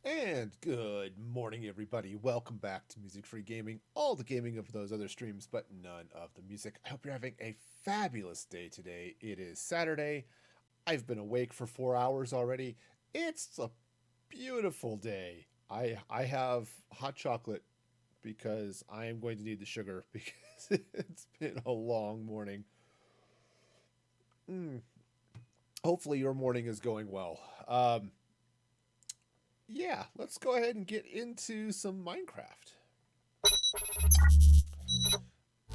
And good morning, everybody. Welcome back to Music Free Gaming. All the gaming of those other streams, but none of the music. I hope you're having a fabulous day today. It is Saturday. I've been awake for 4 hours already. It's a beautiful day. I have hot chocolate because I am going to need the sugar because it's been a long morning. Mm. Hopefully, your morning is going well. Yeah, let's go ahead and get into some Minecraft.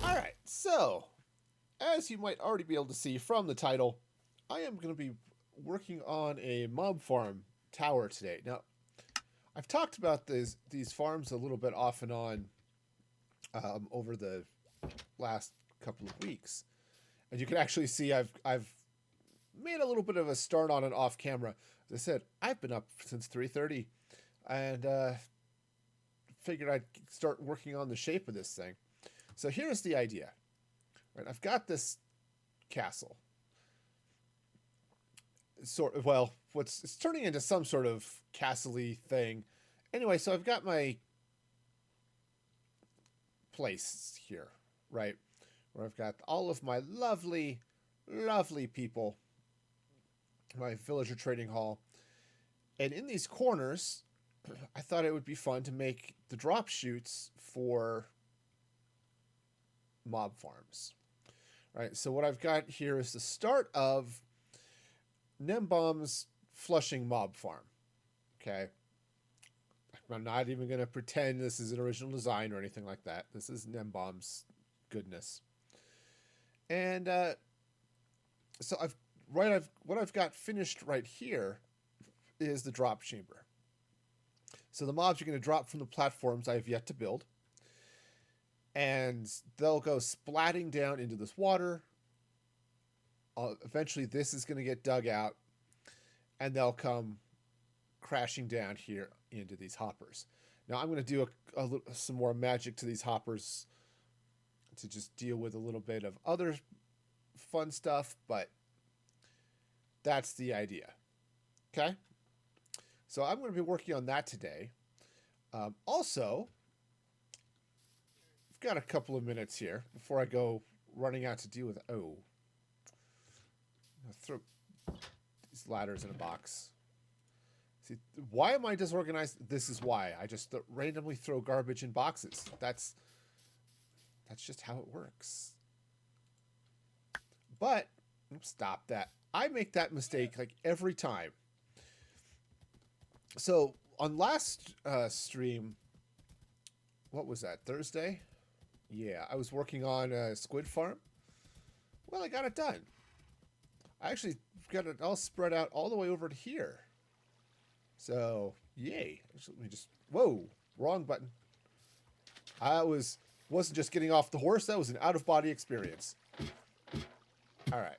All right, so as you might already be able to see from the title, I am going to be working on a mob farm tower today. Now, I've talked about these farms a little bit off and on over the last couple of weeks, and you can actually see I've made a little bit of a start on it off camera. As I said, I've been up since 3:30, and figured I'd start working on the shape of this thing. So here's the idea. Right, I've got this castle. Sort of, well, it's turning into some sort of castle-y thing. Anyway, so I've got my place here, right? Where I've got all of my lovely, lovely people, my villager trading hall. And in these corners, I thought it would be fun to make the drop chutes for mob farms. Right, so what I've got here is the start of Nembomb's Flushing Mob Farm. Okay. I'm not even going to pretend this is an original design or anything like that. This is Nembomb's goodness. And so what I've got finished right here is the drop chamber. So the mobs are going to drop from the platforms I have yet to build. And they'll go splatting down into this water. Eventually, this is going to get dug out, and they'll come crashing down here into these hoppers. Now, I'm going to do some more magic to these hoppers to just deal with a little bit of other fun stuff, but that's the idea. Okay? So I'm going to be working on that today. Also, I've got a couple of minutes here before I go running out to deal with... Oh. I'll throw these ladders in a box. See, why am I disorganized? This is why. I just randomly throw garbage in boxes. That's just how it works. But, stop that. I make that mistake like every time. So, on last stream, what was that, Thursday? Yeah, I was working on a squid farm. Well, I got it done. I actually got it all spread out all the way over to here. So, yay. Let me just... Whoa, wrong button. Wasn't just getting off the horse. That was an out-of-body experience. All right.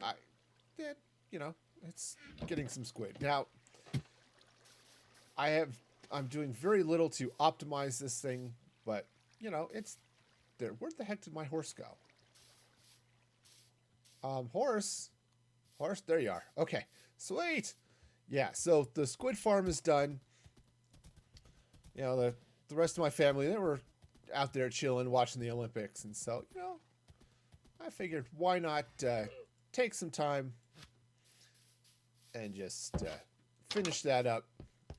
I did, it's getting some squid. Now, I'm doing very little to optimize this thing, but, it's there. Where the heck did my horse go? Horse, there you are. Okay, sweet. Yeah, so the squid farm is done. The rest of my family, they were out there chilling, watching the Olympics, and so, I figured why not take some time and just finish that up.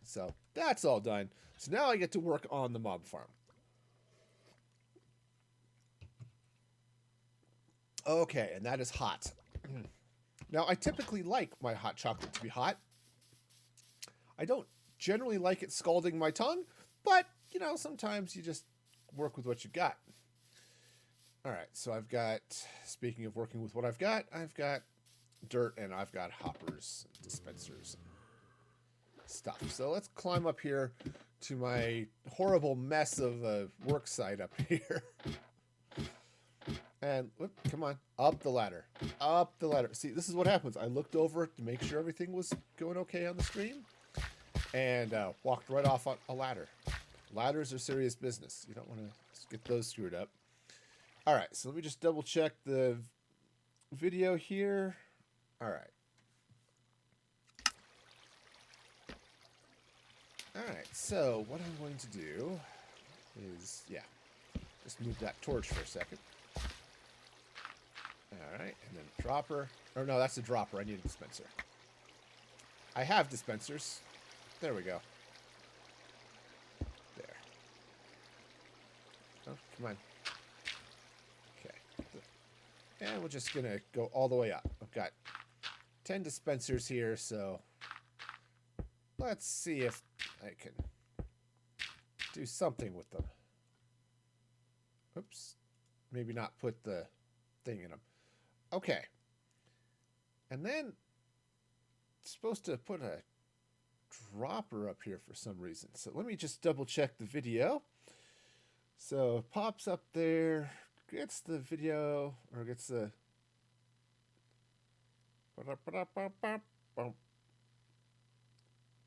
So that's all done. So now I get to work on the mob farm. Okay, and that is hot. Now, I typically like my hot chocolate to be hot. I don't generally like it scalding my tongue, but, sometimes you just work with what you've got. All right, so I've got, speaking of working with what I've got dirt and I've got hoppers, dispensers, and stuff. So let's climb up here to my horrible mess of a work site up here. And, whoop, come on, up the ladder. Up the ladder. See, this is what happens. I looked over to make sure everything was going okay on the stream, and walked right off on a ladder. Ladders are serious business. You don't want to get those screwed up. All right, so let me just double check the video here. All right. Alright, so what I'm going to do is, yeah, just move that torch for a second. Alright, and then dropper. Or no, that's a dropper. I need a dispenser. I have dispensers. There we go. There. Oh, come on. Okay. And we're just going to go all the way up. I've got 10 dispensers here, so let's see if I can do something with them. Oops. Maybe not put the thing in them. Okay. And then it's supposed to put a dropper up here for some reason. So let me just double check the video. So it pops up there, gets the video, or gets the...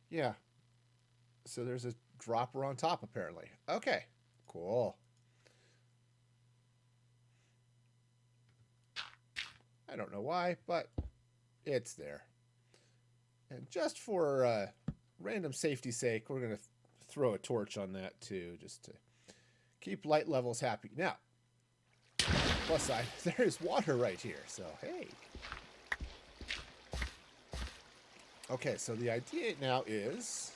Yeah. So there's a dropper on top, apparently. Okay. Cool. I don't know why, but it's there. And just for random safety's sake, we're going to throw a torch on that too, just to keep light levels happy. Now, plus side, there's water right here, so hey. Okay, so the idea now is,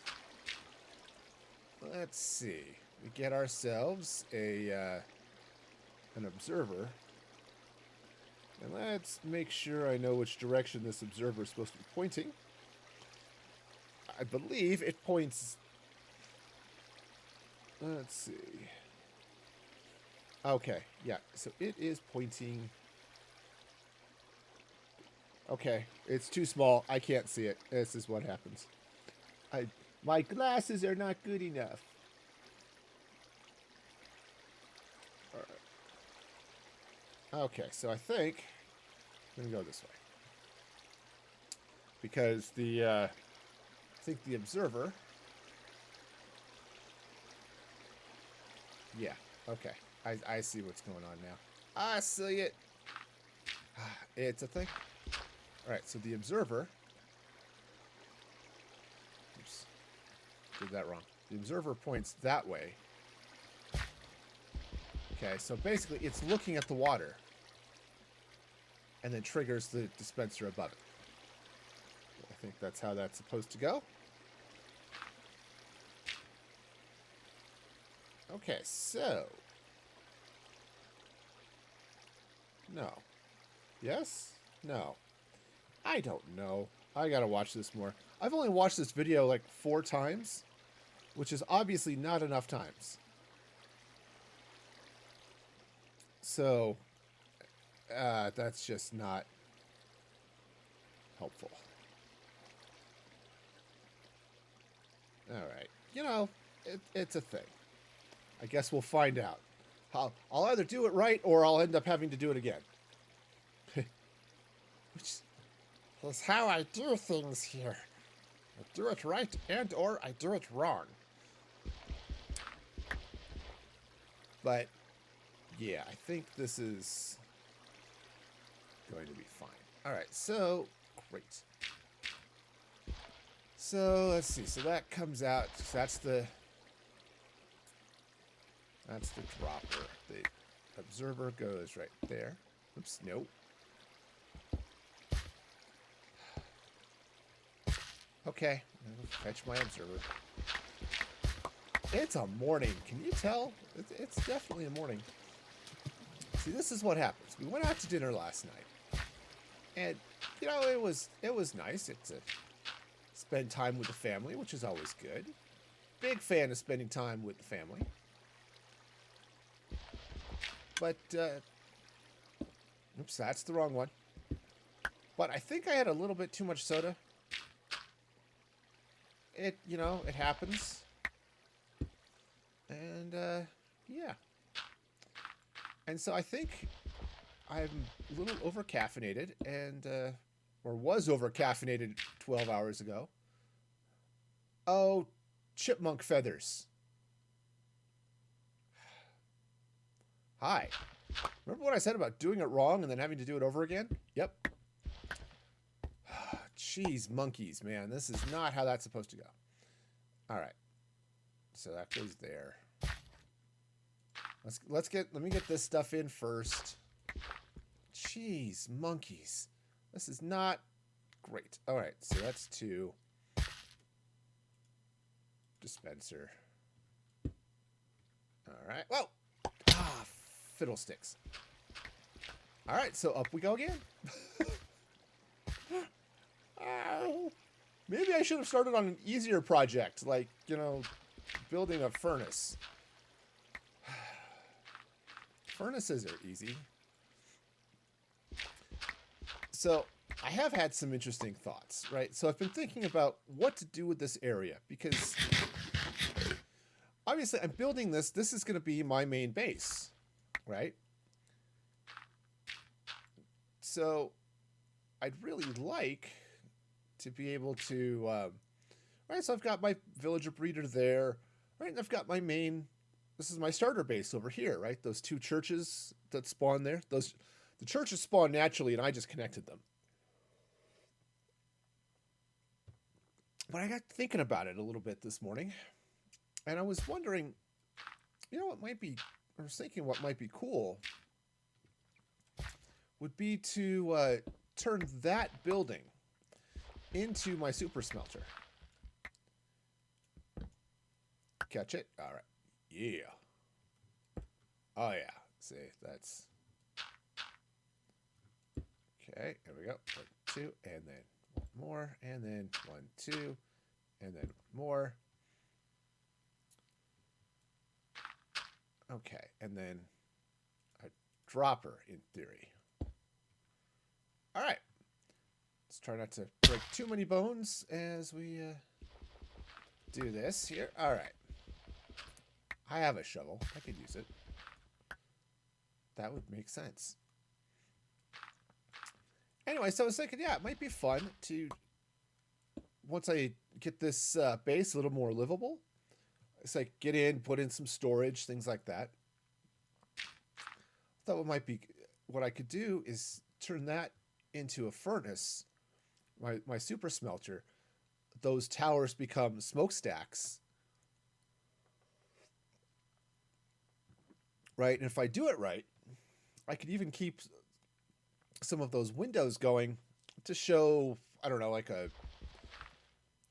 let's see, we get ourselves an observer. And let's make sure I know which direction this observer is supposed to be pointing. I believe it points... Let's see. Okay, yeah, so it is pointing... Okay, it's too small. I can't see it. This is what happens. My glasses are not good enough. Okay, so I think I'm going to go this way. Because I think the observer... Yeah, okay. I see what's going on now. I see it. It's a thing. Alright, so the observer... Oops. Did that wrong. The observer points that way. Okay, so basically it's looking at the water and then triggers the dispenser above it. I think that's how that's supposed to go. Okay, so... No. Yes? No. I don't know. I gotta watch this more. I've only watched this video like 4 times, which is obviously not enough times. So, that's just not helpful. Alright. You know, it's a thing. I guess we'll find out. I'll either do it right or I'll end up having to do it again. Which is how I do things here. I do it right and or I do it wrong. But... yeah, I think this is going to be fine. All right, so great. So let's see. So that comes out. So that's the dropper. The observer goes right there. Oops, nope. Okay, I'll fetch my observer. It's a morning. Can you tell? It's definitely a morning. See, this is what happens. We went out to dinner last night, and you know it was nice. It's spend time with the family, which is always good. Big fan of spending time with the family. But oops, that's the wrong one. But I think I had a little bit too much soda. It happens. And yeah. And so I think I'm a little over-caffeinated and, or was over-caffeinated 12 hours ago. Oh, chipmunk feathers. Hi. Remember what I said about doing it wrong and then having to do it over again? Yep. Jeez, monkeys, man. This is not how that's supposed to go. All right. So that goes there. Let me get this stuff in first. Jeez, monkeys. This is not great. All right, so that's 2. Dispenser. All right. Whoa! Ah, fiddlesticks. All right, so up we go again. Maybe I should have started on an easier project, like, you know, building a furnace. Furnaces are easy. So I have had some interesting thoughts, right? So I've been thinking about what to do with this area because obviously I'm building this. This is going to be my main base, right? So I'd really like to be able to, right? So I've got my villager breeder there, right? And I've got my main, this is my starter base over here, right? Those 2 churches that spawn there, the churches spawn naturally and I just connected them. But I got thinking about it a little bit this morning and I was wondering, you know, what might be, I was thinking what might be cool would be to turn that building into my super smelter. Catch it? All right. Yeah. Oh, yeah. See, that's... Okay, here we go. 1, 2, and then 1 more, and then 1, 2, and then more. Okay, and then a dropper in theory. All right. Let's try not to break too many bones as we do this here. All right. I have a shovel. I could use it. That would make sense. Anyway, so I was thinking, yeah, it might be fun to, once I get this base a little more livable, it's like get in, put in some storage, things like that. I thought what I could do is turn that into a furnace, my super smelter. Those towers become smokestacks. Right? And if I do it right, I could even keep some of those windows going to show, I don't know, like a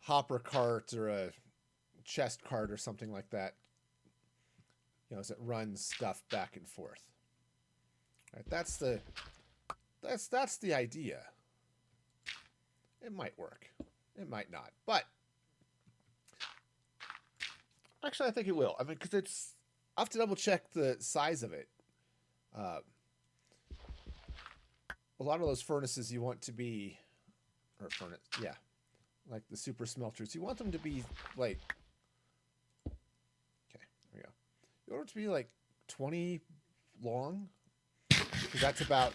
hopper cart or a chest cart or something like that. You know, as it runs stuff back and forth. Right? That's the idea. It might work. It might not. But actually, I think it will. I mean, because it's... I'll have to double check the size of it. A lot of those furnaces you want to be... Or furnace, yeah. Like the super smelters. You want them to be like... Okay, there we go. You want it to be like 20 long. Because that's about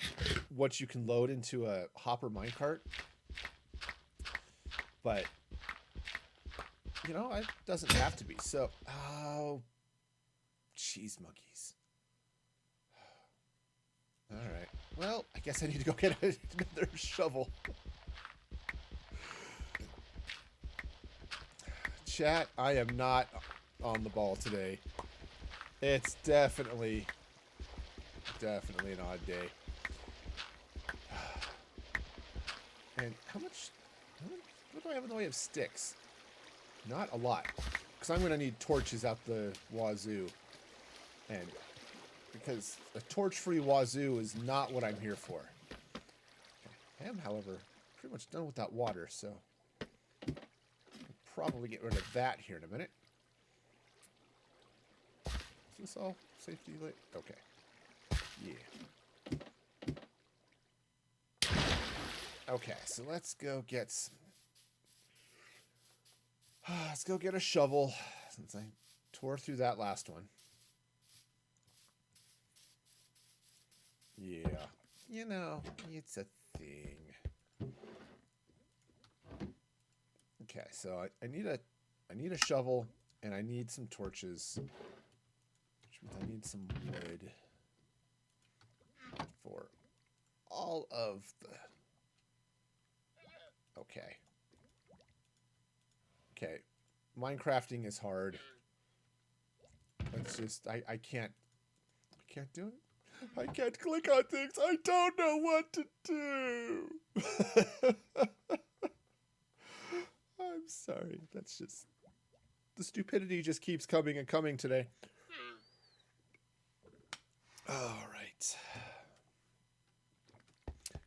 what you can load into a hopper minecart. But, you know, it doesn't have to be. So, oh, cheese monkeys. All right. Well, I guess I need to go get another shovel. Chat, I am not on the ball today. It's definitely an odd day. And what do I have in the way of sticks? Not a lot. Because I'm going to need torches out the wazoo. And because a torch-free wazoo is not what I'm here for. I am, however, pretty much done with that water, so I'll probably get rid of that here in a minute. Is this all safety light? Okay. Yeah. Okay, so let's go get some... Let's go get a shovel, since I tore through that last one. Yeah, you know, it's a thing. Okay, so I need a shovel, and I need some torches, which means I need some wood for all of the... Okay. Okay, Minecrafting is hard. It's just I can't do it. I can't click on things. I don't know what to do. I'm sorry. That's just the stupidity just keeps coming and coming today. All right.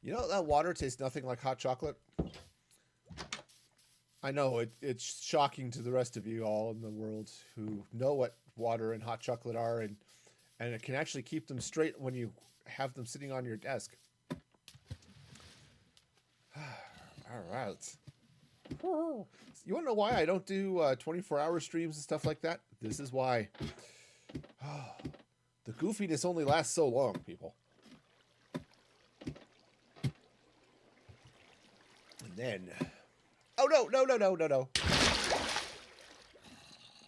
You know that water tastes nothing like hot chocolate? I know it's shocking to the rest of you all in the world who know what water and hot chocolate are, and it can actually keep them straight when you have them sitting on your desk. All right. You want to know why I don't do 24-hour streams and stuff like that? This is why. The goofiness only lasts so long, people. And then... Oh, no, no, no, no, no, no.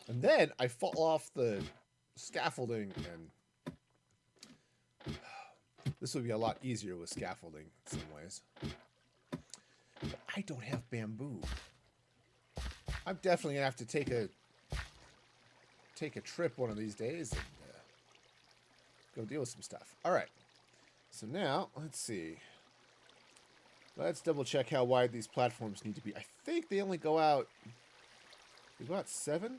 And then I fall off the scaffolding, and this would be a lot easier with scaffolding in some ways. But I don't have bamboo. I'm definitely gonna have to take a trip one of these days and go deal with some stuff. All right. So now let's see. Let's double check how wide these platforms need to be. I think they only go out. They go out 7.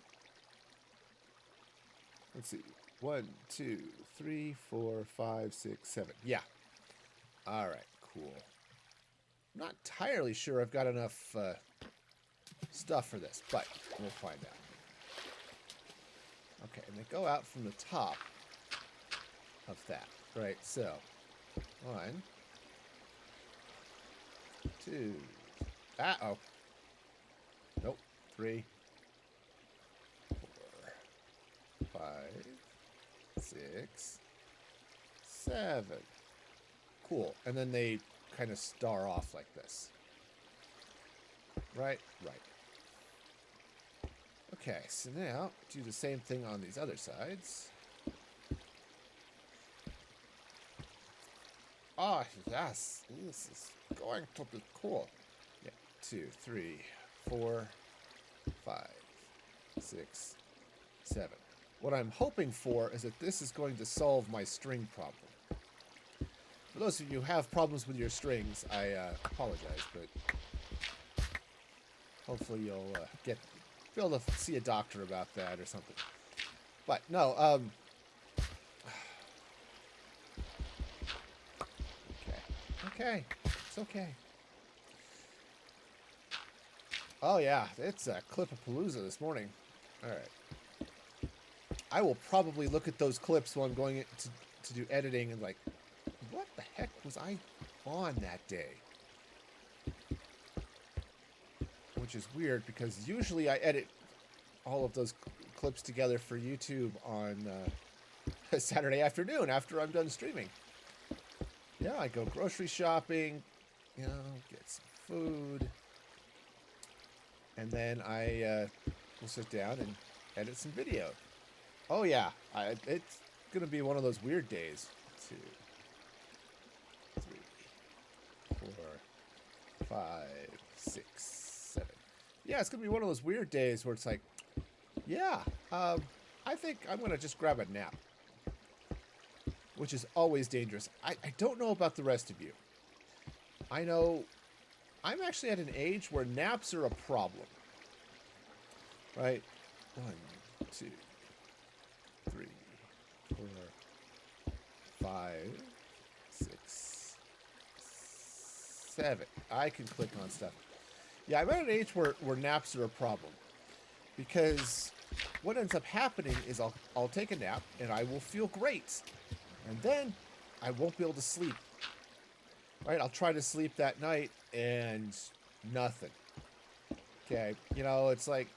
Let's see. 1, 2, 3, 4, 5, 6, 7. Yeah. All right. Cool. I'm not entirely sure I've got enough stuff for this, but we'll find out. Okay, and they go out from the top of that. Right. So 1, 2. Uh-oh. Nope. 3, 4, 5, 6, 7. Cool. And then they kind of star off like this. Right? Right. Okay, so now do the same thing on these other sides. Ah, yes. This is going to be cool. Yeah. 2, 3, 4, 5, 6, 7. What I'm hoping for is that this is going to solve my string problem. For those of you who have problems with your strings, I apologize, but hopefully you'll be able to see a doctor about that or something. But no, okay, it's okay. Oh yeah, it's a Clip-a-Palooza this morning. All right, I will probably look at those clips while I'm going to do editing and like, what the heck was I on that day? Which is weird because usually I edit all of those clips together for YouTube on a Saturday afternoon after I'm done streaming. Yeah, I go grocery shopping, you know, get some food, and then I will sit down and edit some video. Oh yeah, it's gonna be one of those weird days. 2, 3, 4, 5, 6, 7. Yeah, it's gonna be one of those weird days where it's like, yeah, I think I'm gonna just grab a nap, which is always dangerous. I don't know about the rest of you. I know I'm actually at an age where naps are a problem. Right? 1, 2, 3, 4, 5, 6, 7. I can click on stuff. Yeah, I'm at an age where naps are a problem. Because what ends up happening is I'll take a nap and I will feel great. And then I won't be able to sleep. Right? I'll try to sleep that night and nothing. Okay. You know, it's like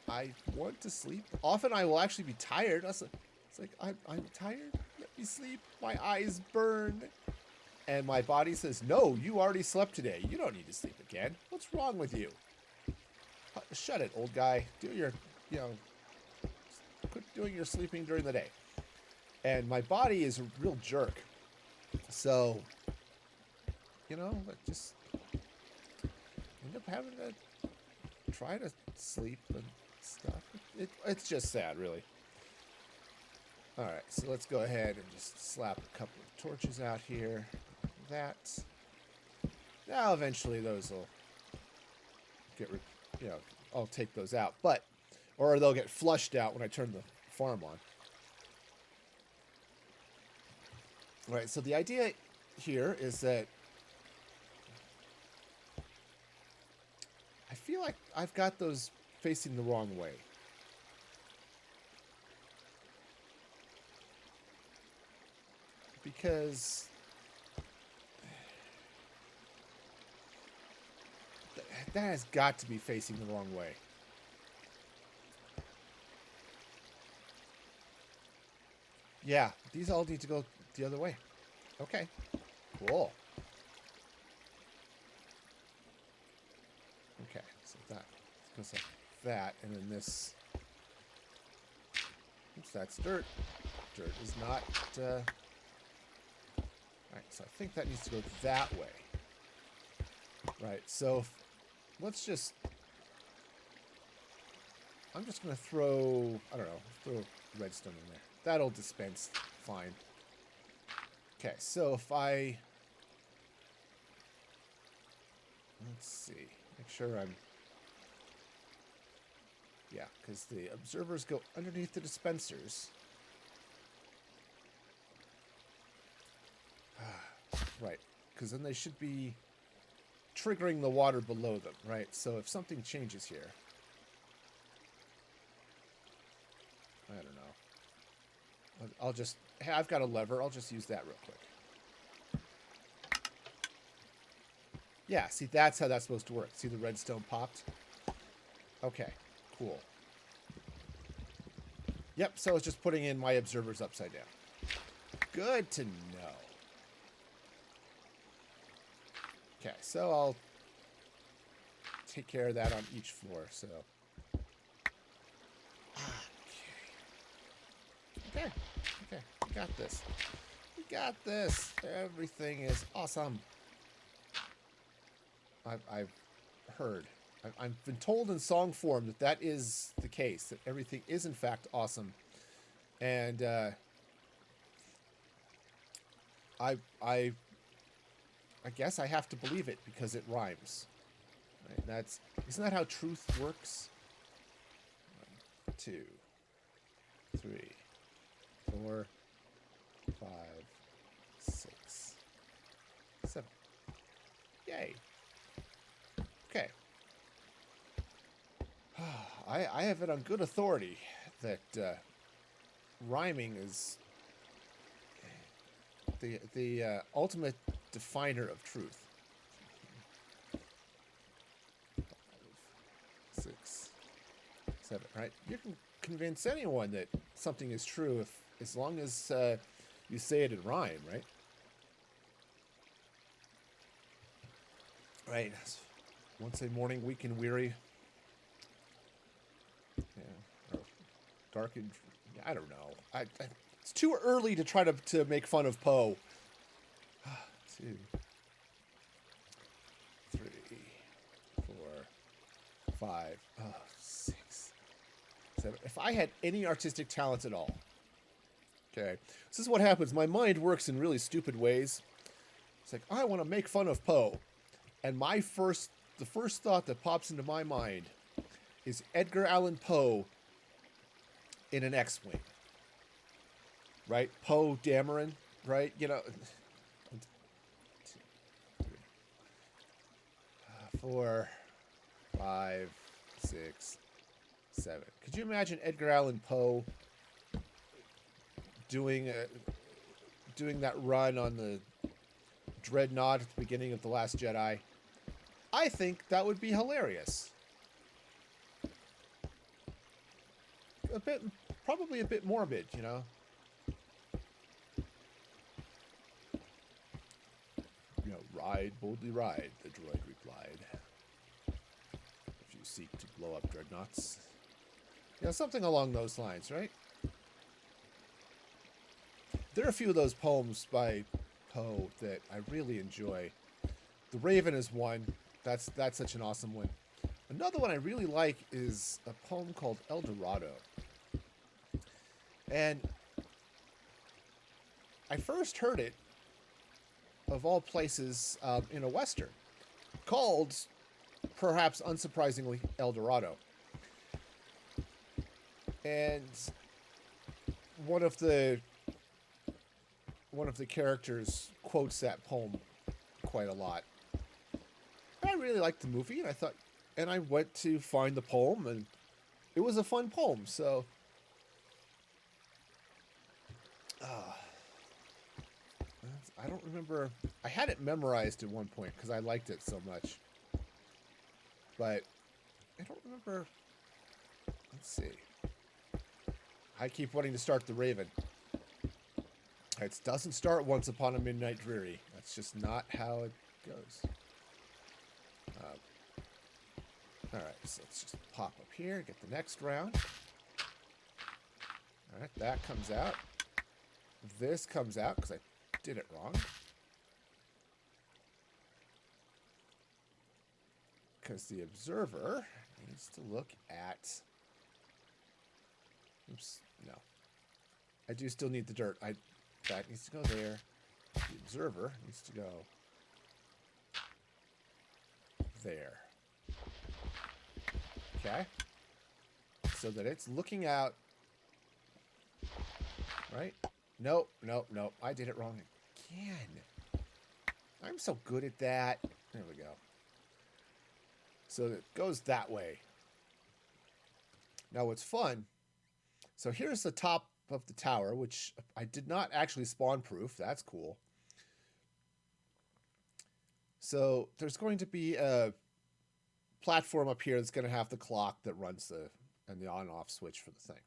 I want to sleep. Often I will actually be tired. It's like I'm tired. Let me sleep. My eyes burn. And my body says, no, you already slept today. You don't need to sleep again. What's wrong with you? Shut it, old guy. Do your, quit doing your sleeping during the day. And my body is a real jerk. So, I just end up having to try to sleep and stuff. It's just sad, really. All right, so let's go ahead and just slap a couple of torches out here. That. Now, eventually, those will get, you know, I'll take those out, or they'll get flushed out when I turn the farm on. All right, so the idea here is that I feel like I've got those facing the wrong way. Because that has got to be facing the wrong way. Yeah, these all need to go the other way. Okay, cool. Okay, so that goes like that, and then this. Oops, that's dirt. Dirt is not. Alright, so I think that needs to go that way. Right, so let's just. I'm just going to throw. I don't know, throw redstone in there. That'll dispense fine. Okay, so if I. Let's see. Make sure I'm. Yeah, because the observers go underneath the dispensers. Right, because then they should be triggering the water below them, right? So if something changes here. I don't know. I'll just. Hey, I've got a lever. I'll just use that real quick. Yeah, see, that's how that's supposed to work. See, the redstone popped? Okay, cool. Yep, so it's just putting in my observers upside down. Good to know. Okay, so I'll take care of that on each floor, so. Okay, okay, we got this. We got this. Everything is awesome. I've heard. I've been told in song form that is the case, that everything is in fact awesome. And I guess I have to believe it because it rhymes. Right? Isn't that how truth works? 1, 2, 3, 4, 5, 6, 7. Yay. Okay. I have it on good authority that rhyming is the ultimate definer of truth. 5, 6, 7. Right? You can convince anyone that something is true as long as you say it in rhyme, right? Right. Once a morning, weak and weary. Yeah. Or dark and... I don't know. It's too early to try to make fun of Poe. 2, 3, 4, 5, 6, 7. If I had any artistic talent at all. Okay. This is what happens. My mind works in really stupid ways. It's like, I want to make fun of Poe. And the first thought that pops into my mind is Edgar Allan Poe in an X-Wing. Right? Poe Dameron, right? You know. 4, 5, 6, 7. Could you imagine Edgar Allan Poe doing that run on the Dreadnought at the beginning of The Last Jedi? I think that would be hilarious. Probably a bit morbid, you know. You know, ride, boldly ride, the droid replied. If you seek to blow up dreadnoughts. You know, something along those lines, right? There are a few of those poems by Poe that I really enjoy. The Raven is one. That's such an awesome one. Another one I really like is a poem called El Dorado. And I first heard it, of all places, in a Western called, perhaps unsurprisingly, El Dorado. And one of the characters quotes that poem quite a lot. And I really liked the movie, and I went to find the poem, and it was a fun poem. So, I don't remember. I had it memorized at one point because I liked it so much, but I don't remember. Let's see. I keep wanting to start the Raven. It doesn't start Once Upon a Midnight Dreary. That's just not how it goes. Alright, so let's just pop up here, get the next round. Alright, that comes out. This comes out because I did it wrong. Because the observer needs to look at... Oops, no. I do still need the dirt. That needs to go there. The observer needs to go there. Okay. So that it's looking out. Right? Nope, nope, nope. I did it wrong again. I'm so good at that. There we go. So it goes that way. Now what's fun... So here's the top of the tower, which I did not actually spawn proof. That's cool. So there's going to be a platform up here that's going to have the clock that runs the on-off switch for the thing.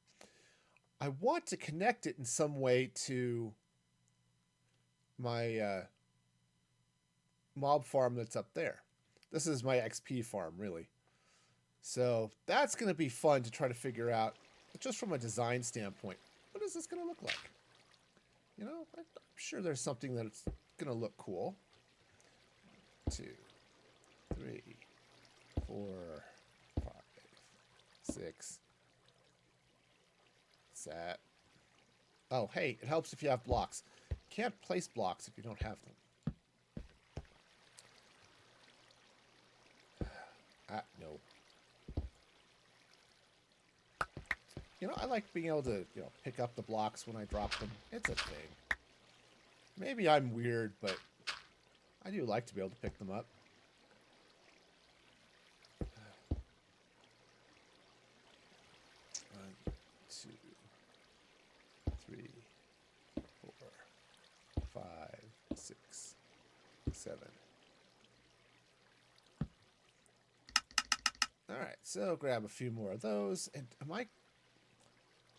I want to connect it in some way to my mob farm that's up there. This is my XP farm, really. So that's going to be fun to try to figure out. Just from a design standpoint, what is this going to look like? You know, I'm sure there's something that's going to look cool. 2, 3, 4, 5, 6, 7. Oh, hey, it helps if you have blocks. You can't place blocks if you don't have them. No. You know, I like being able to, pick up the blocks when I drop them. It's a thing. Maybe I'm weird, but I do like to be able to pick them up. 1, 2, 3, 4, 5, 6, 7. All right, so grab a few more of those. And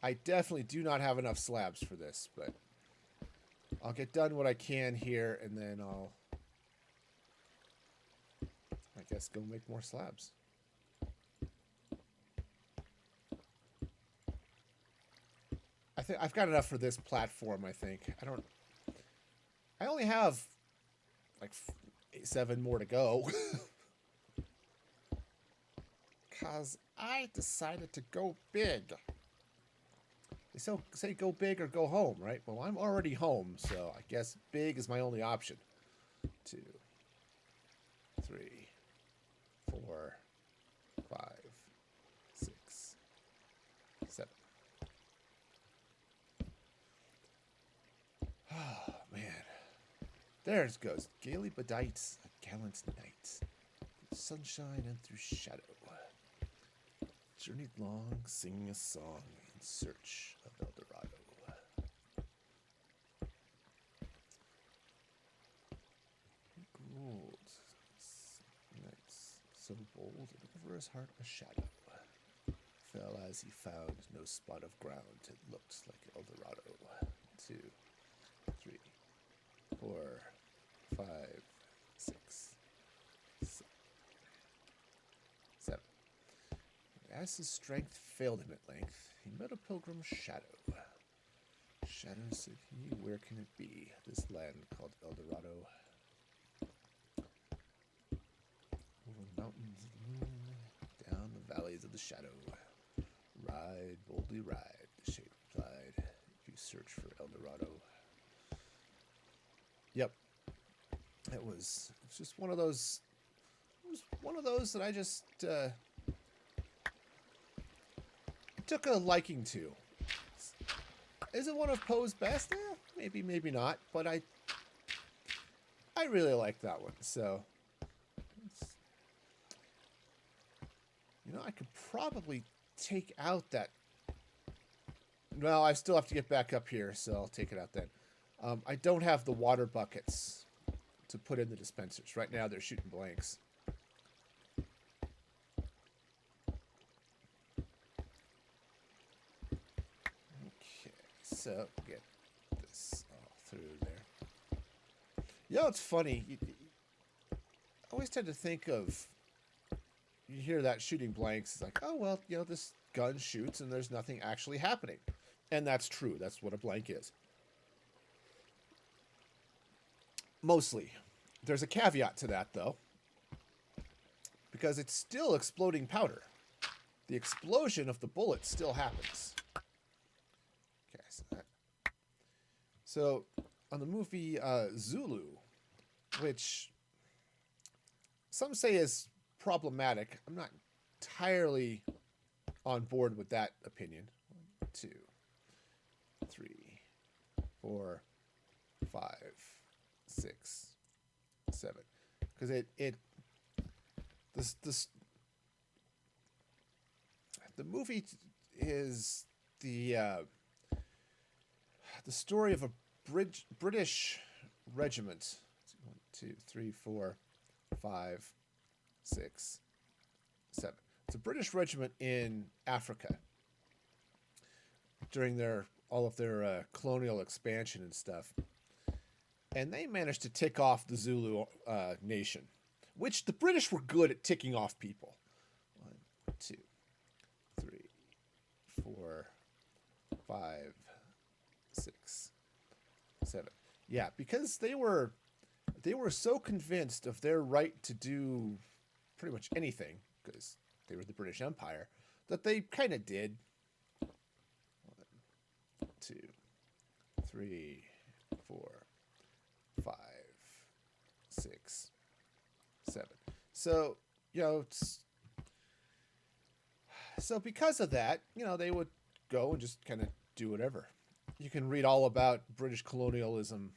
I definitely do not have enough slabs for this, but I'll get done what I can here, and then I'll, I guess, go make more slabs. I think I've got enough for this platform, I think. I only have like 7 more to go. Because I decided to go big. They say go big or go home, right? Well, I'm already home, so I guess big is my only option. 2, 3, 4, 5, 6, 7. Oh, man. There it goes. Gaily bedight, a gallant knight. Through sunshine and through shadow. Journeyed long, singing a song in search of El Dorado. Gold, knights, so bold, and over his heart a shadow fell as he found no spot of ground. It looked like El Dorado. 2, 3, 4, 5, 6, 7. As his strength failed him at length, he met a pilgrim's shadow. Shadow said he, where can it be, this land called El Dorado? Over mountains of the moon, valleys of the shadow. Ride, boldly ride, the shade replied. If you search for El Dorado. Yep. It's just one of those. It was one of those that I just took a liking to. Is it one of Poe's best? Maybe, maybe not. But I really like that one. So, I could probably take out that. Well, I still have to get back up here, so I'll take it out then. I don't have the water buckets to put in the dispensers. Right now, they're shooting blanks. Okay, so get this all through there. It's funny. I always tend to think of, you hear that shooting blanks, it's like, oh, well, this gun shoots and there's nothing actually happening. And that's true. That's what a blank is. Mostly. There's a caveat to that, though, because it's still exploding powder. The explosion of the bullet still happens. Okay, so on the movie Zulu, which some say is problematic, I'm not entirely on board with that opinion. 1, 2, 3, 4, 5, 6, 7, because the movie is the story of a British regiment. 1, 2, 3, 4, 5, 6, 7. It's a British regiment in Africa during all of their colonial expansion and stuff. And they managed to tick off the Zulu nation, which the British were good at ticking off people. 1, 2, 3, 4, 5, 6, 7. Yeah, because they were so convinced of their right to do pretty much anything, because they were the British Empire, that they kind of did. 1, 2, 3, 4, 5, 6, 7. So, so because of that, they would go and just kind of do whatever. You can read all about British colonialism,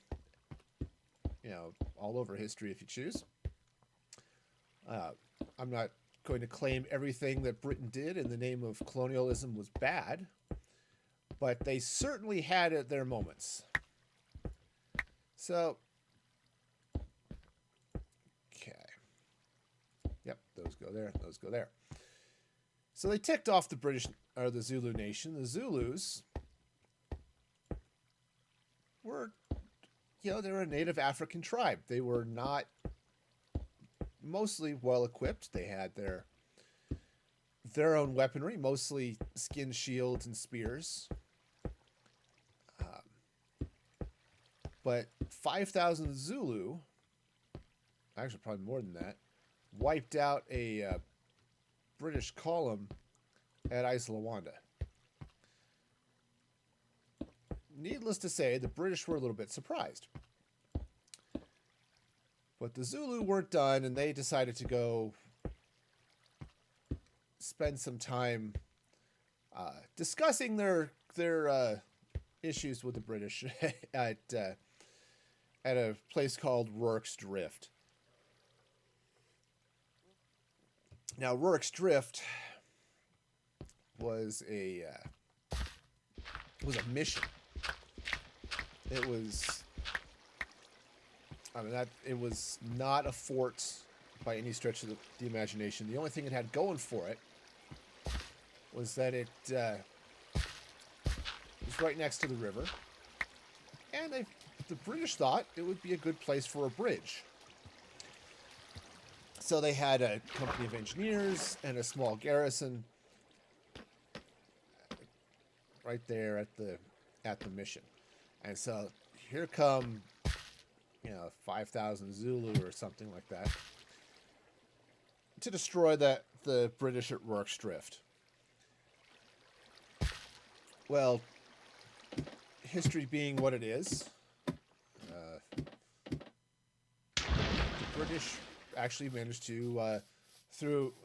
all over history if you choose. I'm not going to claim everything that Britain did in the name of colonialism was bad, but they certainly had their moments. So, okay. Yep, those go there, those go there. So they ticked off the British, or the Zulu nation. The Zulus were, they were a native African tribe. They were not mostly well equipped. They had their own weaponry, mostly skin shields and spears. But 5,000 Zulu, actually probably more than that, wiped out a British column at Isla Wanda. Needless to say, the British were a little bit surprised. But the Zulu weren't done, and they decided to go spend some time discussing their issues with the British at a place called Rorke's Drift. Now, Rorke's Drift was a mission. It was not a fort by any stretch of the imagination. The only thing it had going for it was that it was right next to the river, and the British thought it would be a good place for a bridge. So they had a company of engineers and a small garrison right there at the mission. And so here come 5,000 Zulu or something like that to destroy the the British at Rorke's Drift? Well, history being what it is, the British actually managed to,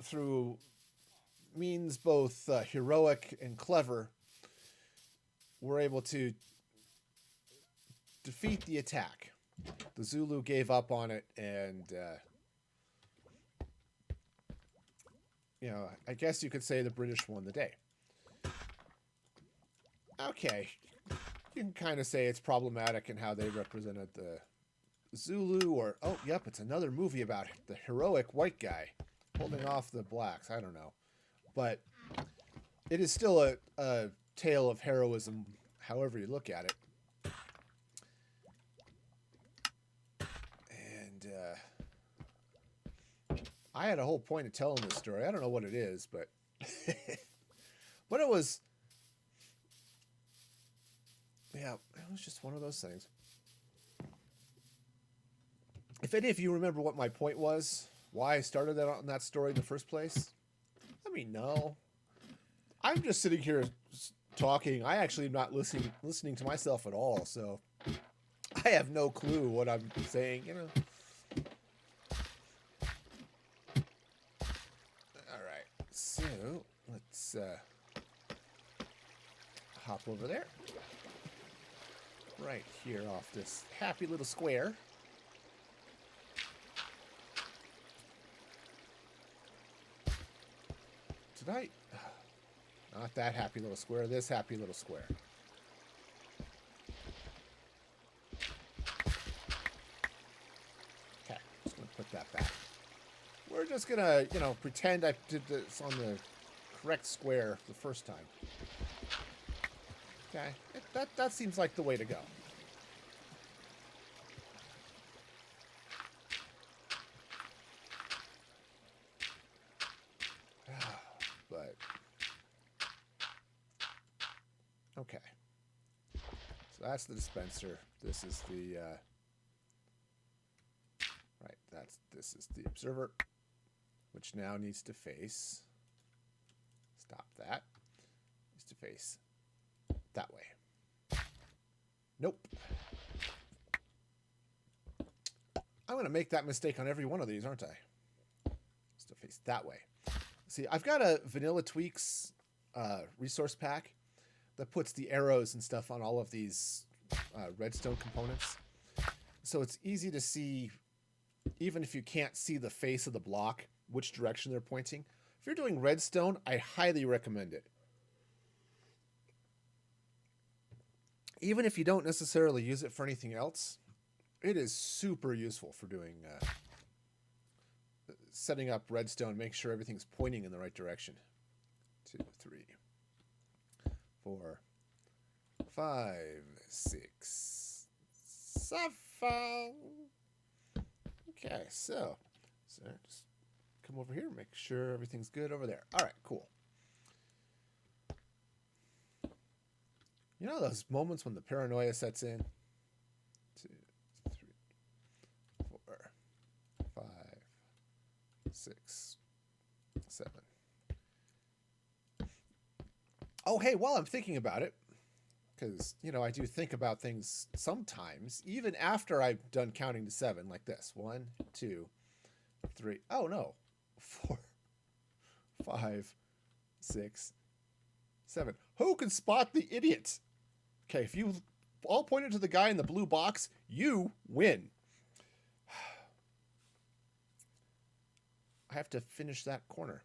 through means both heroic and clever, were able to defeat the attack. The Zulu gave up on it, and I guess you could say the British won the day. Okay, you can kind of say it's problematic in how they represented the Zulu, or oh, yep, it's another movie about the heroic white guy holding off the blacks. I don't know, but it is still a tale of heroism, however you look at it. And I had a whole point of telling this story. I don't know what it is, but but it was, yeah, it was just one of those things. If any of you remember what my point was, why I started that on that story in the first place, let me know. I'm just sitting here talking. I actually am not listening to myself at all, so I have no clue what I'm saying, All right, so let's hop over there. Right here off this happy little square. Tonight, not that happy little square, this happy little square. Okay, just gonna put that back. We're just gonna, pretend I did this on the correct square the first time. Okay, that seems like the way to go. But okay, so that's the dispenser. This is the right. This is the observer, which now needs to face. Stop that. Needs to face that way. Nope. I'm going to make that mistake on every one of these, aren't I? Needs to face that way. See, I've got a Vanilla Tweaks resource pack that puts the arrows and stuff on all of these redstone components. So it's easy to see, even if you can't see the face of the block, which direction they're pointing. If you're doing redstone, I highly recommend it. Even if you don't necessarily use it for anything else, it is super useful for doing setting up redstone. Make sure everything's pointing in the right direction. 2, 3, 4, 5, 6, 7. Okay, so just come over here, make sure everything's good over there. All right, cool. You know those moments when the paranoia sets in? 2, 3, 4, 5, 6, 7. Oh, hey, while I'm thinking about it, because, I do think about things sometimes, even after I've done counting to 7, like this. 1, 2, 3. Oh, no. 4, 5, 6, 7. Who can spot the idiot? Okay, if you all pointed to the guy in the blue box, you win. I have to finish that corner.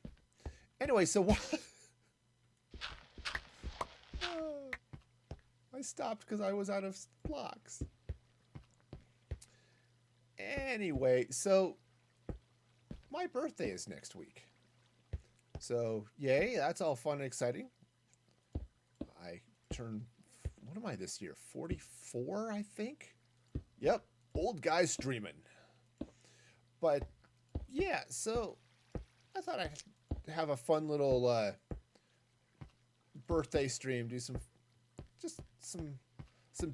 Anyway, so what? I stopped because I was out of blocks. Anyway, so my birthday is next week. So, yay, that's all fun and exciting. I turn, what am I this year? 44, I think? Yep, old guy streaming. But, yeah, so I thought I'd have a fun little birthday stream, do some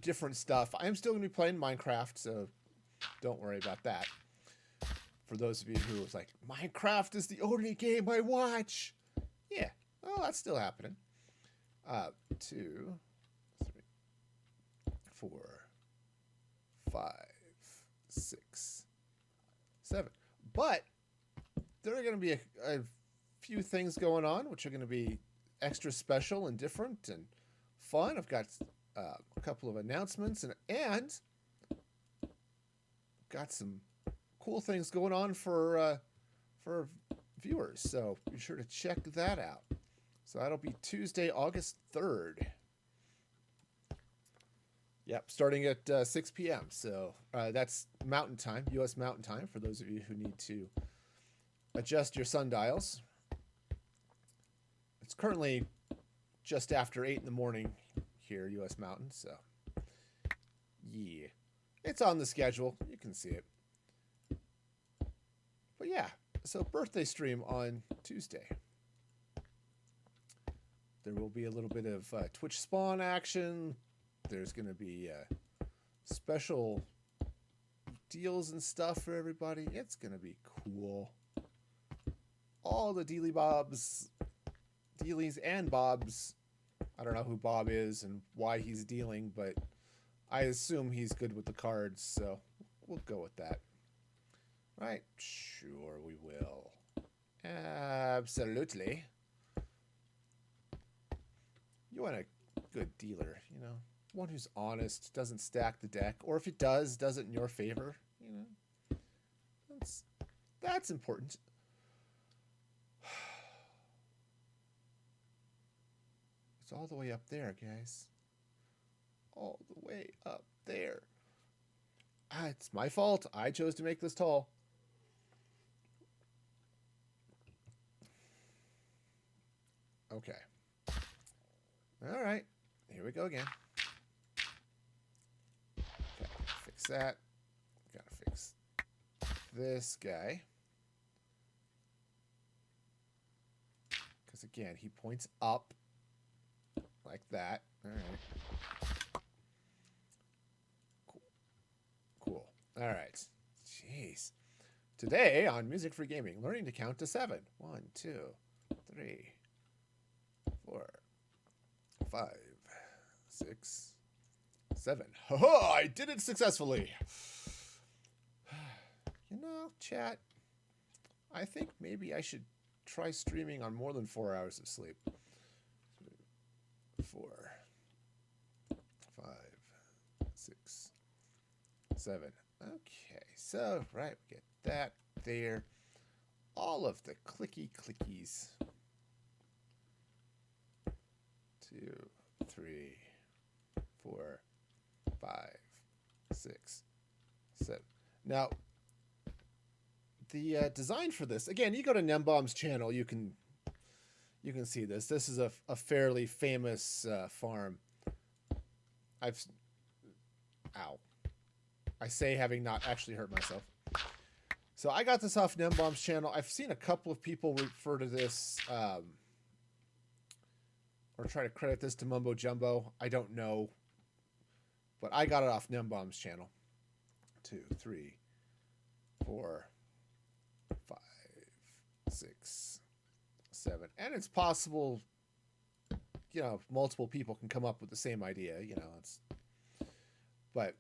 different stuff. I'm still going to be playing Minecraft, so don't worry about that. For those of you who was like, Minecraft is the only game I watch. Yeah, well, that's still happening. 2, 3, 4, 5, 6, 7. But there are going to be a few things going on, which are going to be extra special and different and fun. I've got a couple of announcements and got some cool things going on for viewers. So be sure to check that out. So that'll be Tuesday, August 3rd. Yep, starting at 6 p.m. So that's Mountain Time, U.S. Mountain Time, for those of you who need to adjust your sundials. It's currently just after 8 in the morning here, U.S. Mountain, so yeah. It's on the schedule. You can see it. But yeah, so birthday stream on Tuesday. There will be a little bit of Twitch spawn action. There's going to be special deals and stuff for everybody. It's going to be cool. All the dealy bobs, dealies and bobs. I don't know who Bob is and why he's dealing, but I assume he's good with the cards, so we'll go with that. Right? Sure we will. Absolutely. You want a good dealer, you know? One who's honest, doesn't stack the deck, or if it does it in your favor, you know? That's important. It's all the way up there, guys. All the way up there. It's my fault. I chose to make this tall. Okay. All right. Here we go again. Okay, fix that. Gotta fix this guy. Because again, he points up like that. All right. Cool. All right. Jeez. Today on Music for Gaming, learning to count to 7. 1, 2, 3, 4, 5, 6, 7. Ho-ho! I did it successfully. You know, chat, I think maybe I should try streaming on more than 4 hours of sleep. 4, 5, 6, 7. Okay, so, right, we get that there. All of the clicky clickies. 2, 3, 4, 5, 6, 7. Now, the design for this, again, you go to Nembomb's channel, you can see this. This is a fairly famous farm. Ow. I say having not actually hurt myself. So I got this off Nembomb's channel. I've seen a couple of people refer to this, or try to credit this to Mumbo Jumbo. I don't know. But I got it off Nembomb's channel. 2, 3, 4, 5, 6, 7. And it's possible, you know, multiple people can come up with the same idea, you know. But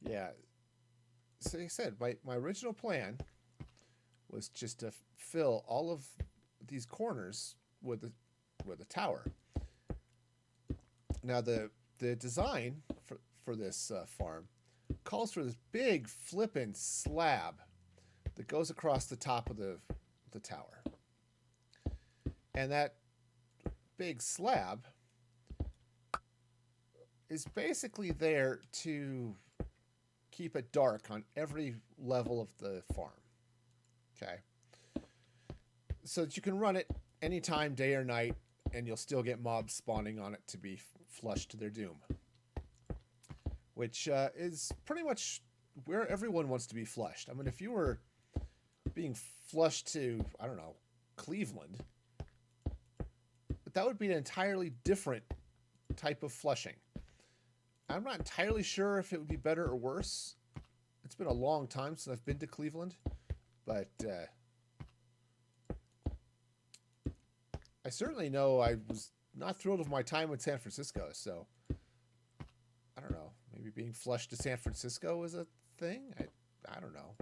yeah. So like I said, my original plan was just to fill all of these corners with a tower. Now the design for this farm calls for this big flippin' slab that goes across the top of the tower. And that big slab is basically there to keep it dark on every level of the farm. Okay. So that you can run it anytime, day or night, and you'll still get mobs spawning on it to be flushed to their doom. Which is pretty much where everyone wants to be flushed. I mean, if you were being flushed to, I don't know, Cleveland, that would be an entirely different type of flushing. I'm not entirely sure if it would be better or worse. It's been a long time since I've been to Cleveland, but I certainly know I was not thrilled with my time in San Francisco. So I don't know. Maybe being flushed to San Francisco is a thing. I don't know.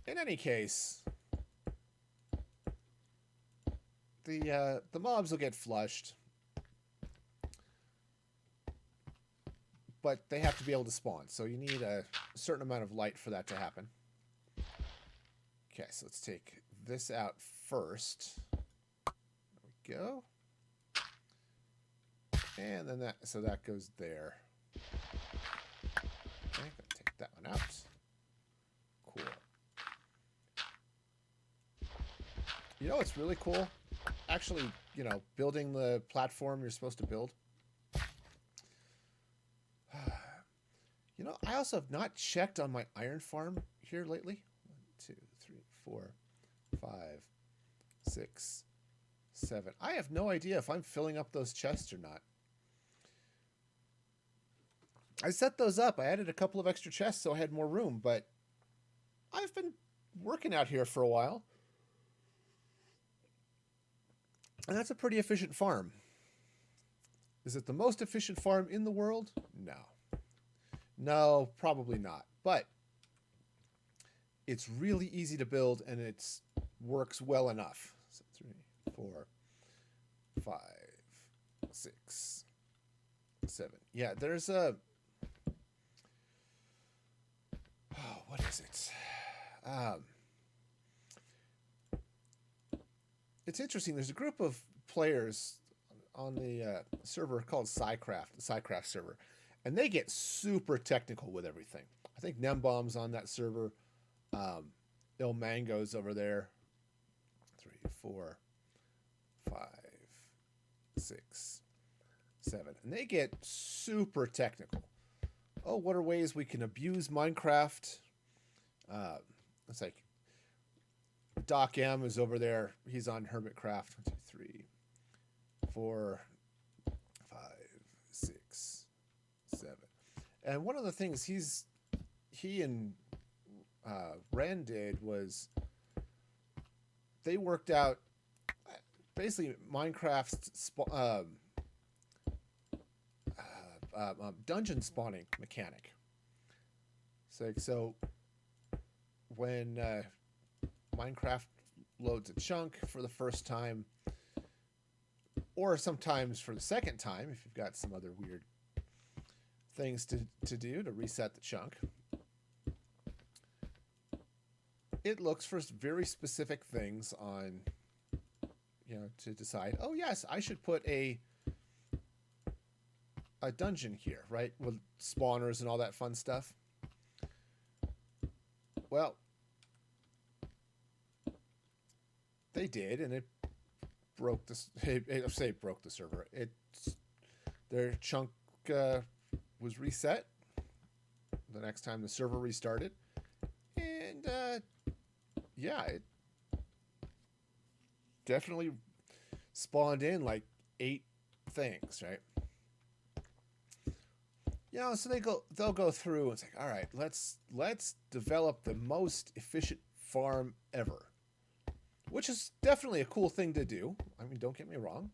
In any case, the mobs will get flushed, but they have to be able to spawn. So you need a certain amount of light for that to happen. Okay, so let's take this out first. There we go. And then that goes there. Okay, gonna take that one out. Cool. You know what's really cool? Actually, building the platform you're supposed to build. I also have not checked on my iron farm here lately. 1, 2, 3, 4, 5, 6, 7. I have no idea if I'm filling up those chests or not. I set those up. I added a couple of extra chests so I had more room, but I've been working out here for a while. And that's a pretty efficient farm. Is it the most efficient farm in the world? No. No, probably not. But it's really easy to build and it works well enough. So 3, 4, 5, 6, 7. Yeah, there's a... Oh, what is it? It's interesting. There's a group of players on the server called Psycraft, the Psycraft server, and they get super technical with everything. I think Nembomb's on that server. Ilmango's over there. 3, 4, 5, 6, 7. And they get super technical. Oh, what are ways we can abuse Minecraft? It's like Doc M is over there. He's on Hermitcraft. 1, 2, 3, 4, 5, 6, 7. And one of the things he and Ren did was they worked out basically Minecraft's dungeon spawning mechanic. So when Minecraft loads a chunk for the first time, or sometimes for the second time, if you've got some other weird things to do to reset the chunk, it looks for very specific things on, to decide, oh yes, I should put a dungeon here, right? With spawners and all that fun stuff. Well, they did, and it broke the. I say it broke the server. Their chunk was reset the next time the server restarted, and yeah, it definitely spawned in like 8 things, right? So they'll go through and say, all right, let's develop the most efficient farm ever. Which is definitely a cool thing to do. I mean, don't get me wrong.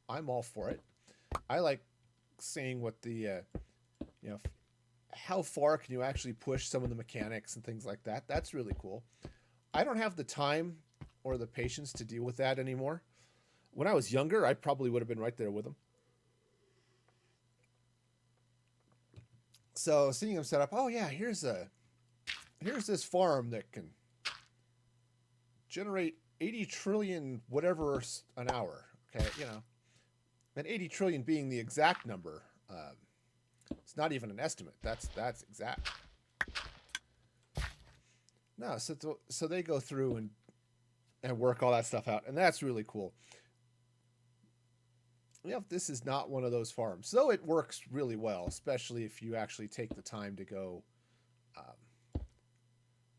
I'm all for it. I like seeing what the how far can you actually push some of the mechanics and things like that. That's really cool. I don't have the time or the patience to deal with that anymore. When I was younger, I probably would have been right there with them. So seeing them set up, oh yeah, here's this farm that can generate 80 trillion whatever an hour. Okay, and 80 trillion being the exact number. It's not even an estimate. That's exact. No, so they go through and work all that stuff out, and that's really cool. This is not one of those farms, so it works really well, especially if you actually take the time to go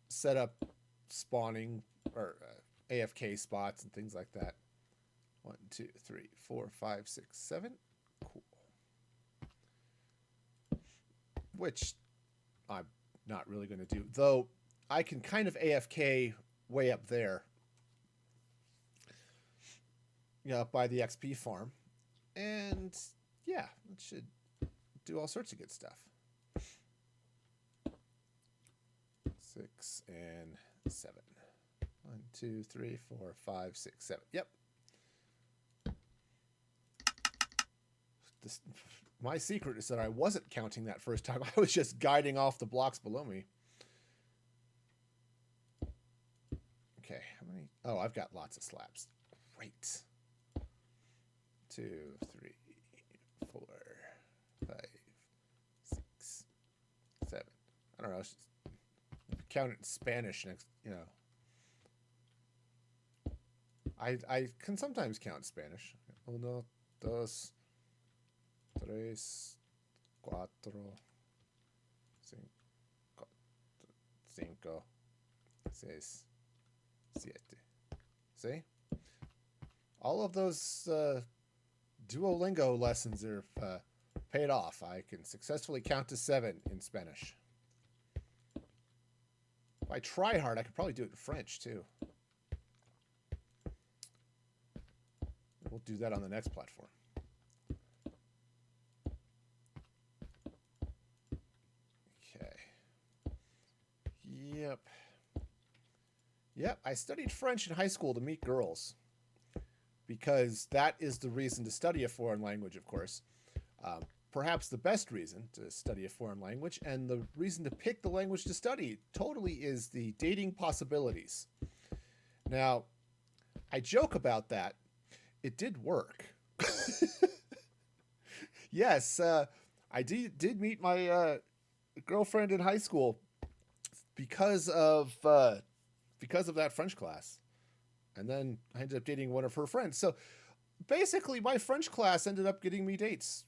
set up spawning or AFK spots and things like that. 1, 2, 3, 4, 5, 6, 7. Cool. which I'm not really going to do. Though I can kind of AFK way up there, up by the XP farm. And yeah, it should do all sorts of good stuff. 6 and 7. 1, 2, 3, 4, 5, 6, 7. Yep. My secret is that I wasn't counting that first time. I was just guiding off the blocks below me. Okay, how many? Oh, I've got lots of slabs. Great. 2, 3, 4, 5, 6, 7. I don't know. Count it in Spanish next. I can sometimes count Spanish. 1, 2, 3, 4, 5, 6, 7. See? All of those Duolingo lessons are paid off. I can successfully count to 7 in Spanish. If I try hard, I could probably do it in French, too. We'll do that on the next platform. Okay. Yep, I studied French in high school to meet girls. Because that is the reason to study a foreign language, of course. Perhaps the best reason to study a foreign language, and the reason to pick the language to study totally is the dating possibilities. Now, I joke about that. It did work. Yes, I did meet my girlfriend in high school because of that French class. And then I ended up dating one of her friends. So basically, my French class ended up getting me dates.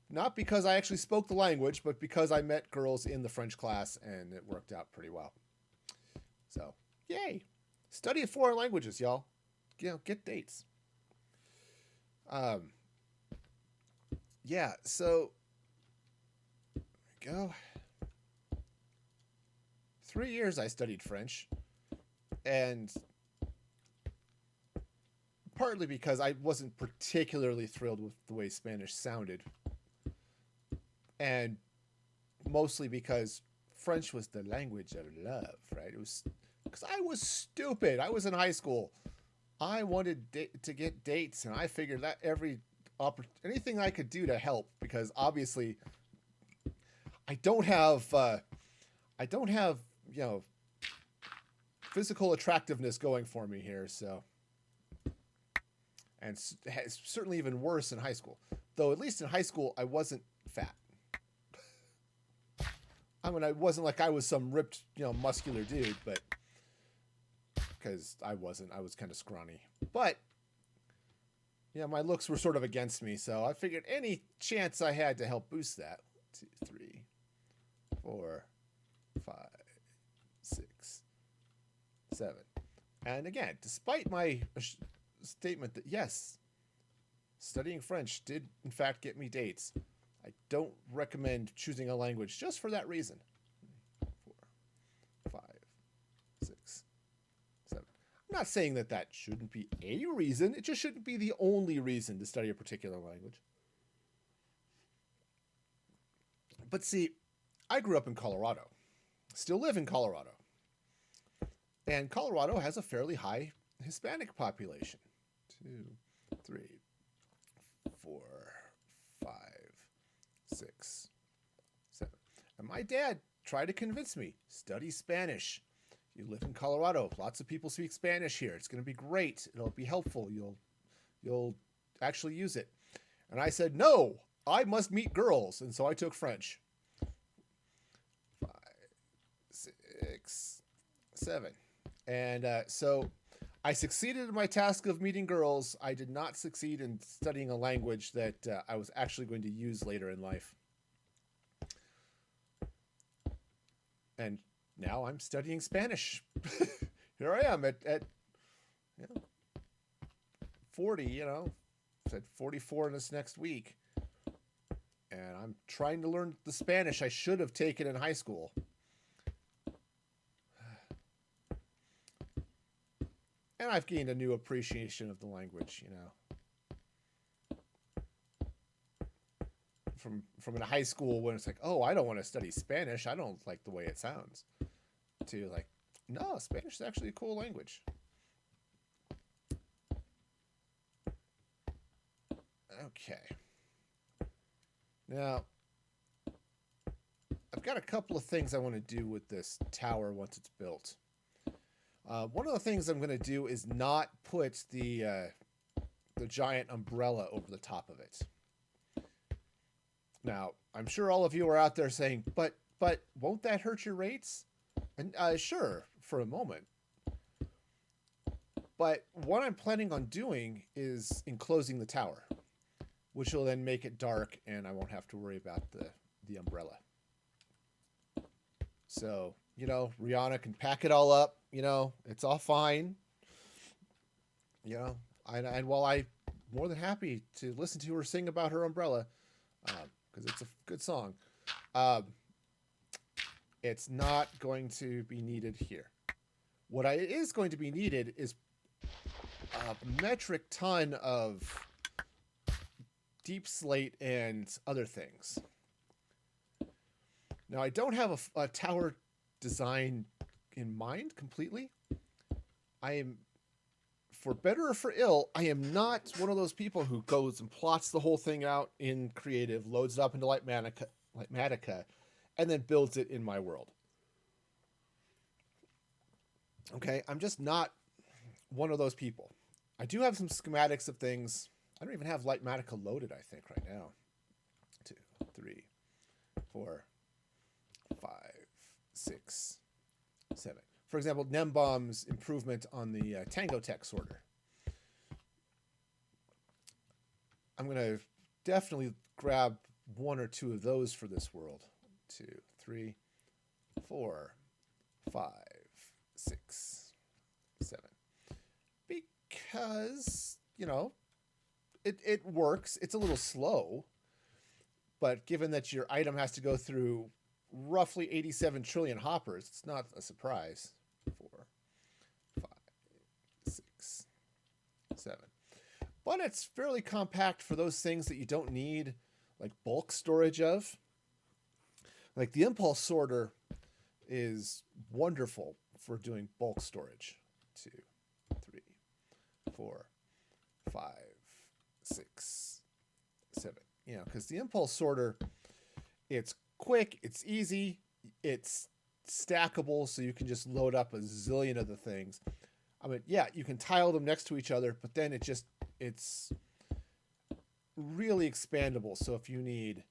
Not because I actually spoke the language, but because I met girls in the French class, and it worked out pretty well. So, yay. Study foreign languages, y'all. Get dates. Yeah, so there we go. 3 years I studied French, and partly because I wasn't particularly thrilled with the way Spanish sounded, and mostly because French was the language of love, right? It was because I was stupid. I was in high school. I wanted to get dates, and I figured that anything I could do to help, because obviously I don't have physical attractiveness going for me here, so. And it's certainly even worse in high school. Though at least in high school, I wasn't fat. I mean, I wasn't like I was some ripped, muscular dude, but because I wasn't. I was kind of scrawny. But, my looks were sort of against me, so I figured any chance I had to help boost that. 1, 2, 3, 4, 5, 6, 7. And again, despite my statement that yes, studying French did in fact get me dates, I don't recommend choosing a language just for that reason. 4, 5, 6, 7. I'm not saying that shouldn't be a reason. It just shouldn't be the only reason to study a particular language. But see, I grew up in Colorado. Still live in Colorado. And Colorado has a fairly high Hispanic population. 2, 3, 4, 5, 6, 7. And my dad tried to convince me, study Spanish. You live in Colorado. Lots of people speak Spanish here. It's going to be great. It'll be helpful. You'll actually use it. And I said, no, I must meet girls. And so I took French. 5, 6, 7. And so I succeeded in my task of meeting girls. I did not succeed in studying a language that I was actually going to use later in life. And now I'm studying Spanish. Here I am at 40, said 44 in this next week. and I'm trying to learn the Spanish I should have taken in high school. And I've gained a new appreciation of the language, you know. From in high school when it's like, oh, I don't want to study Spanish. I don't like the way it sounds. To like, no, Spanish is actually a cool language. Okay. Now, I've got a couple of things I want to do with this tower once it's built. One of the things I'm going to do is not put the giant umbrella over the top of it. Now, I'm sure all of you are out there saying, but won't that hurt your rates? And sure, for a moment. But what I'm planning on doing is enclosing the tower, which will then make it dark and I won't have to worry about the umbrella. So, you know, Rihanna can pack it all up, you know, it's all fine. You know, and while I'm more than happy to listen to her sing about her umbrella, because it's a good song, it's not going to be needed here. What is going to be needed is a metric ton of deep slate and other things. Now, I don't have a tower design in mind completely. I am, for better or for ill, I am not one of those people who goes and plots the whole thing out in creative, loads it up into Litematica, and then builds it in my world. Okay, I'm just not one of those people. I do have some schematics of things. I don't even have Litematica loaded, I think, right now. 2, 3, 4, 5, 6, 7. For example, Nembomb's improvement on the Tango Tech sorter. I'm going to definitely grab 1 or 2 of those for this world. 2, 3, 4, 5, 6, 7. Because, you know, it works. It's a little slow. But given that your item has to go through roughly 87 trillion hoppers, it's not a surprise. 4, 5, 6, 7. But it's fairly compact for those things that you don't need like bulk storage of. Like the impulse sorter is wonderful for doing bulk storage. 2, 3, 4, 5, 6, 7. You know, because the impulse sorter, it's quick, it's easy, it's stackable, so you can just load up a zillion of the things. I mean, yeah, you can tile them next to each other, but then it's really expandable. So if you need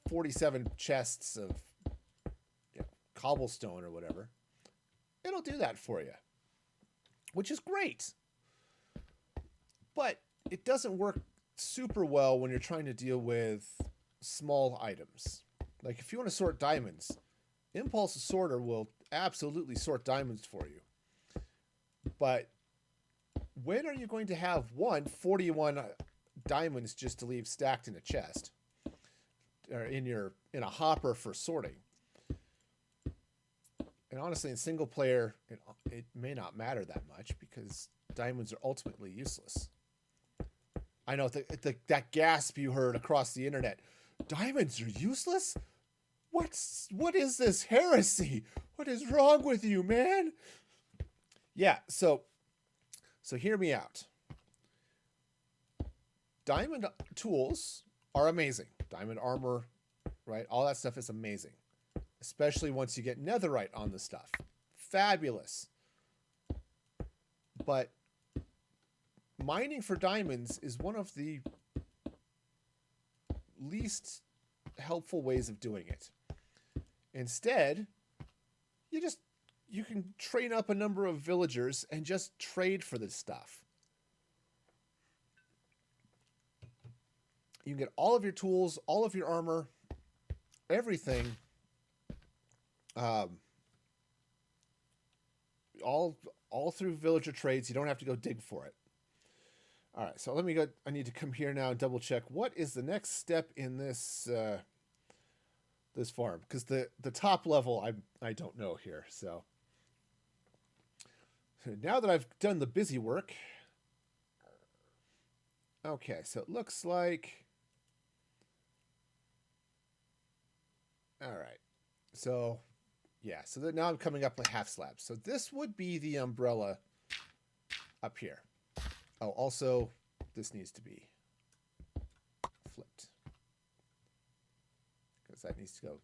47 chests of, you know, cobblestone or whatever, it'll do that for you, which is great. But it doesn't work super well when you're trying to deal with small items. Like if you want to sort diamonds, Impulse Sorter will absolutely sort diamonds for you. But when are you going to have 41 diamonds just to leave stacked in a chest or in a hopper for sorting? And honestly, in single player, it may not matter that much because diamonds are ultimately useless. I know that gasp you heard across the internet. Diamonds are useless? What is this heresy? What is wrong with you, man? Yeah, so hear me out. Diamond tools are amazing. Diamond armor, right? All that stuff is amazing. Especially once you get netherite on the stuff. Fabulous. But mining for diamonds is one of the least helpful ways of doing it. Instead, you can train up a number of villagers and just trade for this stuff. You can get all of your tools, all of your armor, everything, all through villager trades. You don't have to go dig for it. All right, so let me go. I need to come here now and double check what is the next step in this this farm, because the top level I don't know here. So now that I've done the busy work, okay, so it looks like, all right, so yeah, so now I'm coming up with half slabs. So this would be the umbrella up here. Oh, also, this needs to be flipped, because that needs to go.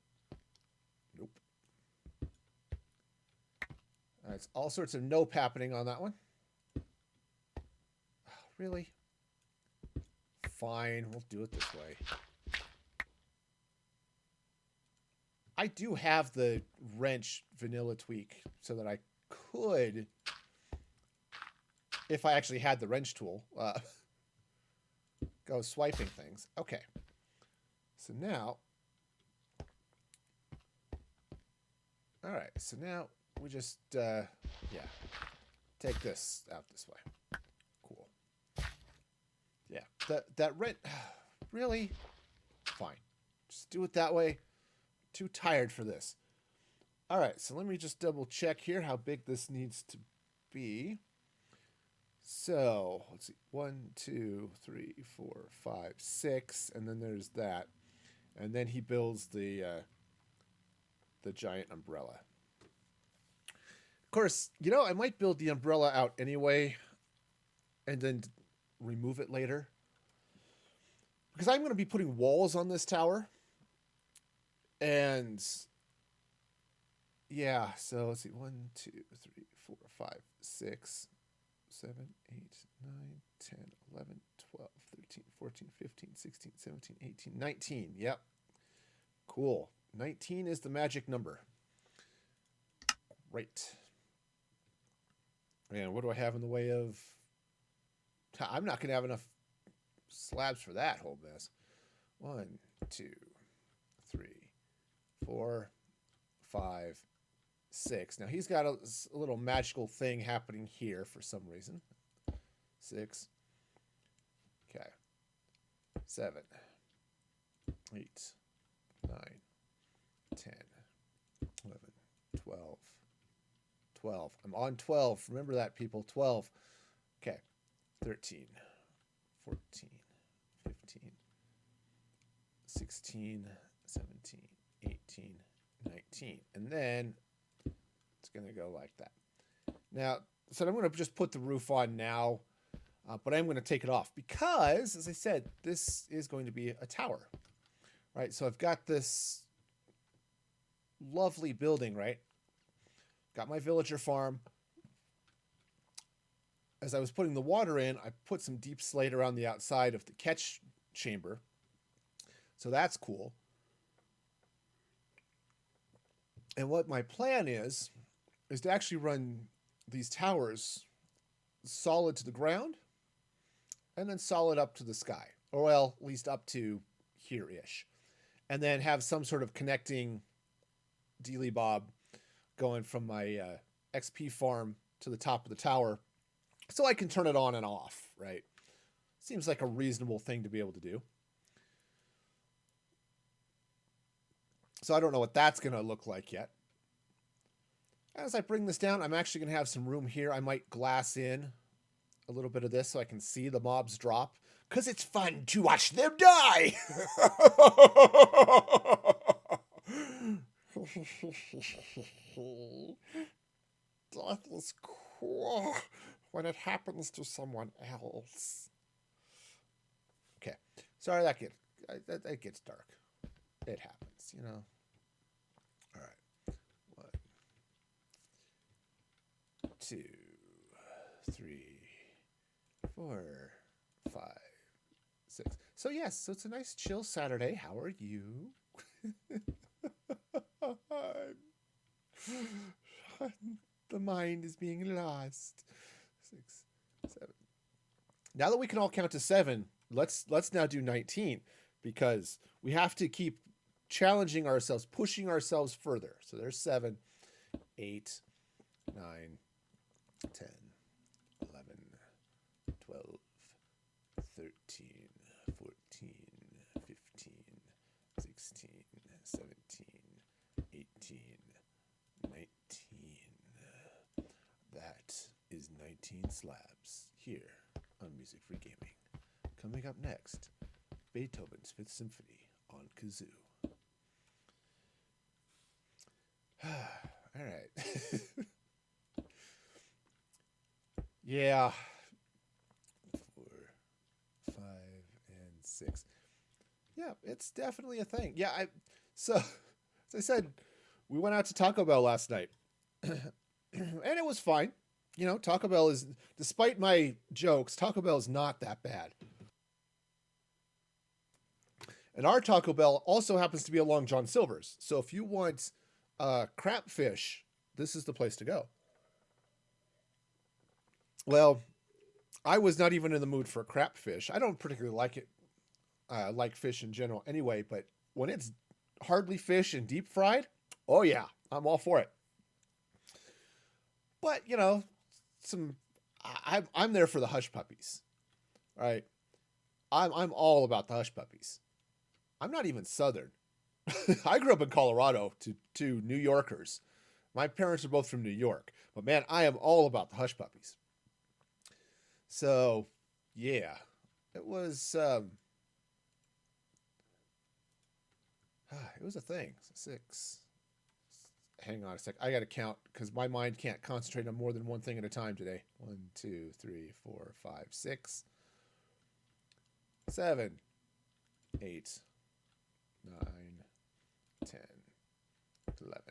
Nope. It's all sorts of nope happening on that one. Oh, really? Fine, we'll do it this way. I do have the wrench vanilla tweak so that I could, if I actually had the wrench tool, go swiping things. Okay. So now, all right. So now we just, yeah, take this out this way. Cool. Yeah, that wrench, really? Fine. Just do it that way. Too tired for this. All right, so let me just double check here how big this needs to be. So let's see, 1, 2, 3, 4, 5, 6, and then there's that, and then he builds the giant umbrella. Of course, you know, I might build the umbrella out anyway, and then remove it later, because I'm going to be putting walls on this tower. And yeah, so let's see, 1, 2, 3, 4, 5, 6, 7, 8, 9, 10, 11, 12, 13, 14, 15, 16, 17, 18, 19. Yep. Cool. 19 is the magic number. Right. And what do I have in the way of... I'm not going to have enough slabs for that whole mess. 1, 2, 3, 4, 5, 6. Now he's got a little magical thing happening here for some reason. 6. Okay. 7, 8, 9, 10, 11, 12, 12. I'm on 12. Remember that, people. 12. Okay. 13, 14, 15, 16, 17, 18, 19. And then it's going to go like that. Now, so I'm going to just put the roof on now, but I'm going to take it off because, as I said, this is going to be a tower, right? So I've got this lovely building, right? Got my villager farm. As I was putting the water in, I put some deep slate around the outside of the catch chamber. So that's cool. And what my plan is to actually run these towers solid to the ground and then solid up to the sky. Or, well, at least up to here-ish. And then have some sort of connecting dealy bob going from my XP farm to the top of the tower so I can turn it on and off, right? Seems like a reasonable thing to be able to do. So I don't know what that's going to look like yet. As I bring this down, I'm actually going to have some room here. I might glass in a little bit of this so I can see the mobs drop, because it's fun to watch them die. Death is cool when it happens to someone else. Okay. Sorry, that gets dark. It happens, you know. All right. 1, 2, 3, 4, 5, 6. So yes, so it's a nice chill Saturday. How are you? The mind is being lost. 6, 7. Now that we can all count to 7, let's now do 19, because we have to keep challenging ourselves, pushing ourselves further. So there's 7, 8, 9, 10, 11, 12, slabs here on Music Free Gaming. Coming up next, Beethoven's Fifth Symphony on kazoo. All right. Yeah. 4, 5, and 6. Yeah, it's definitely a thing. Yeah, so as I said, we went out to Taco Bell last night. And it was fine. You know, Taco Bell is, despite my jokes, Taco Bell is not that bad. And our Taco Bell also happens to be along John Silver's. So if you want crab fish, this is the place to go. Well, I was not even in the mood for crab fish. I don't particularly like it, like fish in general anyway, but when it's hardly fish and deep fried, oh yeah, I'm all for it. But, you know, I'm there for the hush puppies, right? I'm all about the hush puppies. I'm not even Southern. I grew up in Colorado to New Yorkers. My parents are both from New York, but man, I am all about the hush puppies. So, yeah, it was a thing. 6. Hang on a sec. I got to count because my mind can't concentrate on more than one thing at a time today. 1, 2, 3, 4, 5, 6, 7, 8, 9, 10, 11,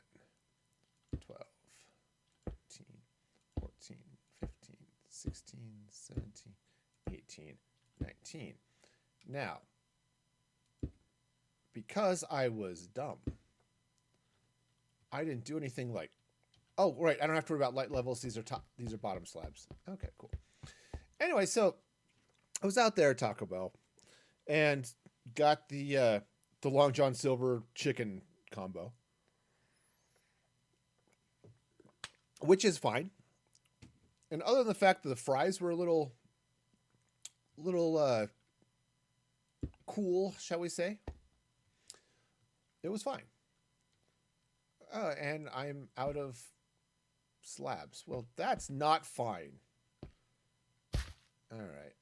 12, 13, 14, 15, 16, 17, 18, 19. Now, because I was dumb, I didn't do anything like, oh, right, I don't have to worry about light levels. These are bottom slabs. Okay, cool. Anyway, so I was out there at Taco Bell and got the Long John Silver chicken combo, which is fine. And other than the fact that the fries were a little cool, shall we say, it was fine. And I'm out of slabs. Well, that's not fine. All right.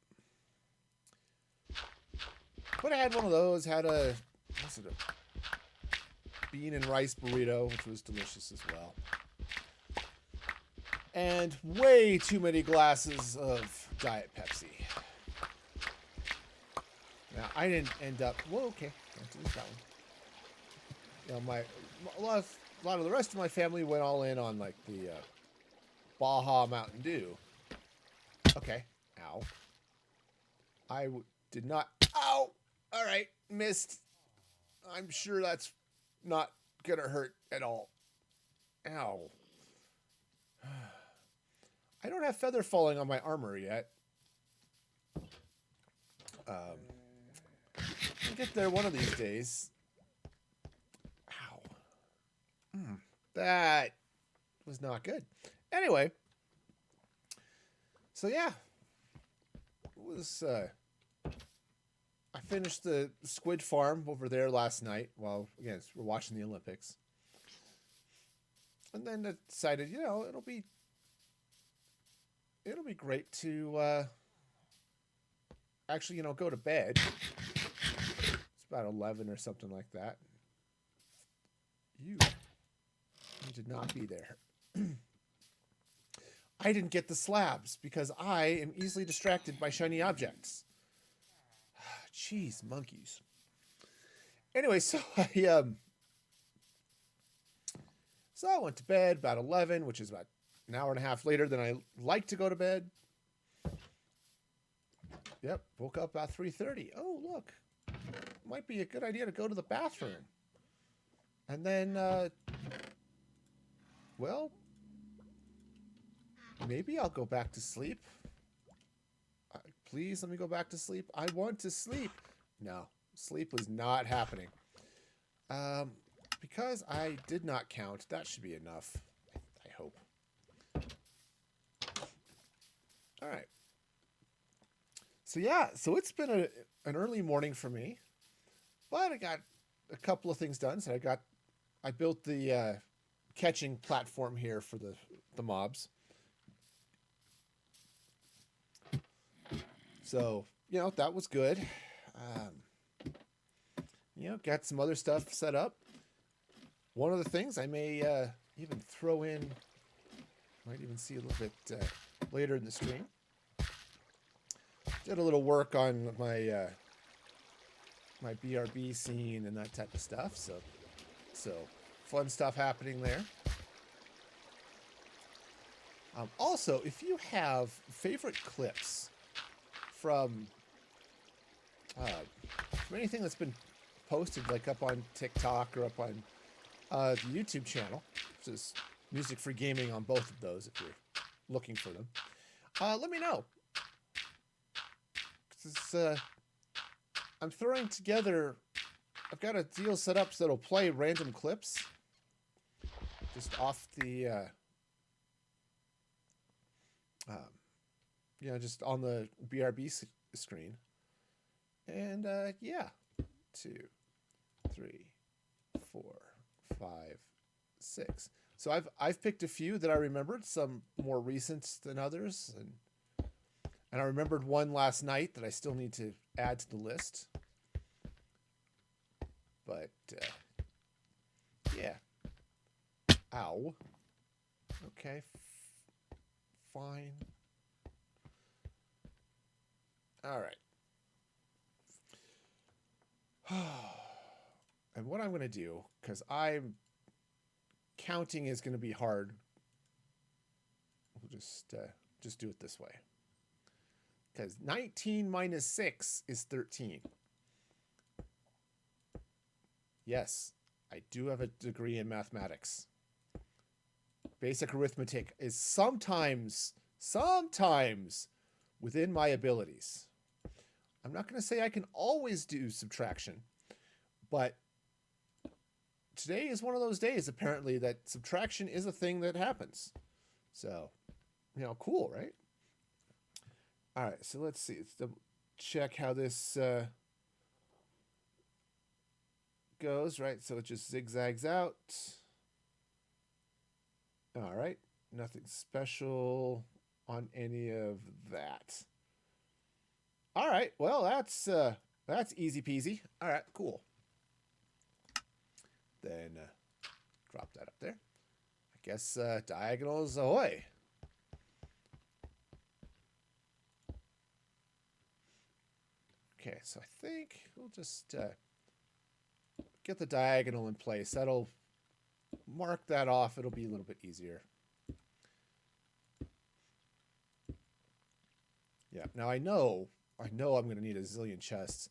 But I had one of those, had a bean and rice burrito, which was delicious as well. And way too many glasses of Diet Pepsi. Now, I didn't end up, well, okay, can't do that one. You know, a lot of the rest of my family went all in on like the Baja Mountain Dew. Okay, ow. Did not, ow! All right, missed. I'm sure that's not gonna hurt at all. Ow. I don't have feather falling on my armor yet. I'll get there one of these days. Ow. That was not good. Anyway. So yeah. It was, I finished the squid farm over there last night while, again, we're watching the Olympics. And then I decided, you know, it'll be great to actually, you know, go to bed. It's about 11 or something like that. You did not be there. I didn't get the slabs because I am easily distracted by shiny objects. Jeez, monkeys. Anyway, so I went to bed about 11, which is about an hour and a half later than I like to go to bed. Yep, woke up about 3:30. Oh, look. Might be a good idea to go to the bathroom. And then, well, maybe I'll go back to sleep. Please let me go back to sleep. I want to sleep. No, sleep was not happening. Because I did not count, that should be enough. I hope. All right. So yeah, so it's been an early morning for me, but I got a couple of things done. So I built the catching platform here for the mobs. So, that was good. Got some other stuff set up. One of the things I may even throw in, might even see a little bit later in the stream. Did a little work on my my BRB scene and that type of stuff. So fun stuff happening there. Also, if you have favorite clips from anything that's been posted, like up on TikTok or up on the YouTube channel, which is Music for Gaming on both of those if you're looking for them, let me know. 'Cause, I'm throwing together, I've got a deal set up so it'll play random clips just off the just on the BRB screen. And yeah, 2, 3, 4, 5, 6. So I've picked a few that I remembered, some more recent than others, and I remembered one last night that I still need to add to the list. But yeah. Ow. Okay. Fine. All right. And what I'm going to do, because I'm counting is going to be hard, we'll just do it this way. Because 19 minus 6 is 13. Yes, I do have a degree in mathematics. Basic arithmetic is sometimes within my abilities. I'm not going to say I can always do subtraction, but today is one of those days, apparently, that subtraction is a thing that happens. So, cool, right? All right, so let's see. Let's double check how this goes, right? So it just zigzags out. All right, nothing special on any of that. All right, well, that's easy peasy. All right, cool. Then drop that up there. I guess diagonals ahoy. Okay, so I think we'll just get the diagonal in place. That'll mark that off. It'll be a little bit easier. Yeah, now I know I'm going to need a zillion chests.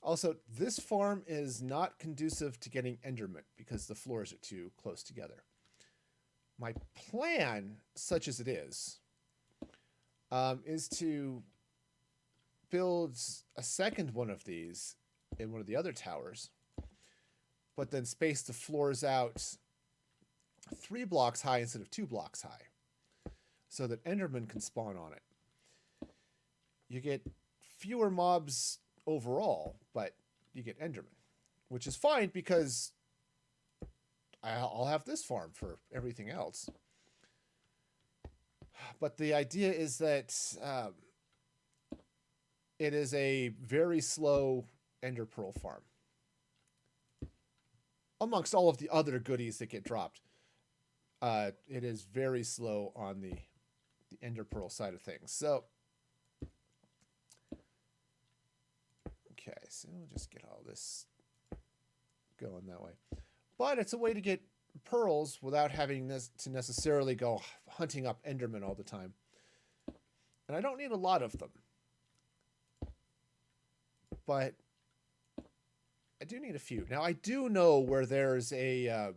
Also, this farm is not conducive to getting Enderman because the floors are too close together. My plan, such as it is to build a second one of these in one of the other towers, but then space the floors out 3 blocks high instead of 2 blocks high, so that Enderman can spawn on it. You get fewer mobs overall, but you get Enderman, which is fine because I'll have this farm for everything else. But the idea is that it is a very slow Ender Pearl farm. Amongst all of the other goodies that get dropped, it is very slow on the Ender Pearl side of things. So, okay, so we'll just get all this going that way. But it's a way to get pearls without having to necessarily go hunting up Endermen all the time. And I don't need a lot of them. But I do need a few. Now, I do know where there's a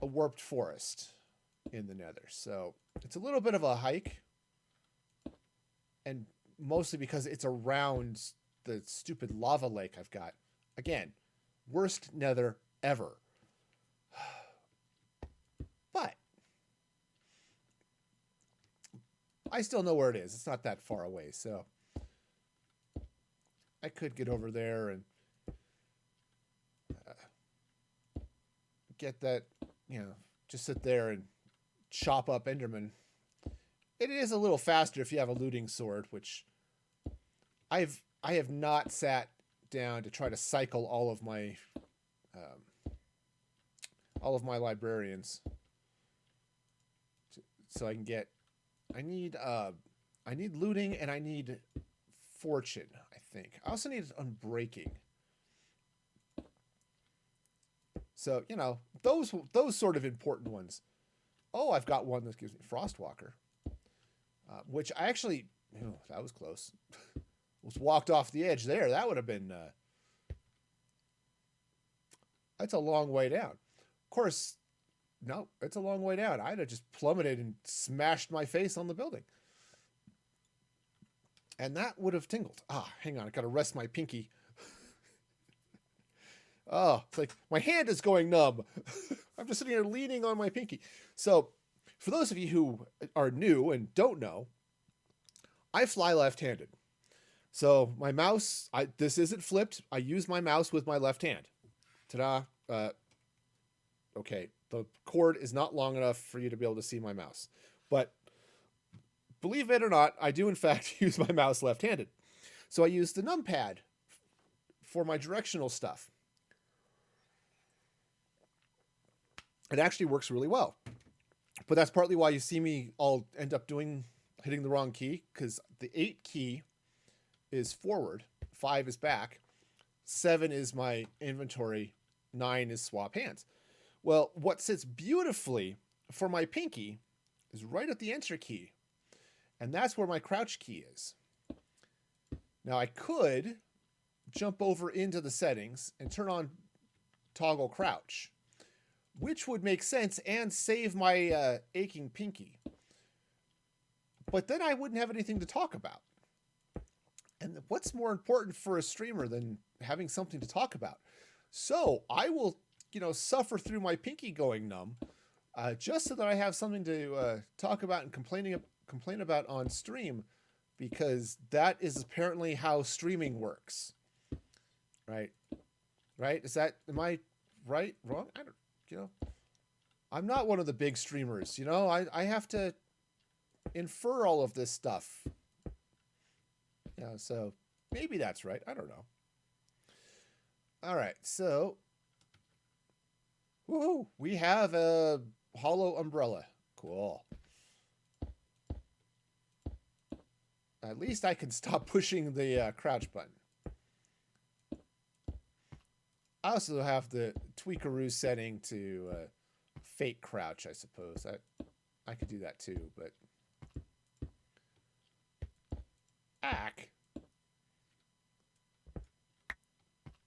warped forest in the Nether. So it's a little bit of a hike. And mostly because it's around the stupid lava lake I've got. Again, worst Nether ever. But I still know where it is. It's not that far away, so I could get over there and get that, just sit there and chop up Enderman. It is a little faster if you have a looting sword, which I have not sat down to try to cycle all of my librarians so I can get. I need looting and I need fortune. I think I also need unbreaking. So those sort of important ones. Oh, I've got one that gives me Frostwalker, which I actually that was close. Was walked off the edge there. That would have been. That's a long way down. Of course, no, it's a long way down. I'd have just plummeted and smashed my face on the building. And that would have tingled. Hang on. I got to rest my pinky. It's like my hand is going numb. I'm just sitting here leaning on my pinky. So for those of you who are new and don't know, I fly left-handed. So my mouse, this isn't flipped. I use my mouse with my left hand. Ta-da. Okay. The cord is not long enough for you to be able to see my mouse. But believe it or not, I do in fact use my mouse left-handed. So I use the numpad for my directional stuff. It actually works really well. But that's partly why you see me all end up hitting the wrong key, because the 8 key is forward, 5 is back, 7 is my inventory, 9 is swap hands. Well, what sits beautifully for my pinky is right at the enter key. And that's where my crouch key is. Now I could jump over into the settings and turn on toggle crouch, which would make sense and save my aching pinky. But then I wouldn't have anything to talk about. And what's more important for a streamer than having something to talk about? So I will, suffer through my pinky going numb, just so that I have something to talk about and complain about on stream, because that is apparently how streaming works. Right? Am I right? Wrong? I don't, I'm not one of the big streamers, I have to infer all of this stuff. So maybe that's right. I don't know. All right, so woohoo, we have a hollow umbrella. Cool. At least I can stop pushing the crouch button. I also have the tweakaroo setting to fake crouch, I suppose. I could do that too, but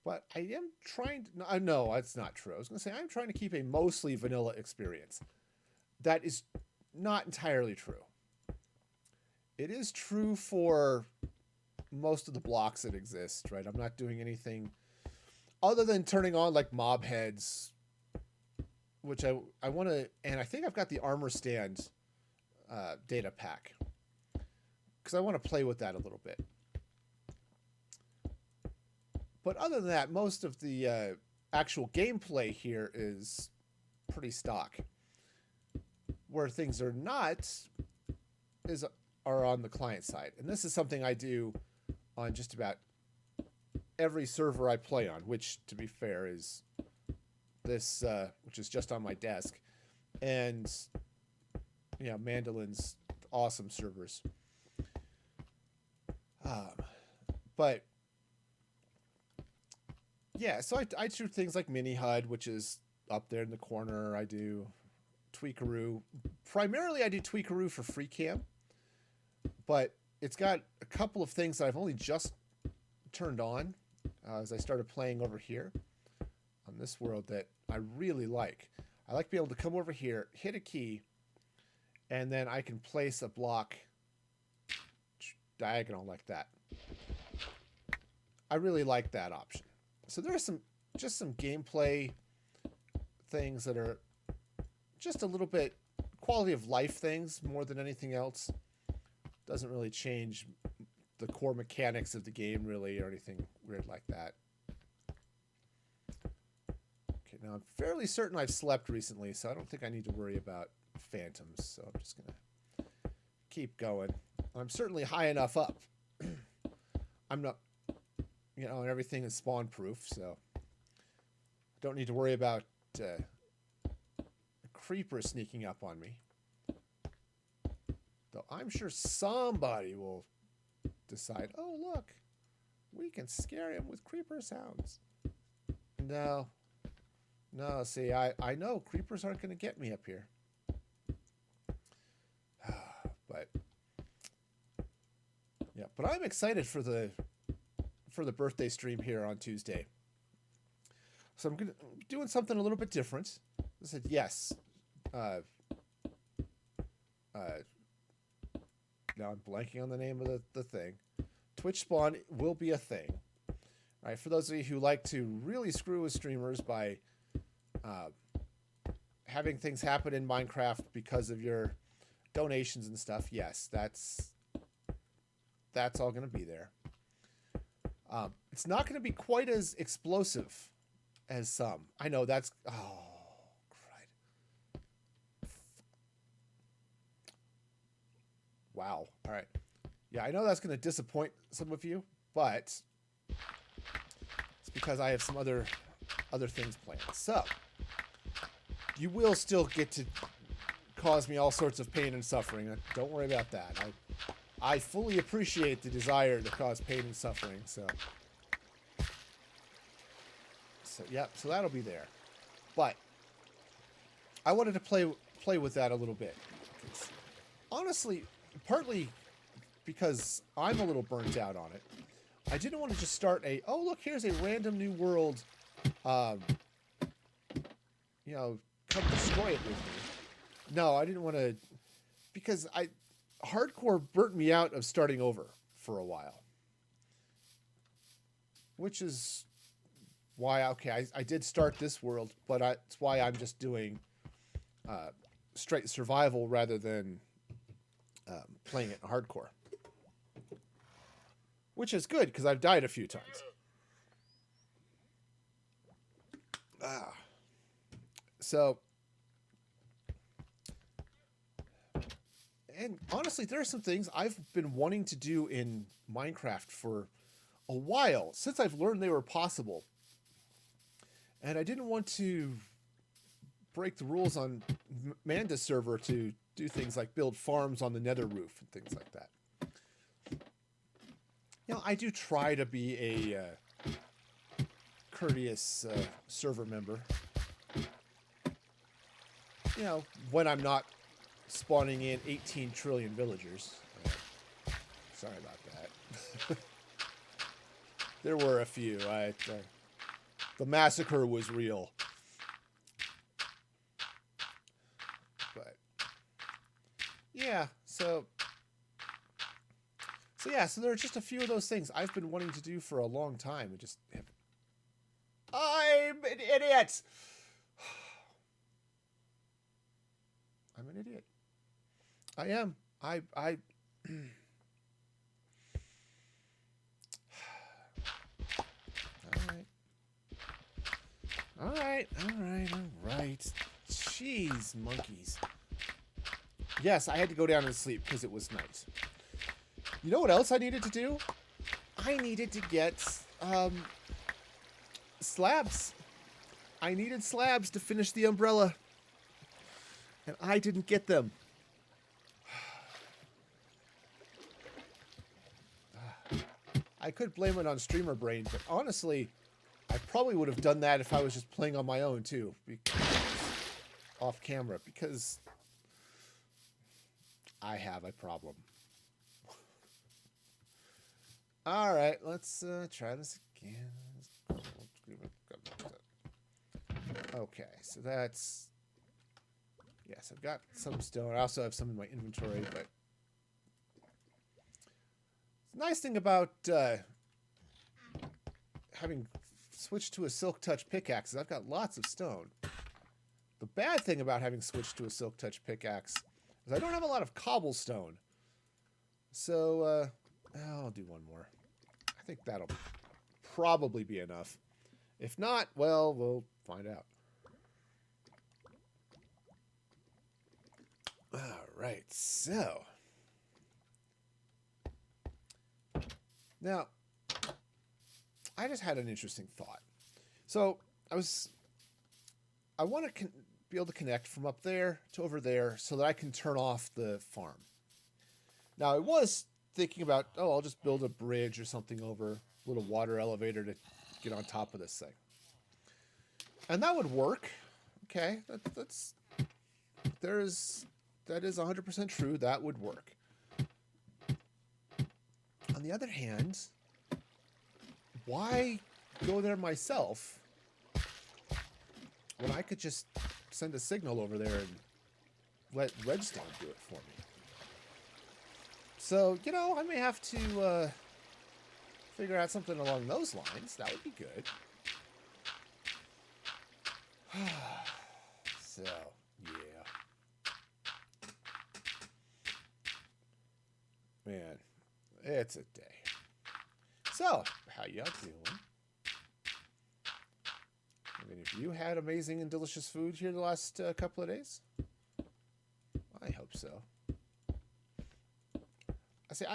But I am trying to... No, that's not true. I was going to say I'm trying to keep a mostly vanilla experience. That is not entirely true. It is true for most of the blocks that exist, right? I'm not doing anything other than turning on like mob heads, which I want to... And I think I've got the armor stand data pack, because I want to play with that a little bit. But other than that, most of the actual gameplay here is pretty stock. Where things are not are on the client side. And this is something I do on just about every server I play on, which, to be fair, is this, which is just on my desk. And, Mandolin's awesome servers. But... yeah, so I do things like Mini HUD, which is up there in the corner. I do Tweakaroo. Primarily, I do Tweakaroo for FreeCam, but it's got a couple of things that I've only just turned on as I started playing over here on this world that I really like. I like being able to come over here, hit a key, and then I can place a block diagonal like that. I really like that option. So there are some gameplay things that are just a little bit quality of life things more than anything else. Doesn't really change the core mechanics of the game really or anything weird like that. Okay, now I'm fairly certain I've slept recently, so I don't think I need to worry about phantoms. So I'm just going to keep going. I'm certainly high enough up. I'm not, you know, and everything is spawn proof, so don't need to worry about a creeper sneaking up on me. Though I'm sure somebody will decide, oh, look, we can scare him with creeper sounds. No. No, see, I know creepers aren't going to get me up here. But yeah, but I'm excited for the birthday stream here on Tuesday. So I'm doing something a little bit different. I said yes. Now I'm blanking on the name of the thing. Twitch spawn will be a thing. All right, for those of you who like to really screw with streamers by having things happen in Minecraft because of your donations and stuff, yes, that's all going to be there. It's not going to be quite as explosive as some. I know that's... Oh, crud. Wow. All right. Yeah, I know that's going to disappoint some of you, but it's because I have some other things planned. So, you will still get to cause me all sorts of pain and suffering. Don't worry about that. I fully appreciate the desire to cause pain and suffering, so yep, so that'll be there. But I wanted to play with that a little bit. Honestly, partly because I'm a little burnt out on it. I didn't want to just start oh look, here's a random new world, you know, come destroy it with me. No, I didn't want to, because hardcore burnt me out of starting over for a while. Which is why, okay, I did start this world, but it's why I'm just doing straight survival rather than playing it in hardcore. Which is good, because I've died a few times. So, and honestly, there are some things I've been wanting to do in Minecraft for a while, since I've learned they were possible. And I didn't want to break the rules on Manda's server to do things like build farms on the nether roof and things like that. You know, I do try to be a courteous server member. You know, when I'm not spawning in 18 trillion villagers. Sorry about that. There were a few. The massacre was real. But yeah, so there are just a few of those things I've been wanting to do for a long time and just haven't. I'm an idiot. I'm an idiot. I am. All right. Jeez, monkeys. Yes, I had to go down and sleep because it was night. You know what else I needed to do? I needed to get slabs. I needed slabs to finish the umbrella. And I didn't get them. I could blame it on streamer brain, but honestly, I probably would have done that if I was just playing on my own too, off camera, because I have a problem. All right, let's try this again. Okay, so that's... Yes, I've got some stone. I also have some in my inventory, but... The nice thing about having switched to a Silk Touch pickaxe is I've got lots of stone. The bad thing about having switched to a Silk Touch pickaxe is I don't have a lot of cobblestone. So, I'll do one more. I think that'll probably be enough. If not, well, we'll find out. Alright, so... Now, I just had an interesting thought. So I want to be able to connect from up there to over there so that I can turn off the farm. Now, I was thinking about, oh, I'll just build a bridge or something over a little water elevator to get on top of this thing. And that would work. Okay, that is 100% true. That would work. On the other hand, why go there myself when I could just send a signal over there and let Redstone do it for me? So, I may have to figure out something along those lines. That would be good. So, yeah. Man, it's a day. So, how y'all doing? I mean, have you had amazing and delicious food here the last couple of days? I hope so.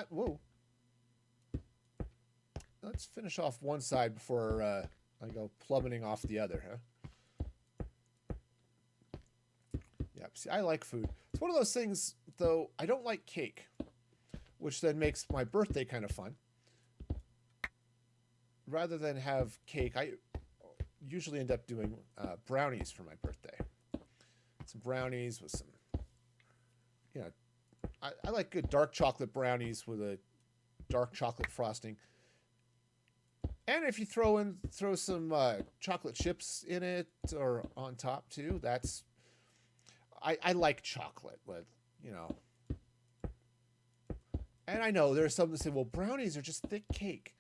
Whoa. Let's finish off one side before I go plummeting off the other, huh? Yep, see, I like food. It's one of those things, though, I don't like cake, which then makes my birthday kind of fun. Rather than have cake, I usually end up doing brownies for my birthday. Some brownies with some, I like good dark chocolate brownies with a dark chocolate frosting. And if you throw some chocolate chips in it or on top too, I like chocolate, but And I know there's some that say, well, brownies are just thick cake.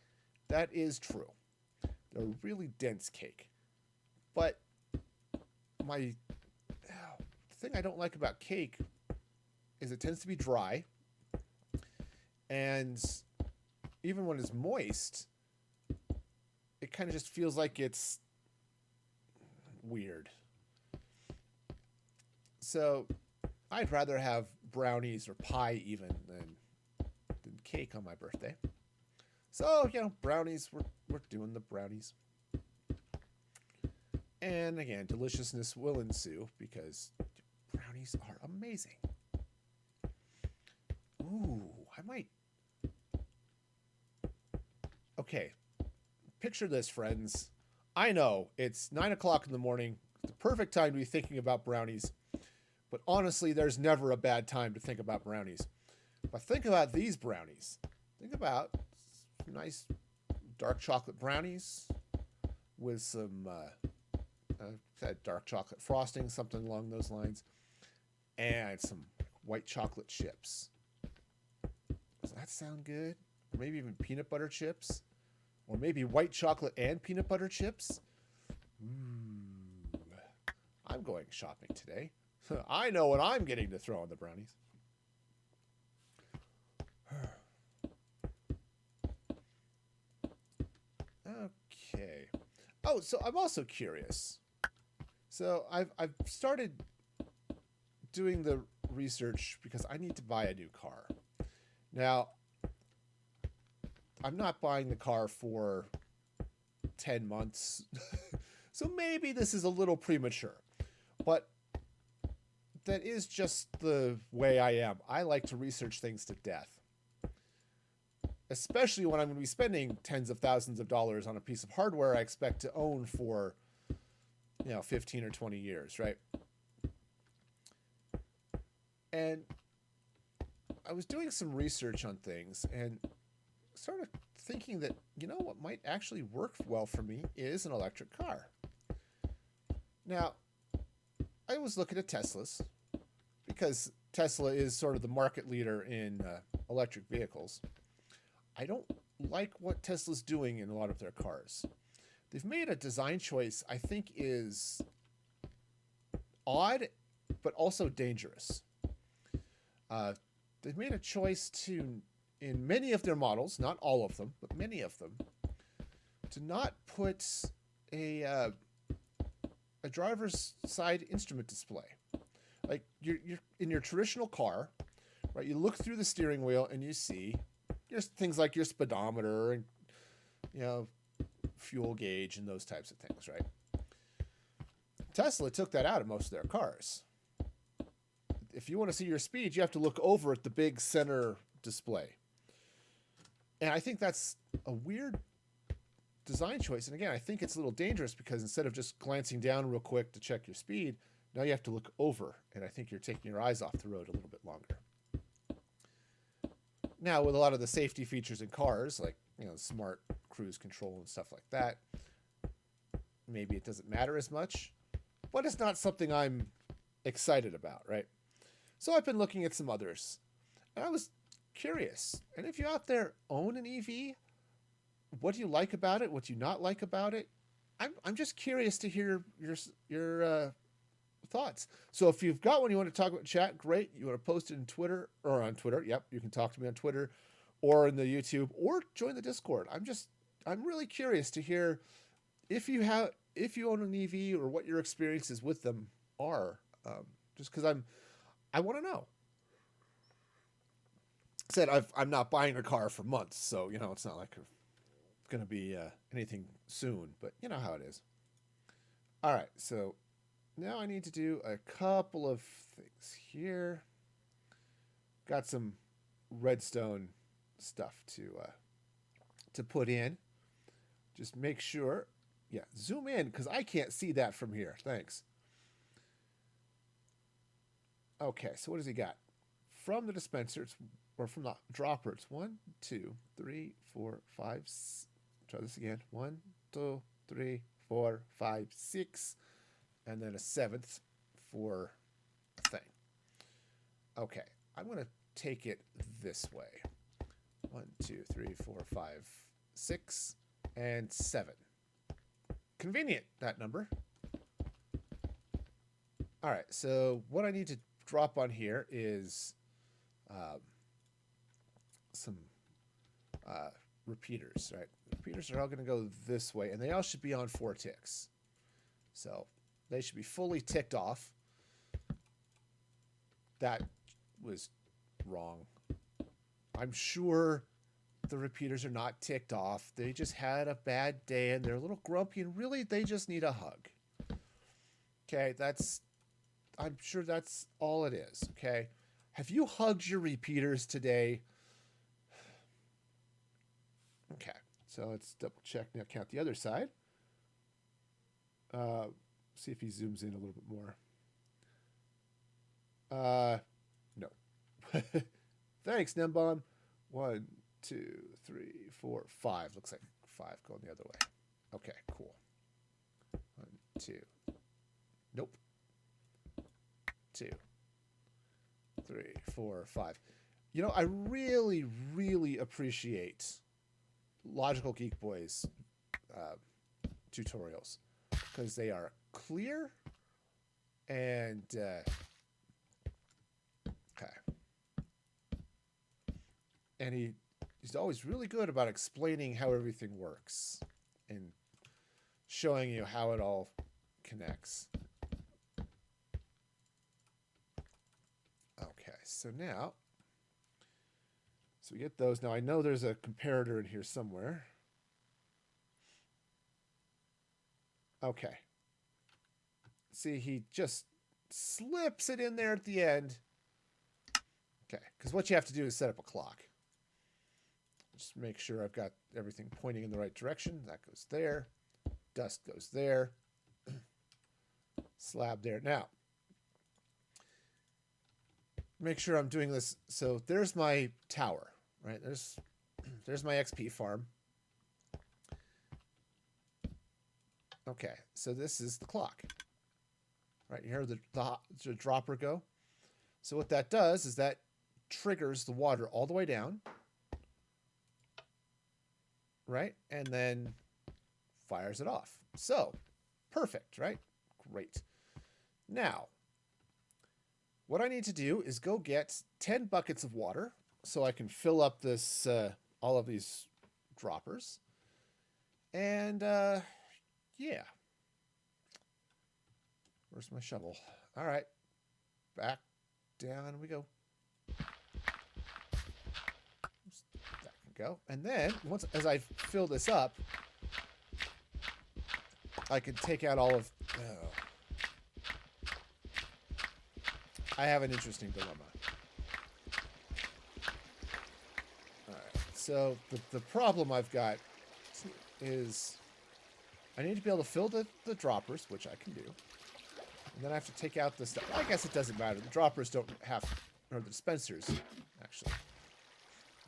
That is true. They're really dense cake. But the thing I don't like about cake is it tends to be dry. And even when it's moist, it kind of just feels like it's weird. So I'd rather have brownies or pie even than cake on my birthday. So, brownies, we're doing the brownies. And again, deliciousness will ensue because brownies are amazing. Ooh, I might... Okay, picture this, friends. I know, it's 9 o'clock in the morning. It's the perfect time to be thinking about brownies. But honestly, there's never a bad time to think about brownies. But think about these brownies. Think about nice dark chocolate brownies with some dark chocolate frosting, something along those lines, and some white chocolate chips. Does that sound good? Or maybe even peanut butter chips? Or maybe white chocolate and peanut butter chips? Ooh, I'm going shopping today. I know what I'm getting to throw on the brownies. Okay. Oh, so I'm also curious. So I've started doing the research because I need to buy a new car. Now, I'm not buying the car for 10 months. So maybe this is a little premature. But that is just the way I am. I like to research things to death. Especially when I'm going to be spending tens of thousands of dollars on a piece of hardware I expect to own for, 15 or 20 years, right? And I was doing some research on things and started thinking that, what might actually work well for me is an electric car. Now, I was looking at Teslas because Tesla is sort of the market leader in electric vehicles. I don't like what Tesla's doing in a lot of their cars. They've made a design choice I think is odd, but also dangerous. They've made a choice to, in many of their models, not all of them, but many of them, to not put a driver's side instrument display. Like you're in your traditional car, right? You look through the steering wheel and you see there's things like your speedometer and fuel gauge and those types of things, right? Tesla took that out of most of their cars. If you want to see your speed, you have to look over at the big center display. And I think that's a weird design choice. And again, I think it's a little dangerous because instead of just glancing down real quick to check your speed, now you have to look over. And I think you're taking your eyes off the road a little bit longer. Now, with a lot of the safety features in cars, like, you know, smart cruise control and stuff like that, maybe it doesn't matter as much, but it's not something I'm excited about, right? So I've been looking at some others, and I was curious. And if you out there own an EV, what do you like about it? What do you not like about it? I'm just curious to hear your thoughts. So if you've got one you want to talk about in chat, great. You want to post it in Twitter or on Twitter? Yep, you can talk to me on Twitter or in the YouTube or join the Discord. I'm really curious to hear if you own an EV or what your experiences with them are. Just because I want to know. Said I'm not buying a car for months, so you know it's not like going to be anything soon, but you know how it is. All right, so now I need to do a couple of things here. Got some redstone stuff to put in. Just make sure, yeah, zoom in because I can't see that from here. Thanks. Okay, so what does he got? From the dispenser, or from the dropper, it's 1, 2, 3, 4, 5. Try this again. 1, 2, 3, 4, 5, 6. And then a 7th for a thing. Okay, I'm going to take it this way. 1, 2, 3, 4, 5, 6, and 7. Convenient, that number. All right, so what I need to drop on here is some repeaters, right? Repeaters are all going to go this way, and they all should be on 4 ticks. So they should be fully ticked off. That was wrong. I'm sure the repeaters are not ticked off. They just had a bad day, and they're a little grumpy, and really they just need a hug. Okay, I'm sure that's all it is, okay? Have you hugged your repeaters today? Okay, so let's double check now, count the other side. See if he zooms in a little bit more. No. Thanks, Nembon. 1, 2, 3, 4, 5. Looks like 5 going the other way. Okay, cool. 1, 2. Nope. 2, 3, 4, 5. You know, I really, really appreciate Logical Geek Boys tutorials because they are clear and okay. And he's always really good about explaining how everything works and showing you how it all connects. Okay, so now, so we get those. Now I know there's a comparator in here somewhere. Okay. See, he just slips it in there at the end. Okay, because what you have to do is set up a clock. Just make sure I've got everything pointing in the right direction. That goes there. Dust goes there. Slab there. Now, make sure I'm doing this. So there's my tower, right? There's my XP farm. Okay, so this is the clock. Right here, the dropper go. So what that does is that triggers the water all the way down. Right? And then fires it off. So, perfect, right? Great. Now, what I need to do is go get 10 buckets of water so I can fill up this all of these droppers. And yeah. Where's my shovel? All right. Back down we go. That can go. And then, as I fill this up, I could take out all of... Oh. I have an interesting dilemma. Alright, so the problem I've got is I need to be able to fill the droppers, which I can do. And then I have to take out the stuff. I guess it doesn't matter. The droppers don't have... Or the dispensers, actually,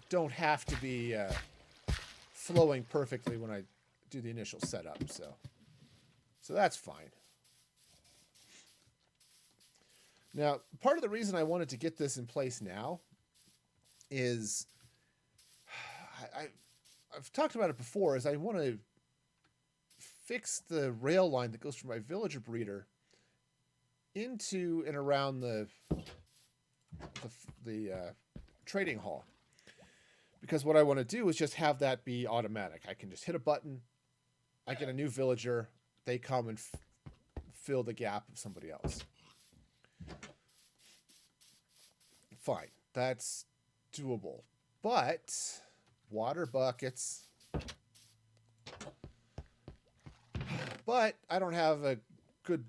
don't have to be flowing perfectly when I do the initial setup, so that's fine. Now, part of the reason I wanted to get this in place now is I've talked about it before, is I want to fix the rail line that goes from my villager breeder into and around the trading hall, because what I want to do is just have that be automatic. I can just hit a button, I get a new villager, they come and fill the gap of somebody else. Fine, that's doable, but water buckets. But I don't have a good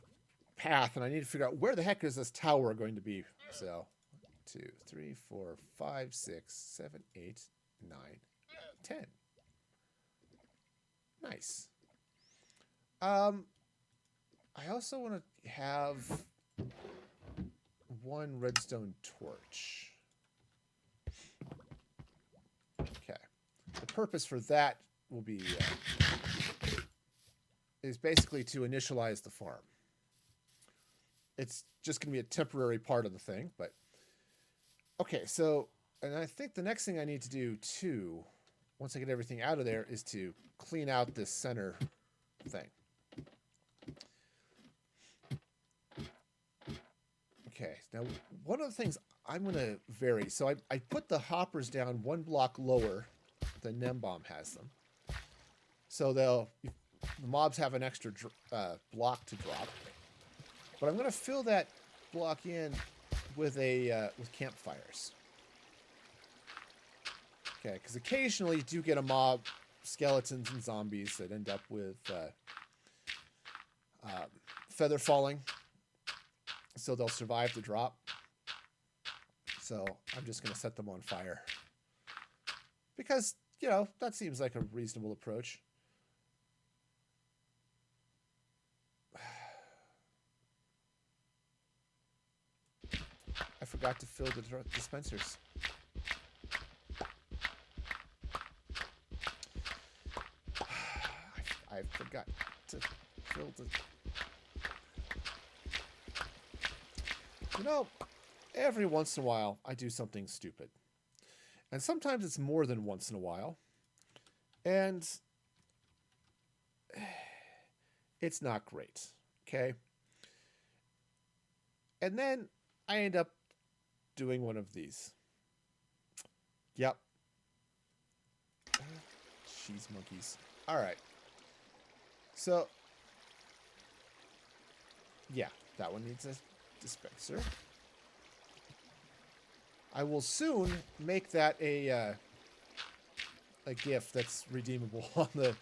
path, and I need to figure out where the heck is this tower going to be. So 2, 3, 4, 5, 6, 7, 8, 9, 10. Nice. I also want to have one redstone torch. Okay. The purpose for that will be is basically to initialize the farm. It's just going to be a temporary part of the thing, but okay, so, and I think the next thing I need to do too, once I get everything out of there, is to clean out this center thing. Okay, now one of the things I'm going to vary, so I put the hoppers down one block lower than Nembomb has them. So the mobs have an extra block to drop. But I'm going to fill that block in with with campfires. Okay, because occasionally you do get a mob, skeletons and zombies that end up with feather falling. So they'll survive the drop. So I'm just going to set them on fire. Because, you know, that seems like a reasonable approach. I forgot to fill the dispensers. I forgot to fill the... You know, every once in a while, I do something stupid. And sometimes it's more than once in a while. And it's not great, okay? And then I end up doing one of these. Yep. Cheese monkeys. All right. So, yeah, that one needs a dispenser. I will soon make that a gift that's redeemable on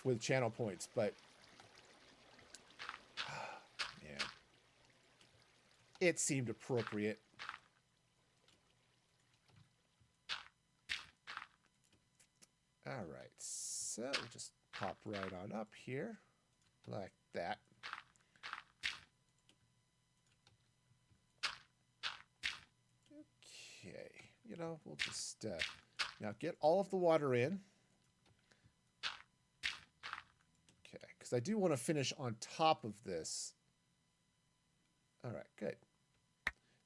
with channel points, but man, it seemed appropriate. All right, so just pop right on up here like that. Okay, you know, we'll just now get all of the water in. Okay, because I do want to finish on top of this. All right, good.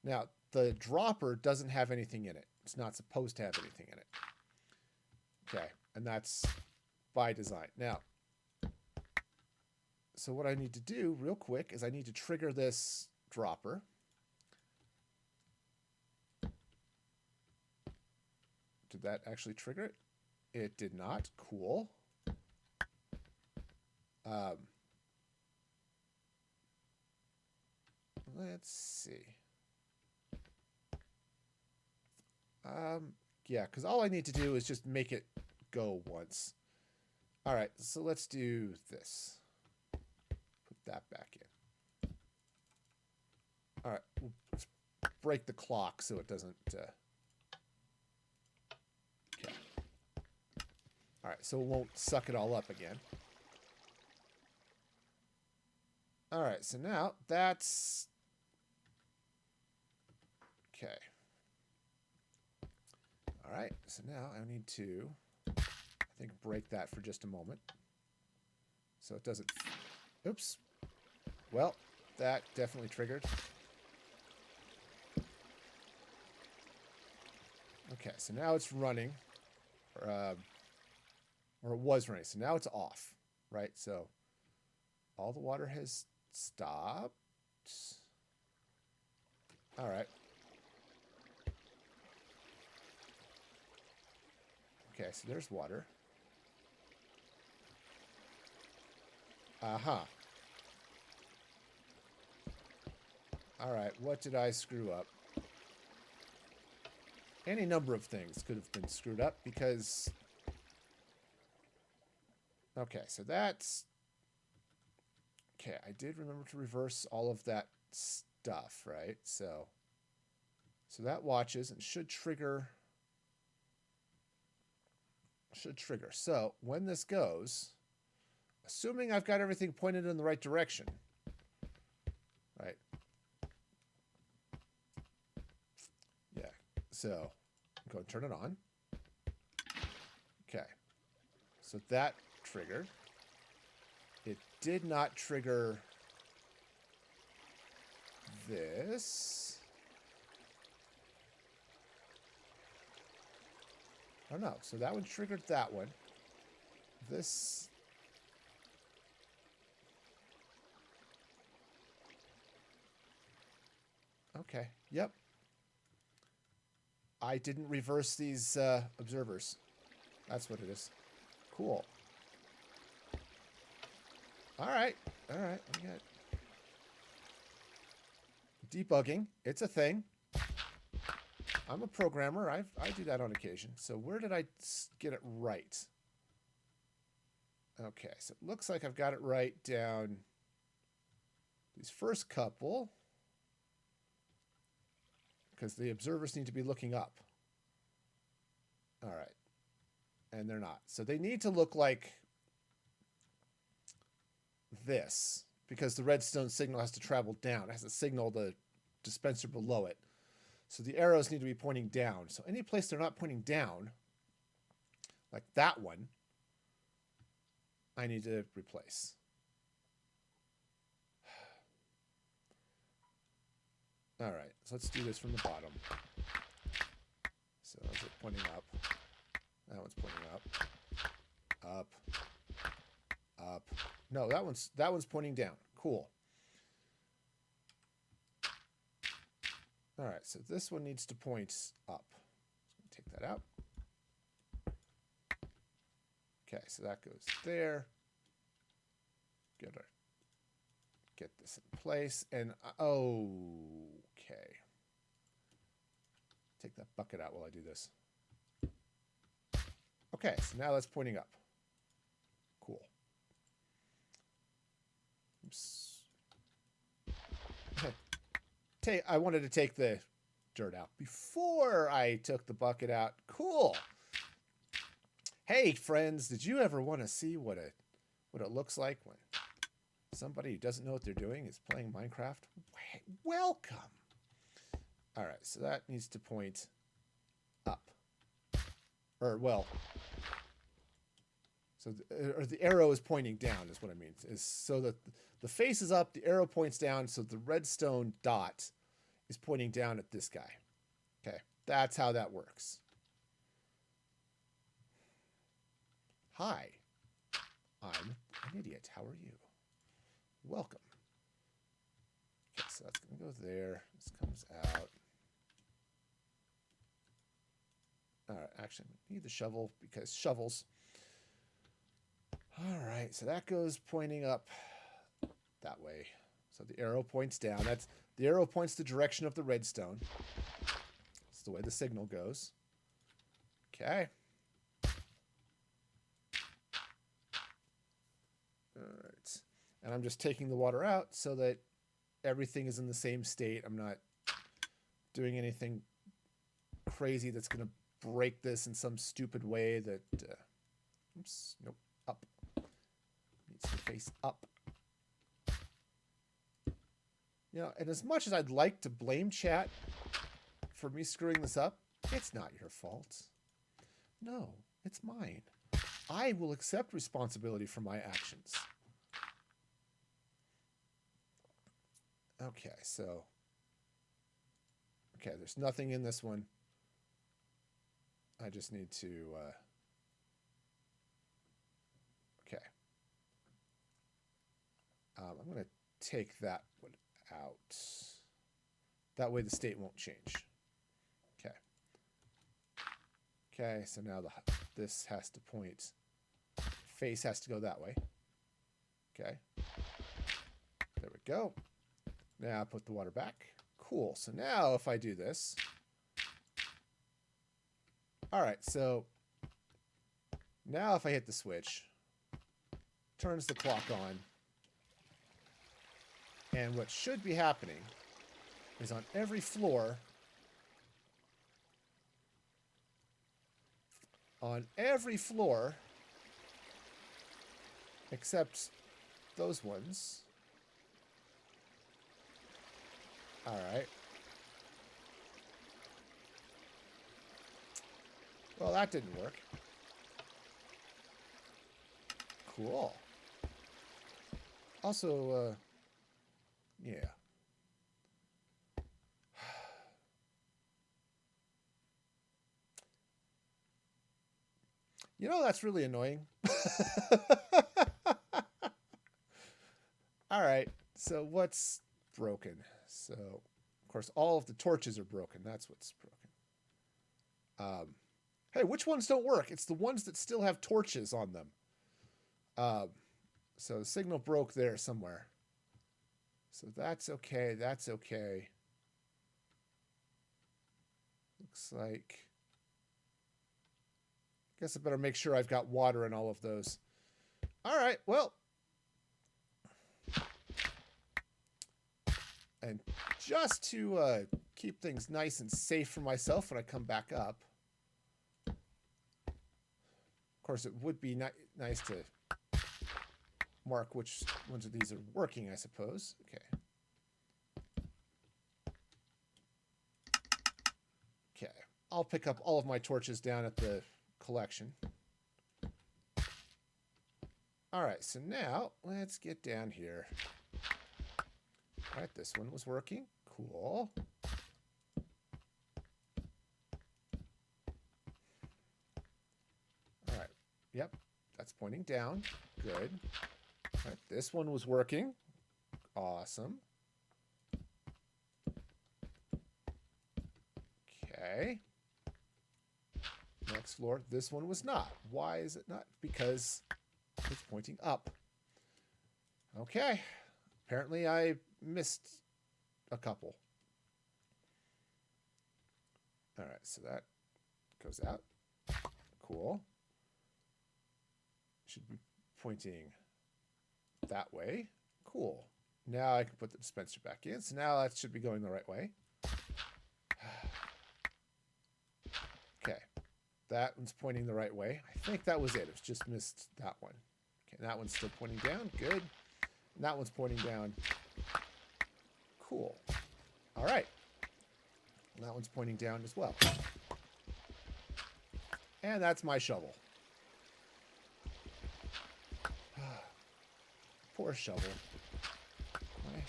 Now, the dropper doesn't have anything in it. It's not supposed to have anything in it. Okay, and that's by design. Now, so what I need to do real quick is I need to trigger this dropper. Did that actually trigger it? It did not. Cool. Let's see. Yeah, because all I need to do is just make it go once. All right, so let's do this. that back in. All right, let's break the clock so it doesn't... Okay. All right, so it won't suck it all up again. All right, so now that's... Okay. All right, so now I need to, I think, break that for just a moment. So it doesn't... Oops. Well, that definitely triggered. Okay, so now it's running. Or it was running. So now it's off, right? So all the water has stopped. All right. Okay, so there's water. Uh-huh. All right, what did I screw up? Any number of things could have been screwed up because... Okay, so that's... Okay, I did remember to reverse all of that stuff, right? So that watches and should trigger... So when this goes, assuming I've got everything pointed in the right direction, right? Yeah, so go and turn it on. Okay, so that triggered. It did not trigger this. Oh no, so that one triggered that one. This... Okay, yep. I didn't reverse these observers. That's what it is. Cool. All right. All right. We got debugging. It's a thing. I'm a programmer. I do that on occasion. So where did I get it right? Okay. So it looks like I've got it right down these first couple. Because the observers need to be looking up. All right. And they're not. So they need to look like this. Because the redstone signal has to travel down. It has to signal the dispenser below it. So the arrows need to be pointing down. So any place they're not pointing down, like that one, I need to replace. All right, so let's do this from the bottom. So is it pointing up? That one's pointing up. Up. Up. No, that one's pointing down. Cool. All right, so this one needs to point up. So take that out. Okay, so that goes there. Get this in place, and okay. Take that bucket out while I do this. Okay, so now that's pointing up. Cool. Oops. I wanted to take the dirt out before I took the bucket out. Cool. Hey, friends, did you ever want to see what it looks like when somebody who doesn't know what they're doing is playing Minecraft? Welcome. All right, so that needs to point up. Or, well, so the arrow is pointing down is what I mean. Is so that the face is up, the arrow points down, so the redstone dot is pointing down at this guy. Okay, that's how that works. Hi, I'm an idiot. How are you? Welcome. Okay, so that's going to go there. This comes out. All right, actually, I need the shovel because shovels. All right, so that goes pointing up that way. So the arrow points down. The arrow points the direction of the redstone. That's the way the signal goes. Okay. All right. And I'm just taking the water out so that everything is in the same state. I'm not doing anything crazy that's going to break this in some stupid way that... oops, nope, up. Needs to face up. You know, and as much as I'd like to blame chat for me screwing this up, it's not your fault. No, it's mine. I will accept responsibility for my actions. Okay, so... Okay, there's nothing in this one. I just need to... Okay. I'm going to take that one out. That way the state won't change. Okay. Okay, so now this has to point... Face has to go that way. Okay. There we go. Now I put the water back. Cool. So now if I do this... Alright, so... Now if I hit the switch... Turns the clock on. And what should be happening is on every floor... On every floor... Except those ones... Alright. Well, that didn't work. Cool. Also, yeah. You know, that's really annoying. Alright, so what's broken? So, of course, all of the torches are broken. That's what's broken. Hey, which ones don't work? It's the ones that still have torches on them. So the signal broke there somewhere. So that's okay. That's okay. Looks like... Guess I better make sure I've got water in all of those. All right, well... And just to keep things nice and safe for myself when I come back up. Of course, it would be nice to mark which ones of these are working, I suppose. Okay. Okay. I'll pick up all of my torches down at the collection. All right, so now let's get down here. All right, this one was working. Cool. All right. Yep, that's pointing down. Good. All right, this one was working. Awesome. Okay. Next floor. This one was not. Why is it not? Because it's pointing up. Okay. Apparently I missed a couple. All right, so that goes out. Cool. Should be pointing that way. Cool. Now I can put the dispenser back in. So now that should be going the right way. Okay. That one's pointing the right way. I think that was it. It's just missed that one. Okay, that one's still pointing down. Good. And that one's pointing down. Cool. All right. And that one's pointing down as well. And that's my shovel. Poor shovel. My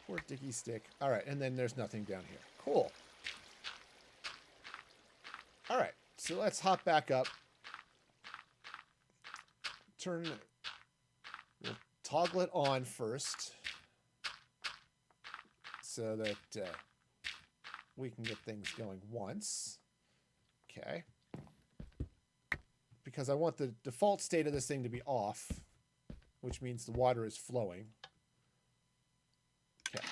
poor diggy stick. All right, and then there's nothing down here. Cool. All right, so let's hop back up. We'll toggle it on first so that we can get things going once. Okay. Because I want the default state of this thing to be off, which means the water is flowing. Okay.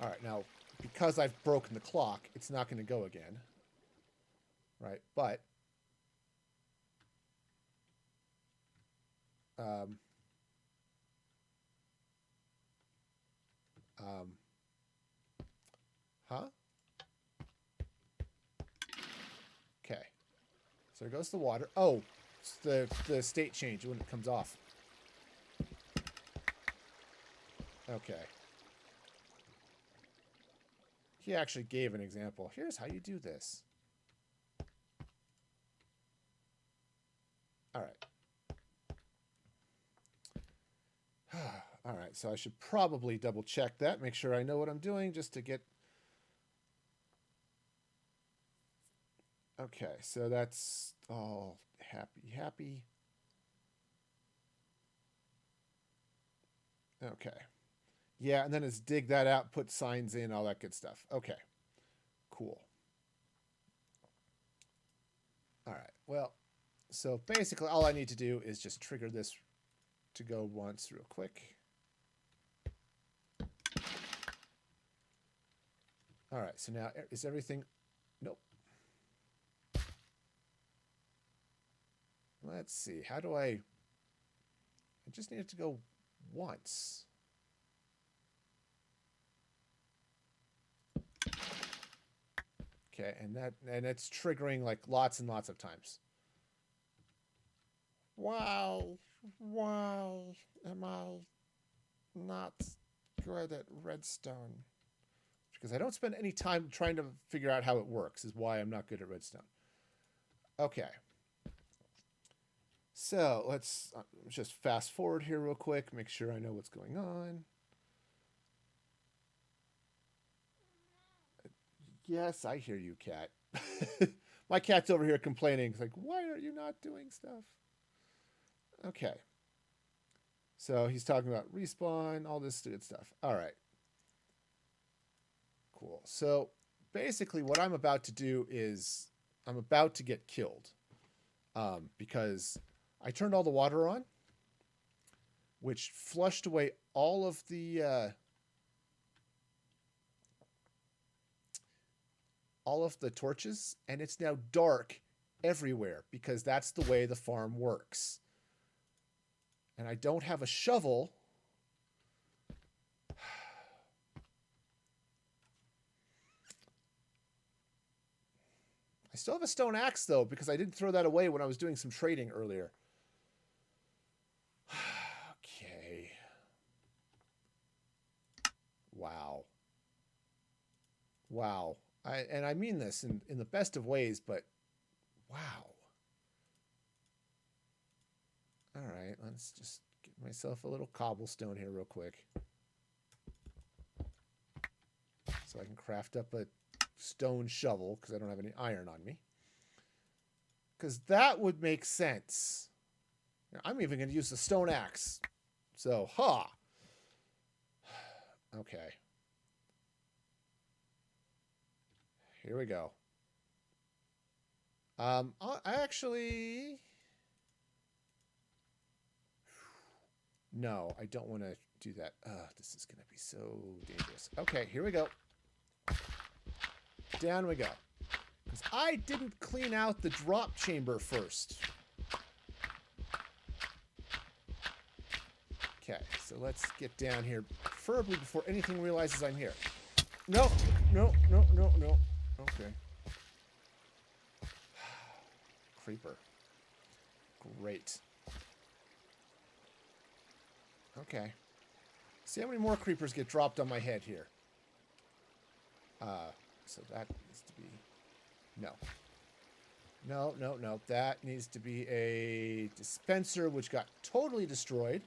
All right, now, because I've broken the clock, it's not going to go again. Right, but... Huh? Okay. So there goes the water. Oh, it's the state change when it comes off. Okay. He actually gave an example. Here's how you do this. All right. All right, so I should probably double check that, make sure I know what I'm doing just to get... Okay, so that's all happy. Okay. Yeah, and then it's dig that out, put signs in, all that good stuff. Okay, cool. All right, well, so basically all I need to do is just trigger this to go once real quick. All right, so now is everything... Nope. Let's see, how do I just need it to go once. Okay, and it's triggering like lots and lots of times. Why am I not good at redstone? Because I don't spend any time trying to figure out how it works is why I'm not good at redstone. Okay. So let's just fast forward here real quick, make sure I know what's going on. Yes, I hear you, cat. My cat's over here complaining. It's like, why are you not doing stuff? Okay. So he's talking about respawn, all this good stuff. All right. Cool. So basically what I'm about to do is I'm about to get killed because I turned all the water on, which flushed away all of the torches, and it's now dark everywhere because that's the way the farm works. And I don't have a shovel. I still have a stone axe, though, because I didn't throw that away when I was doing some trading earlier. Okay. Wow. Wow. And I mean this in the best of ways, but wow. All right, let's just get myself a little cobblestone here real quick. So I can craft up a stone shovel because I don't have any iron on me. Because that would make sense. I'm even going to use the stone axe. So, ha! Okay. Here we go. I actually... No, I don't want to do that. This is going to be so dangerous. Okay, here we go. Down we go. Because I didn't clean out the drop chamber first. Okay, so let's get down here, preferably before anything realizes I'm here. No, no, no, no, no. Okay. Creeper. Great. Okay. See how many more creepers get dropped on my head here. So that needs to be... No. No, no, no. That needs to be a dispenser, which got totally destroyed.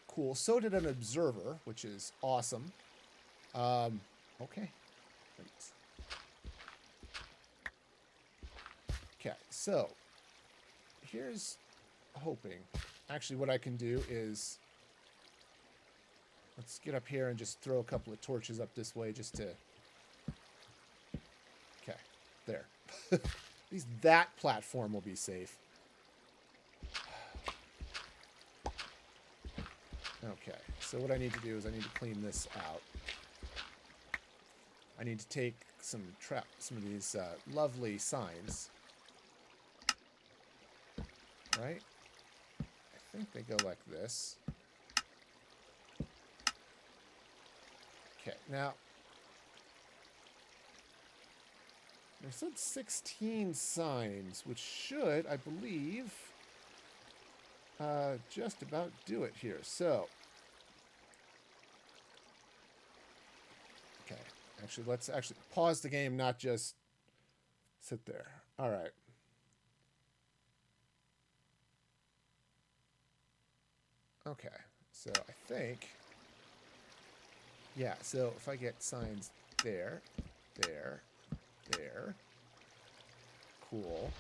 Cool. So did an observer, which is awesome. Okay. Great. Okay, so here's hoping. Actually, what I can do is... Let's get up here and just throw a couple of torches up this way just to... Okay, there. At least that platform will be safe. Okay, so what I need to do is I need to clean this out. I need to take some of these lovely signs. Right? I think they go like this. Now, I said 16 signs, which should, I believe, just about do it here. So, okay. Actually, let's actually pause the game, not just sit there. All right. Okay. So I think, yeah. So if I get signs there, there, there, cool.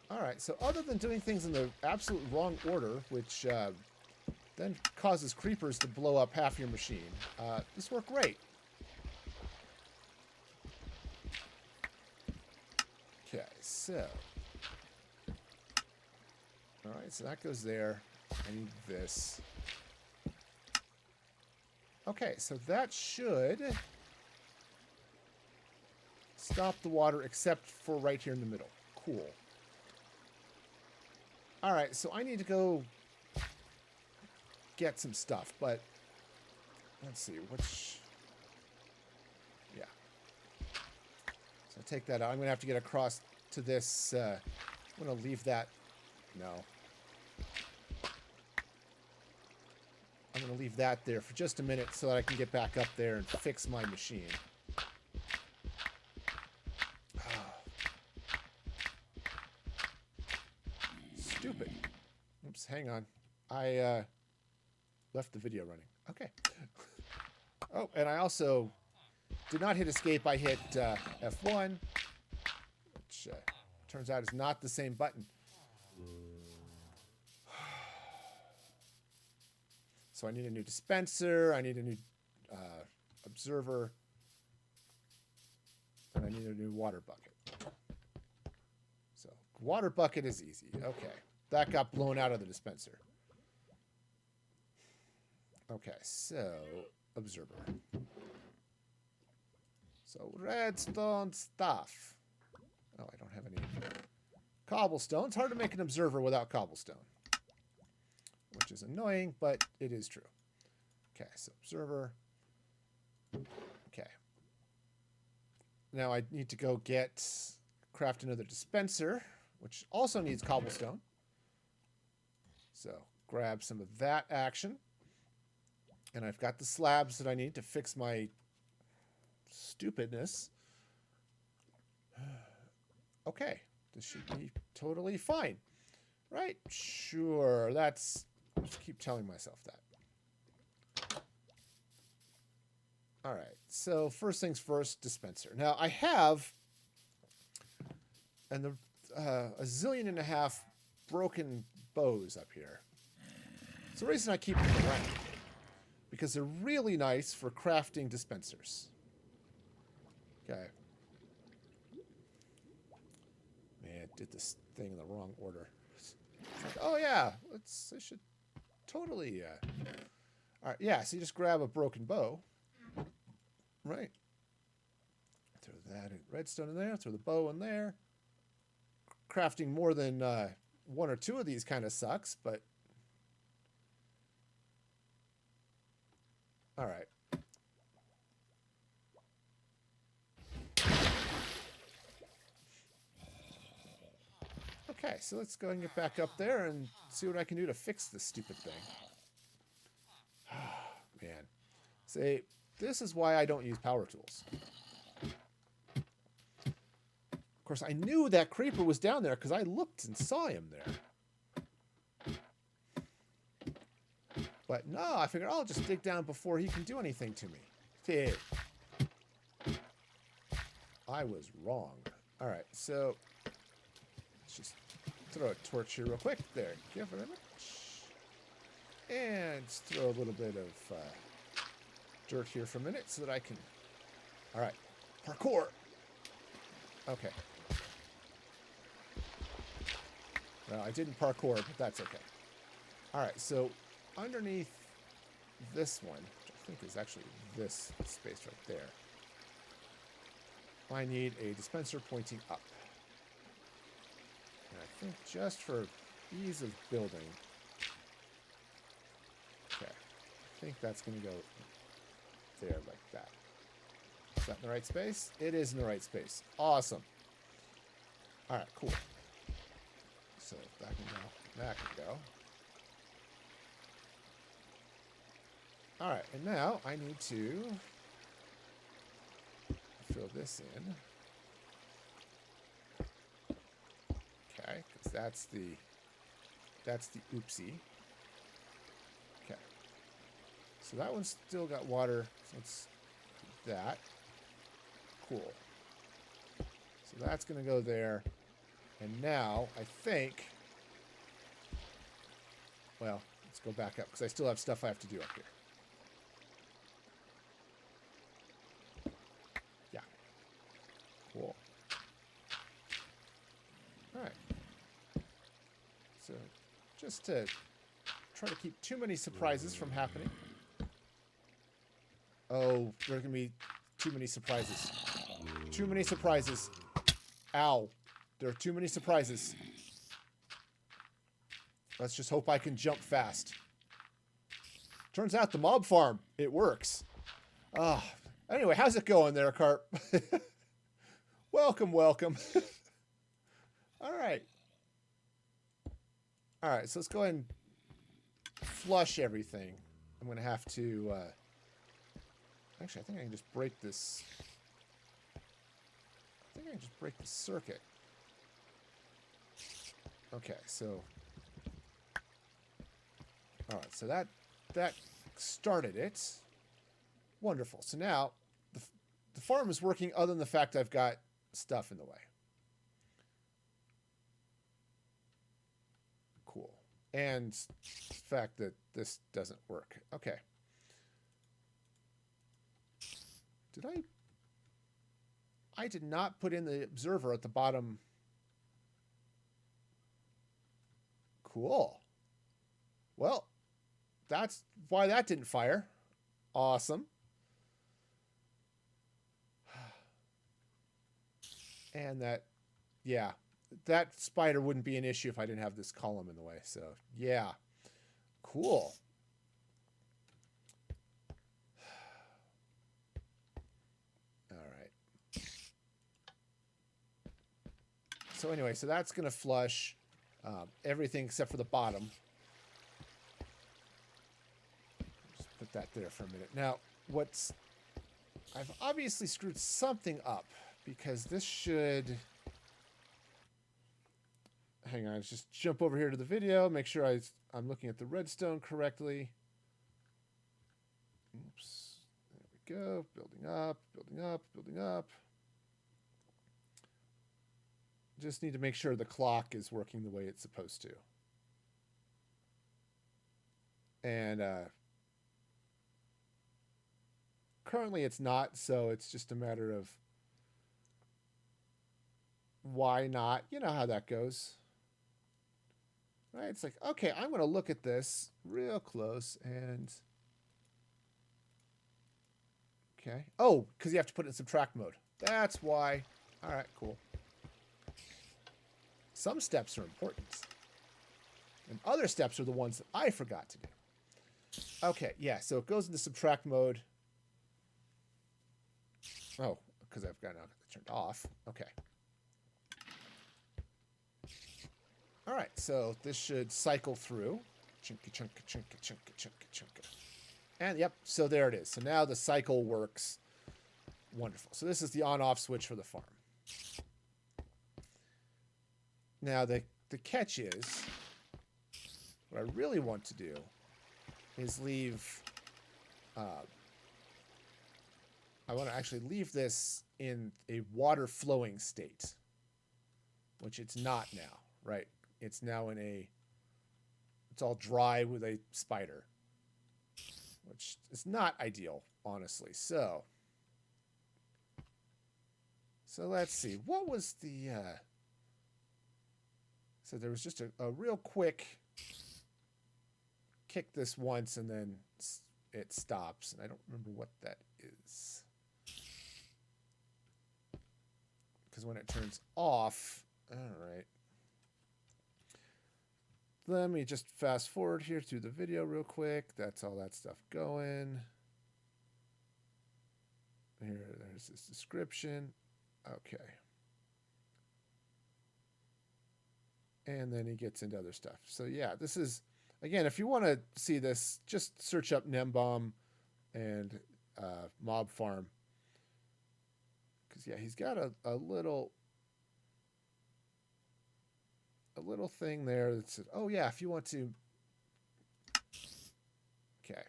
All right. So other than doing things in the absolute wrong order, which then causes creepers to blow up half your machine, this worked great. Okay, so. Alright, so that goes there. I need this. Okay, so that should stop the water except for right here in the middle. Cool. Alright, so I need to go get some stuff, but let's see, which... Yeah. So take that out. I'm going to have to get across to this. I'm going to leave that. No. I'm going to leave that there for just a minute so that I can get back up there and fix my machine. Stupid. Oops, hang on. I left the video running. Okay. Oh, and I also did not hit escape. I hit F1, which turns out is not the same button. So I need a new dispenser, I need a new observer, and I need a new water bucket. So water bucket is easy. Okay. That got blown out of the dispenser. Okay, so observer. So redstone stuff. Oh, I don't have any cobblestone. It's hard to make an observer without cobblestone, which is annoying, but it is true. Okay, so observer. Okay. Now I need to go craft another dispenser, which also needs cobblestone. So grab some of that action. And I've got the slabs that I need to fix my stupidness. Okay, this should be totally fine. Right? Sure, that's... I just keep telling myself that. All right, so first things first, dispenser. Now, I have a zillion and a half broken bows up here. It's the reason I keep them around, because they're really nice for crafting dispensers. Okay. Man, I did this thing in the wrong order. Like, oh yeah, I should totally, all right, yeah, so you just grab a broken bow, right? Throw that in redstone in there, throw the bow in there. Crafting more than one or two of these kind of sucks, but all right. Okay, so let's go and get back up there and see what I can do to fix this stupid thing. Man. See, this is why I don't use power tools. Of course, I knew that creeper was down there because I looked and saw him there. But no, I figured I'll just dig down before he can do anything to me. See, I was wrong. All right, so let's just throw a torch here real quick. There, give it very much. And throw a little bit of dirt here for a minute so that I can... All right, parkour. Okay. Well, I didn't parkour, but that's okay. All right, so underneath this one, which I think is actually this space right there, I need a dispenser pointing up. And I think just for ease of building, think that's going to go there like that. Is that in the right space? It is in the right space. Awesome. All right, cool. So that can go. That can go. All right, and now I need to fill this in. Okay, because that's the oopsie. Okay. So that one's still got water. So let's do that. Cool. So that's going to go there. And now I think, well, let's go back up because I still have stuff I have to do up here. Yeah. Cool. All right. So just to try to keep too many surprises from happening. Oh, there are going to be too many surprises. Too many surprises. Ow. There are too many surprises. Let's just hope I can jump fast. Turns out the mob farm, it works. Anyway, how's it going there, Carp? Welcome, welcome. All right. All right, so let's go ahead and flush everything. I'm going to have to... actually, I think I can just break this... I think I can just break the circuit. Okay, so... Alright, so that started it. Wonderful. So now, the farm is working other than the fact I've got stuff in the way. Cool. And the fact that this doesn't work. Okay. Did I did not put in the observer at the bottom. Cool. Well, that's why that didn't fire. Awesome. And that, yeah, that spider wouldn't be an issue if I didn't have this column in the way. So, yeah. Cool. So anyway, so that's going to flush everything except for the bottom. Just put that there for a minute. Now, I've obviously screwed something up because this should... Hang on, let's just jump over here to the video, make sure I'm looking at the redstone correctly. Oops. There we go. Building up, building up, building up. Just need to make sure the clock is working the way it's supposed to. And currently it's not, so it's just a matter of why not? You know how that goes. Right? It's like, okay, I'm going to look at this real close and... Okay. Oh, because you have to put it in subtract mode. That's why. All right, cool. Some steps are important. And other steps are the ones that I forgot to do. Okay, yeah, so it goes into subtract mode. Oh, because I've got it turned off. Okay. All right, so this should cycle through. Chunka, chunka, chunka, chunka, chunka, chunka. And yep, so there it is. So now the cycle works. Wonderful. So this is the on-off switch for the farm. Now, the catch is, what I really want to do is leave, I want to actually leave this in a water flowing state, which it's not now, right? It's now it's all dry with a spider, which is not ideal, honestly. So let's see, what was the, so there was just a real quick kick this once and then it stops. And I don't remember what that is. Because when it turns off, all right. let me just fast forward here through the video real quick. That's all that stuff going. There's this description. Okay. And then he gets into other stuff. So yeah, this is, again, if you want to see this, just search up Nembomb and Mob Farm. Because yeah, he's got a little thing there that says, oh yeah, if you want to. Okay.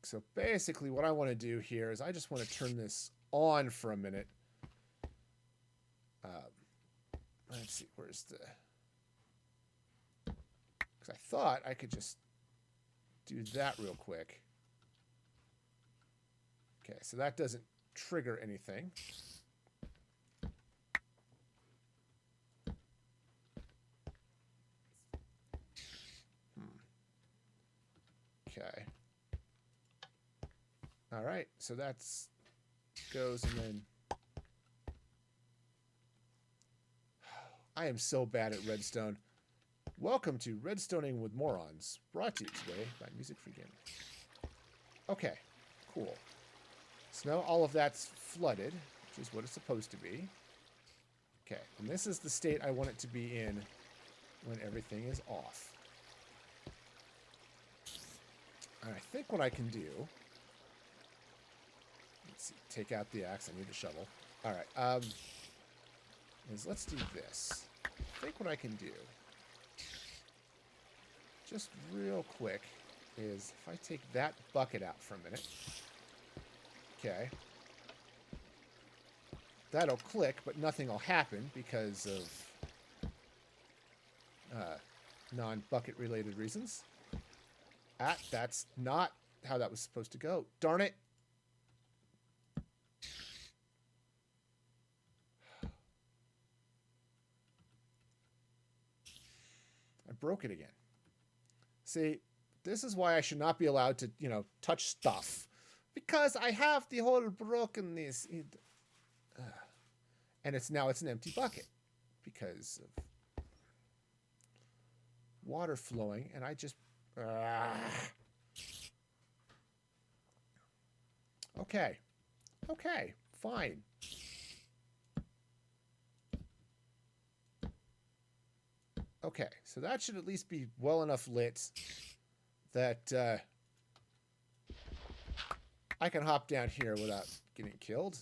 So basically what I want to do here is I just want to turn this on for a minute. Let's see, where's the... Because I thought I could just do that real quick. Okay, so that doesn't trigger anything. Okay. All right, so that's goes and then... I am so bad at Redstone. Welcome to Redstoning with Morons, brought to you today by Music Free Gaming. Okay, cool. So now all of that's flooded, which is what it's supposed to be. Okay, and this is the state I want it to be in when everything is off. And I think what I can do... Let's see, take out the axe, I need a shovel. Alright, is let's do this. I think what I can do... just real quick, is if I take that bucket out for a minute. Okay. That'll click, but nothing will happen because of non-bucket related reasons. That's not how that was supposed to go. Darn it. I broke it again. See, this is why I should not be allowed to, touch stuff. Because I have the whole broken this. And it's an empty bucket. Because of water flowing. And I just... Okay. Okay, fine. Okay, so that should at least be well enough lit that I can hop down here without getting killed.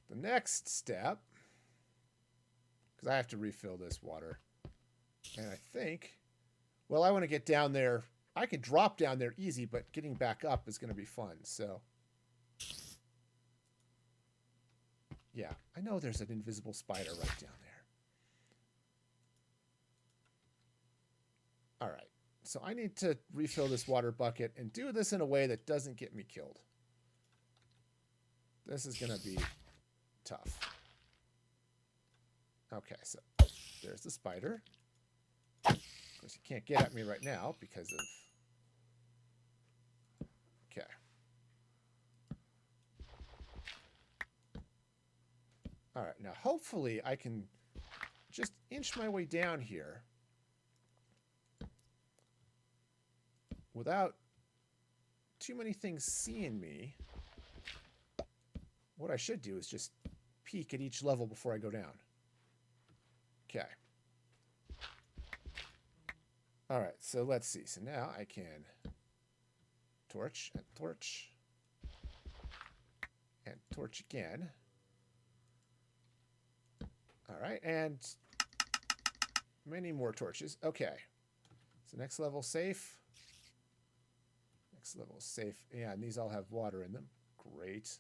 The next step, because I have to refill this water, and I think, well, I want to get down there. I could drop down there easy, but getting back up is going to be fun, so. Yeah, I know there's an invisible spider right down there. All right, so I need to refill this water bucket and do this in a way that doesn't get me killed. This is going to be tough. Okay, so there's the spider. Of course, you can't get at me right now because of... Okay. All right, now hopefully I can just inch my way down here without too many things seeing me. What I should do is just peek at each level before I go down. Okay. All right, so let's see. So now I can torch and torch and torch again. All right, and many more torches. Okay. So next level safe. Next level safe. Yeah, and these all have water in them. Great.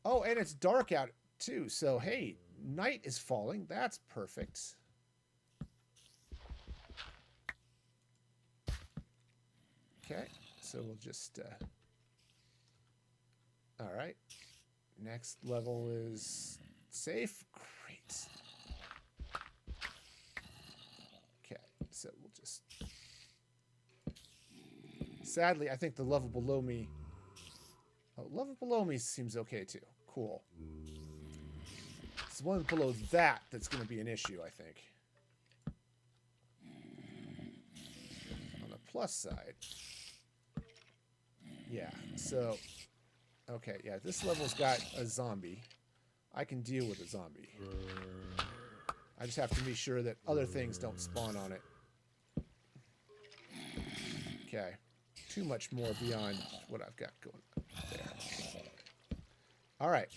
Oh, and it's dark out too. So, hey, night is falling. That's perfect. Okay, so we'll just... all right. Next level is safe. Great. Okay, so we'll just... Sadly, I think the level below me... Oh, level below me seems okay, too. Cool. It's the one below that that's going to be an issue, I think. plus side. Yeah, so... Okay, yeah, this level's got a zombie. I can deal with a zombie. I just have to be sure that other things don't spawn on it. Okay. Too much more beyond what I've got going on there. Alright.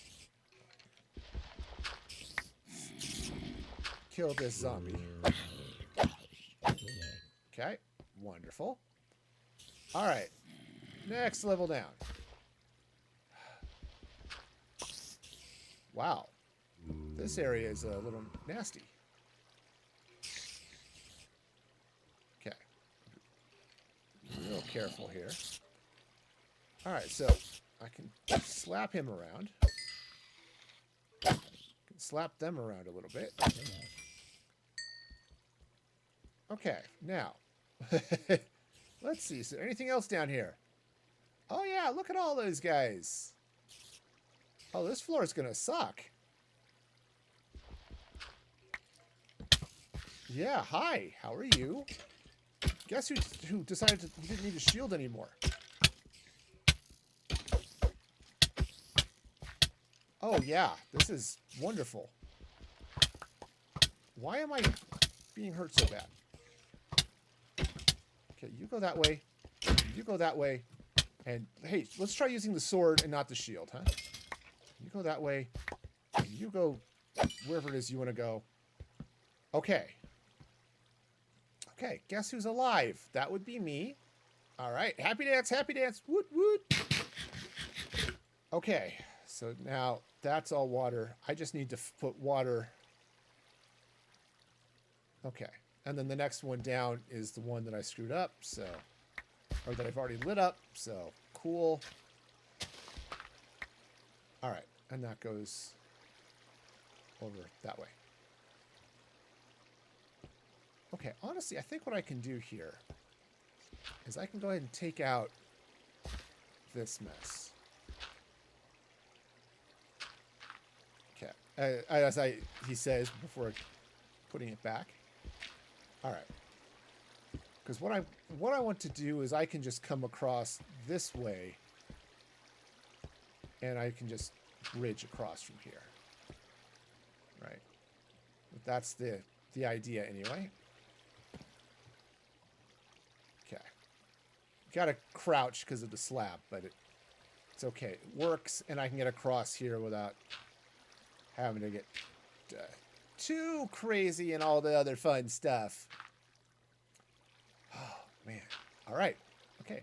Kill this zombie. Okay. Wonderful. Alright. Next level down. Wow. This area is a little nasty. Okay. Real careful here. Alright, so I can slap him around. I can slap them around a little bit. Okay, now. Let's see. Is there anything else down here? Oh yeah, look at all those guys. Oh, this floor is gonna suck. Yeah, hi. How are you? Guess who decided he didn't need a shield anymore? Oh yeah, this is wonderful. Why am I being hurt so bad? Okay, you go that way. You go that way. And hey, let's try using the sword and not the shield, huh? You go that way. And you go wherever it is you want to go. Okay. Okay, guess who's alive? That would be me. All right, happy dance, happy dance. Woot, woot. Okay, so now that's all water. I just need to put water. Okay, and then the next one down is the one that I screwed up, so, or that I've already lit up, so cool. All right, and that goes over that way. Okay, honestly, I think what I can do here is I can go ahead and take out this mess. Okay, as he says before putting it back. All right, because what I want to do is I can just come across this way, and I can just bridge across from here. Right, but that's the idea anyway. Gotta crouch because of the slab, but it's okay. It works, and I can get across here without having to get too crazy and all the other fun stuff. Oh, man. All right. Okay.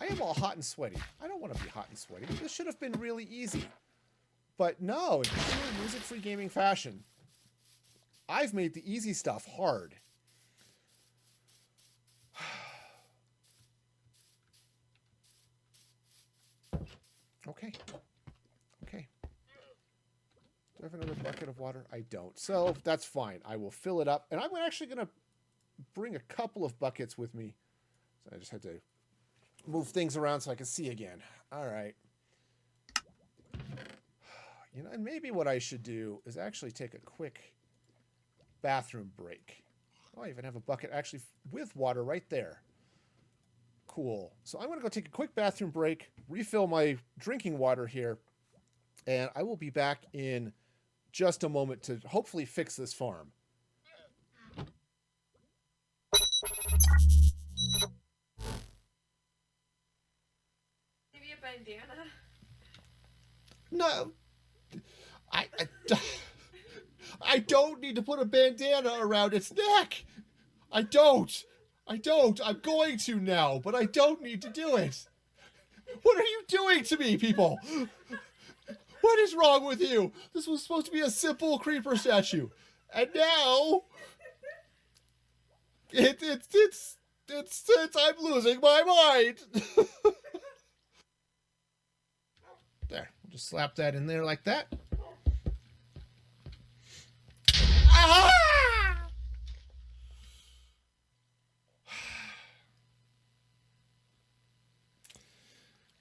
I am all hot and sweaty. I don't want to be hot and sweaty. This should have been really easy. But no, in true music-free gaming fashion, I've made the easy stuff hard. Okay. Okay. Do I have another bucket of water? I don't. So that's fine. I will fill it up. And I'm actually going to bring a couple of buckets with me. So I just had to move things around so I can see again. All right. You know, and maybe what I should do is actually take a quick bathroom break. Oh, I even have a bucket actually with water right there. Cool. So I'm going to go take a quick bathroom break, refill my drinking water here, and I will be back in just a moment to hopefully fix this farm. Give you a bandana? No. I don't need to put a bandana around its neck. I don't. I'm going to now, but I don't need to do it. What are you doing to me, people? What is wrong with you? This was supposed to be a simple creeper statue. And now it's I'm losing my mind. There, we'll just slap that in there like that. Ah!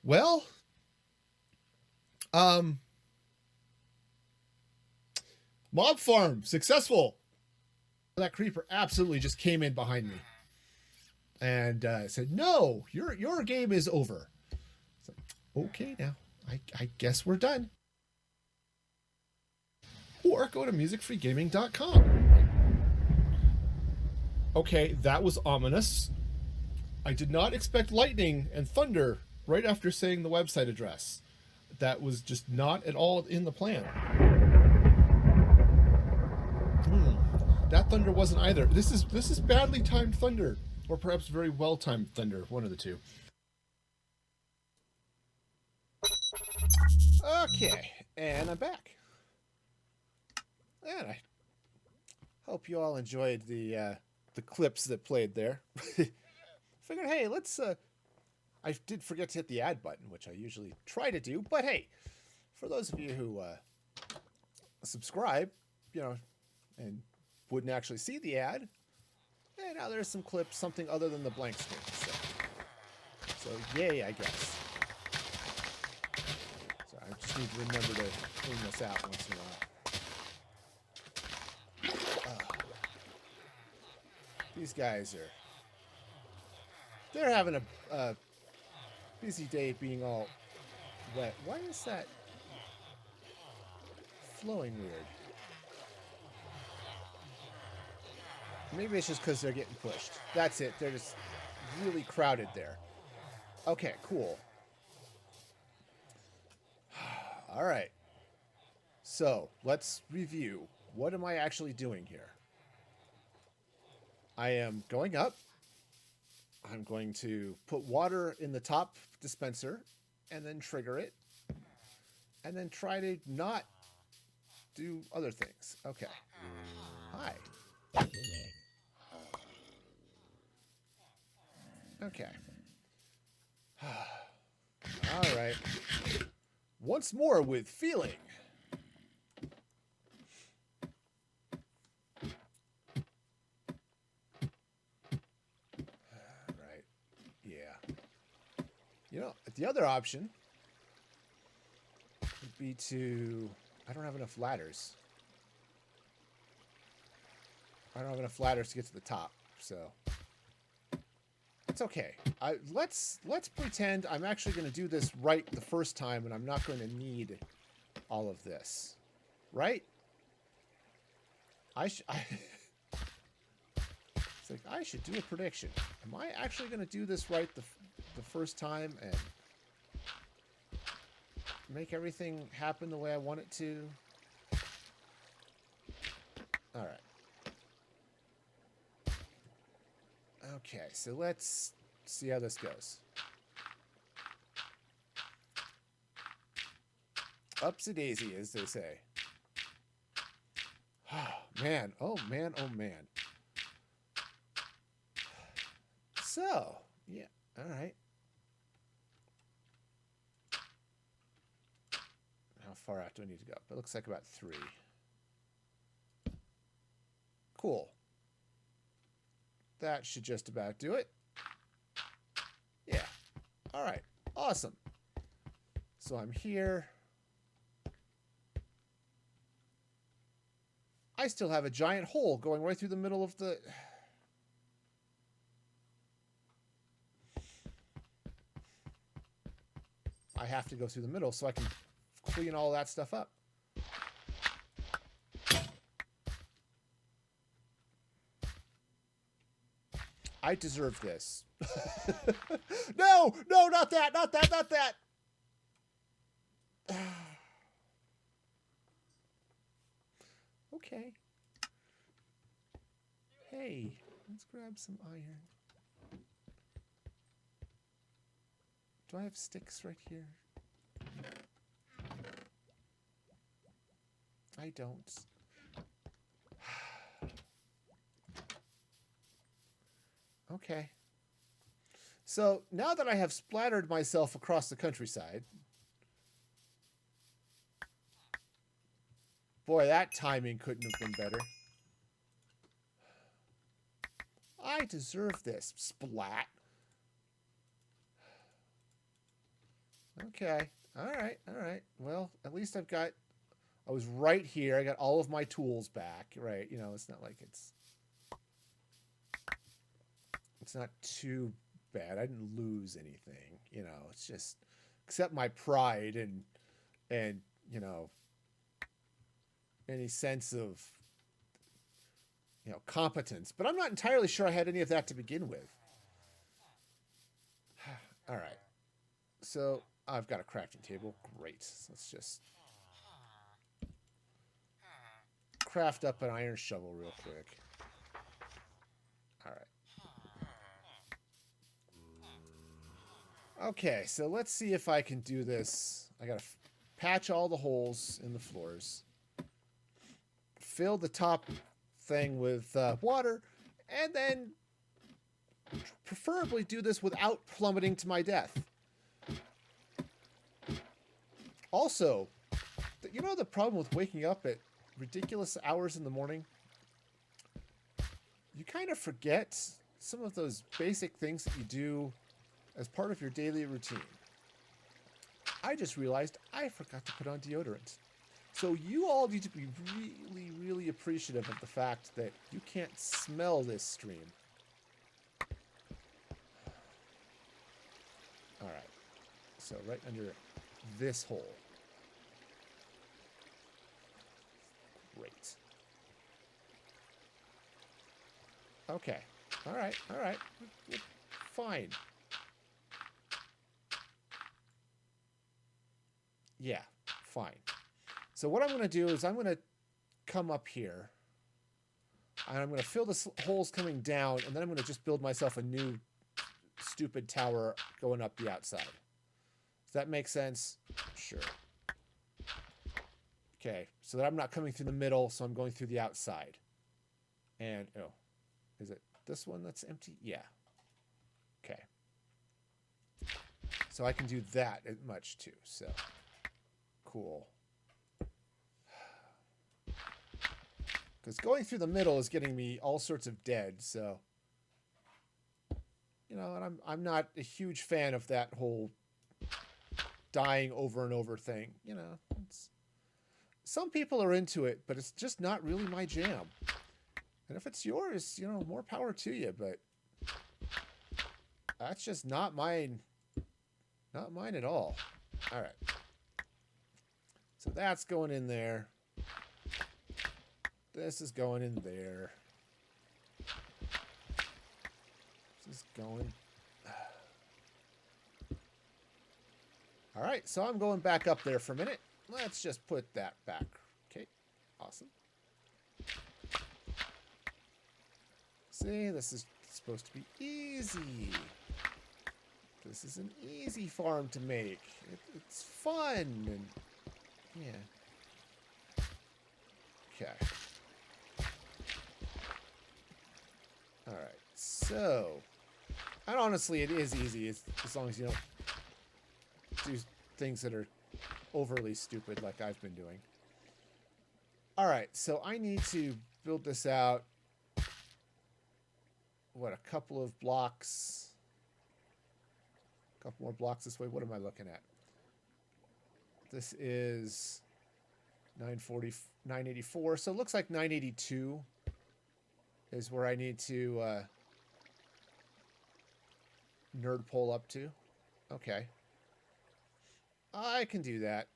Well, mob farm successful. That creeper absolutely just came in behind me. and said, "No, your game is over." So, okay, now I guess we're done. Or go to musicfreegaming.com. Okay, that was ominous. I did not expect lightning and thunder right after saying the website address. That was just not at all in the plan. That thunder wasn't either. This is badly timed thunder, or perhaps very well timed thunder, one of the two. Okay, and I'm back. And I hope you all enjoyed the clips that played there. Figured, hey, let's. I did forget to hit the add button, which I usually try to do, but hey, for those of you who subscribe, and wouldn't actually see the ad, and now there's some clips, something other than the blank screen. So yay, I guess. So I just need to remember to clean this out once in a while. These guys they're having a busy day being all wet. Why is that flowing weird? Maybe it's just because they're getting pushed. That's it. They're just really crowded there. Okay, cool. All right. So let's review. What am I actually doing here? I am going up. I'm going to put water in the top dispenser and then trigger it. And then try to not do other things. Okay. Hi. Okay. All right. Once more with feeling. Right. Yeah. The other option would be to... I don't have enough ladders. I don't have enough ladders to get to the top, so... It's okay. Let's pretend I'm actually going to do this right the first time, and I'm not going to need all of this, right? It's like I should do a prediction. Am I actually going to do this right the first time and make everything happen the way I want it to? All right. Okay, so let's see how this goes. Upsy-daisy, as they say. Man, oh man, oh man. So, yeah, all right. How far out do I need to go? It looks like about 3. Cool. That should just about do it. Yeah. All right. Awesome. So I'm here. I still have a giant hole going right through the middle of the... I have to go through the middle so I can clean all that stuff up. I deserve this. No, not that, not that, not that. Okay. Hey, let's grab some iron. Do I have sticks right here? I don't. Okay. So now that I have splattered myself across the countryside, boy, that timing couldn't have been better. I deserve this. Splat. Okay. All right. All right. Well, at least I was right here. I got all of my tools back, right? It's not like it's... It's not too bad. I didn't lose anything, you know. It's just except my pride and you know any sense of competence. But I'm not entirely sure I had any of that to begin with. All right. So I've got a crafting table. Great. Let's just craft up an iron shovel real quick. All right. Okay, so let's see if I can do this. I gotta patch all the holes in the floors, fill the top thing with water, and then preferably do this without plummeting to my death. Also, you know the problem with waking up at ridiculous hours in the morning? You kind of forget some of those basic things that you do as part of your daily routine. I just realized I forgot to put on deodorant. So you all need to be really, really appreciative of the fact that you can't smell this stream. All right. So right under this hole. Great. Okay. All right. All right. Fine. Yeah, fine. So what I'm going to do is I'm going to come up here, and I'm going to fill the holes coming down, and then I'm going to just build myself a new stupid tower going up the outside. Does that make sense? Sure. Okay, so that I'm not coming through the middle, so I'm going through the outside. And, oh, is it this one that's empty? Yeah. Okay. So I can do that much too, so... Cool. Because going through the middle is getting me all sorts of dead, so... You know, and I'm not a huge fan of that whole dying over and over thing. You know, some people are into it, but it's just not really my jam. And if it's yours, you know, more power to you, but that's just not mine. Not mine at all. All right. So that's going in there. This is going in there. This is going. All right, so I'm going back up there for a minute. Let's just put that back. Okay, awesome. See, this is supposed to be easy. This is an easy farm to make. It's fun and yeah. Okay. All right. So, and honestly, it is easy as long as you don't do things that are overly stupid like I've been doing. All right. So I need to build this out. What, a couple of blocks? A couple more blocks this way. What am I looking at? This is 984. So it looks like 982 is where I need to nerd pole up to. Okay. I can do that.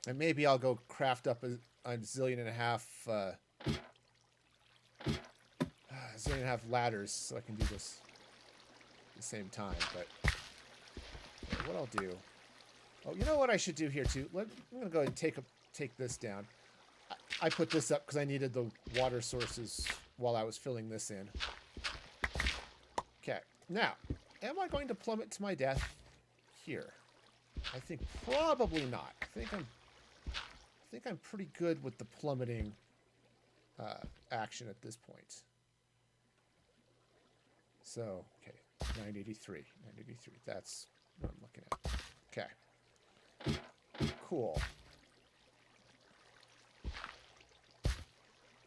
And maybe I'll go craft up a zillion and a half ladders so I can do this at the same time. But what I'll do... Oh, you know what I should do here, too? I'm going to go ahead and take this down. I put this up because I needed the water sources while I was filling this in. Okay. Now, am I going to plummet to my death here? I think probably not. I think I'm pretty good with the plummeting action at this point. So, okay, 983. 983. That's what I'm looking at. Okay. Cool.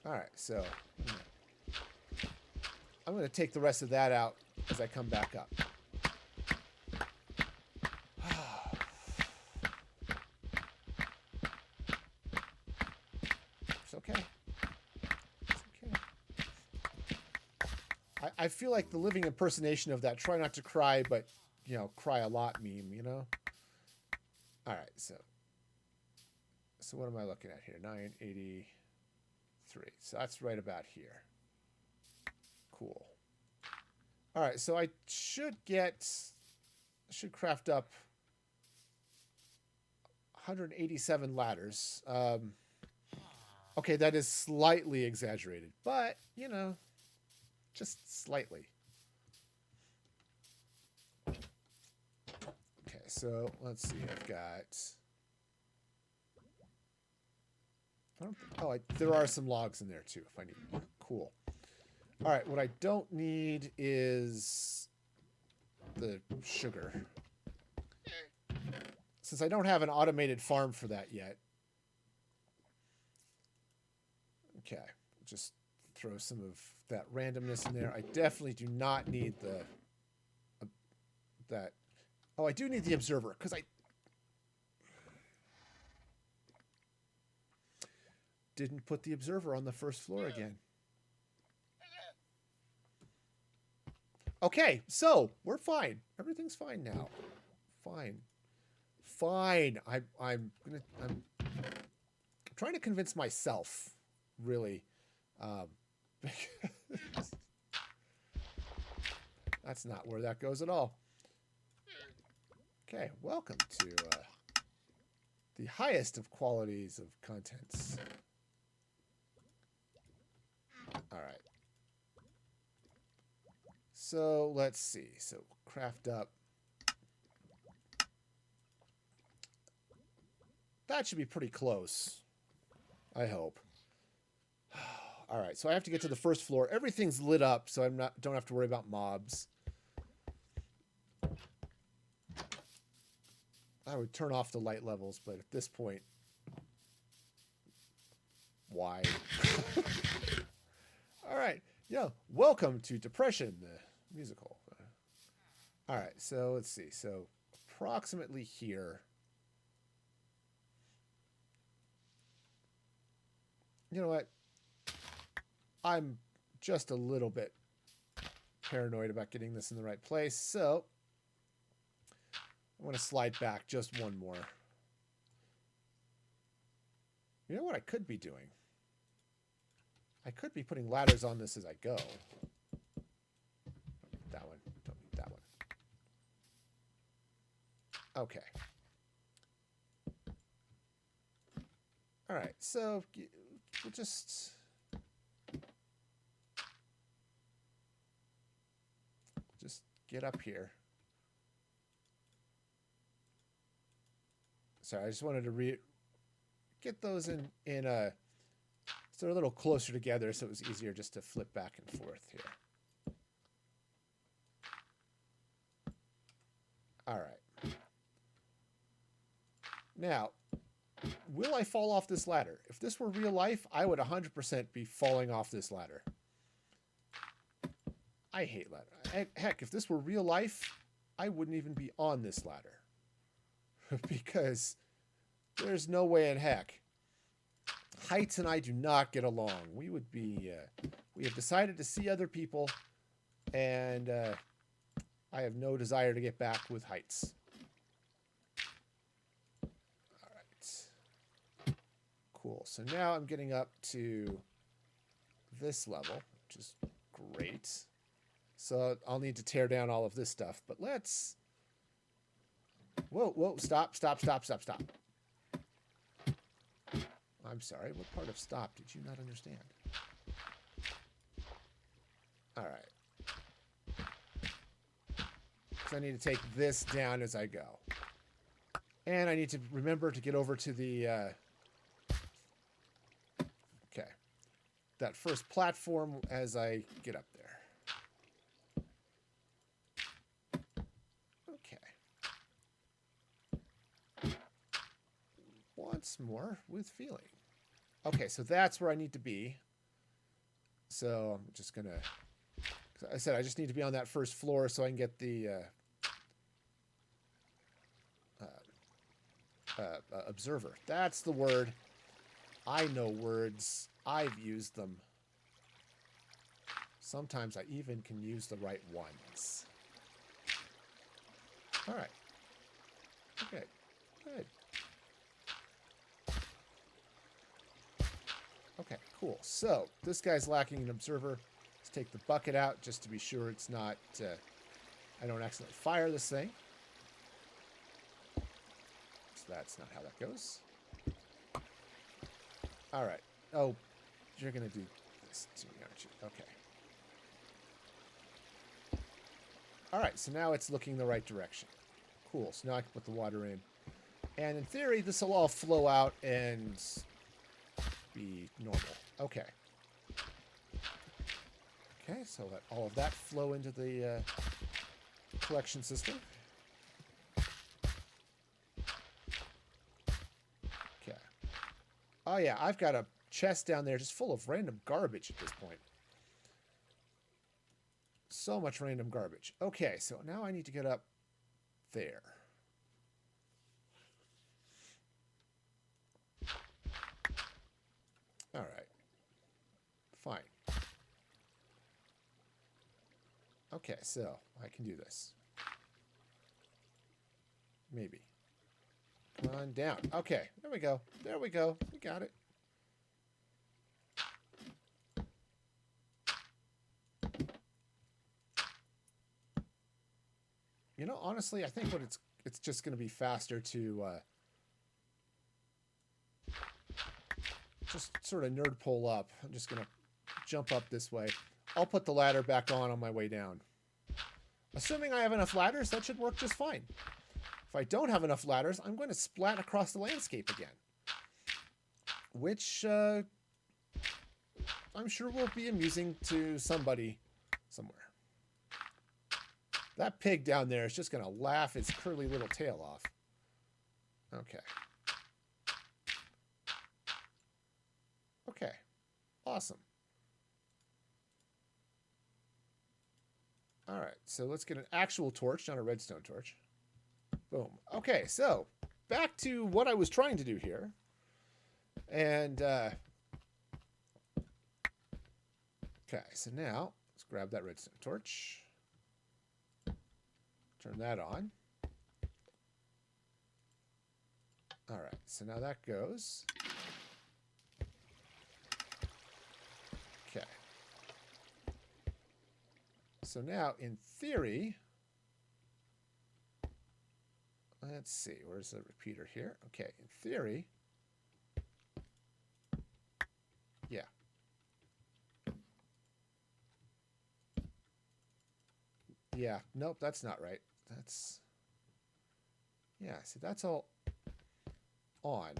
All right, so I'm going to take the rest of that out as I come back up. It's okay. It's okay. I feel like the living impersonation of that try not to cry, but, you know, cry a lot meme, you know? All right, so what am I looking at here? 983. So that's right about here. Cool. All right, so I should craft up 187 ladders. Okay, that is slightly exaggerated, but, you know, just slightly. Okay, so let's see. I've got... there are some logs in there, too, if I need them. Cool. All right, what I don't need is the sugar. Since I don't have an automated farm for that yet. Okay, just throw some of that randomness in there. I definitely do not need the... that... Oh, I do need the observer, because I... didn't put the observer on the first floor again. Okay, so we're fine. Everything's fine now. Fine. I'm trying to convince myself, really. That's not where that goes at all. Okay, welcome to the highest of qualities of contents. All right. So let's see. So craft up. That should be pretty close. I hope. All right. So I have to get to the first floor. Everything's lit up, so don't have to worry about mobs. I would turn off the light levels, but at this point, why? All right. Yeah. Welcome to Depression, the musical. All right. So let's see. So approximately here. You know what? I'm just a little bit paranoid about getting this in the right place. So I'm going to slide back just one more. You know what I could be doing? I could be putting ladders on this as I go. Don't need that one. Don't need that one. Okay. All right. So we'll just... get up here. Sorry, I just wanted to get those in a... so they're a little closer together, so it was easier just to flip back and forth here. All right. Now, will I fall off this ladder? If this were real life, I would 100% be falling off this ladder. I hate ladder. Heck, if this were real life, I wouldn't even be on this ladder. Because there's no way in heck. Heights and I do not get along. We would be... we have decided to see other people, and I have no desire to get back with Heights. All right. Cool. So now I'm getting up to this level, which is great. So I'll need to tear down all of this stuff, but let's... Whoa, stop. I'm sorry, what part of stop did you not understand? All right. So I need to take this down as I go. And I need to remember to get over to the... okay. That first platform as I get up there. Once more with feeling. Okay, so that's where I need to be. So I'm just gonna... I said I just need to be on that first floor so I can get the observer. That's the word. I know words. I've used them. Sometimes I even can use the right ones. All right. Okay. Good. Okay, cool. So this guy's lacking an observer. Let's take the bucket out just to be sure it's not... I don't accidentally fire this thing. So that's not how that goes. All right. Oh, you're going to do this to me, aren't you? Okay. All right, so now it's looking the right direction. Cool, so now I can put the water in. And in theory, this will all flow out and be normal. Okay. Okay, so let all of that flow into the collection system. Okay. Oh yeah, I've got a chest down there just full of random garbage at this point. So much random garbage. Okay, so now I need to get up there. All right. Fine. Okay, so I can do this. Maybe. Come on down. Okay, there we go. There we go. We got it. You know, honestly, I think what it's just going to be faster to just sort of nerd pull up. I'm just going to jump up this way. I'll put the ladder back on my way down. Assuming I have enough ladders, that should work just fine. If I don't have enough ladders, I'm going to splat across the landscape again. Which I'm sure will be amusing to somebody somewhere. That pig down there is just going to laugh its curly little tail off. Okay. Okay. Awesome. All right, so let's get an actual torch, not a redstone torch. Boom. Okay, so back to what I was trying to do here. And, okay, so now let's grab that redstone torch. Turn that on. All right, so now that goes. Okay. So now, in theory, let's see, where's the repeater here? Okay, in theory, yeah. Yeah, nope, that's not right. That's, yeah, see, that's all on.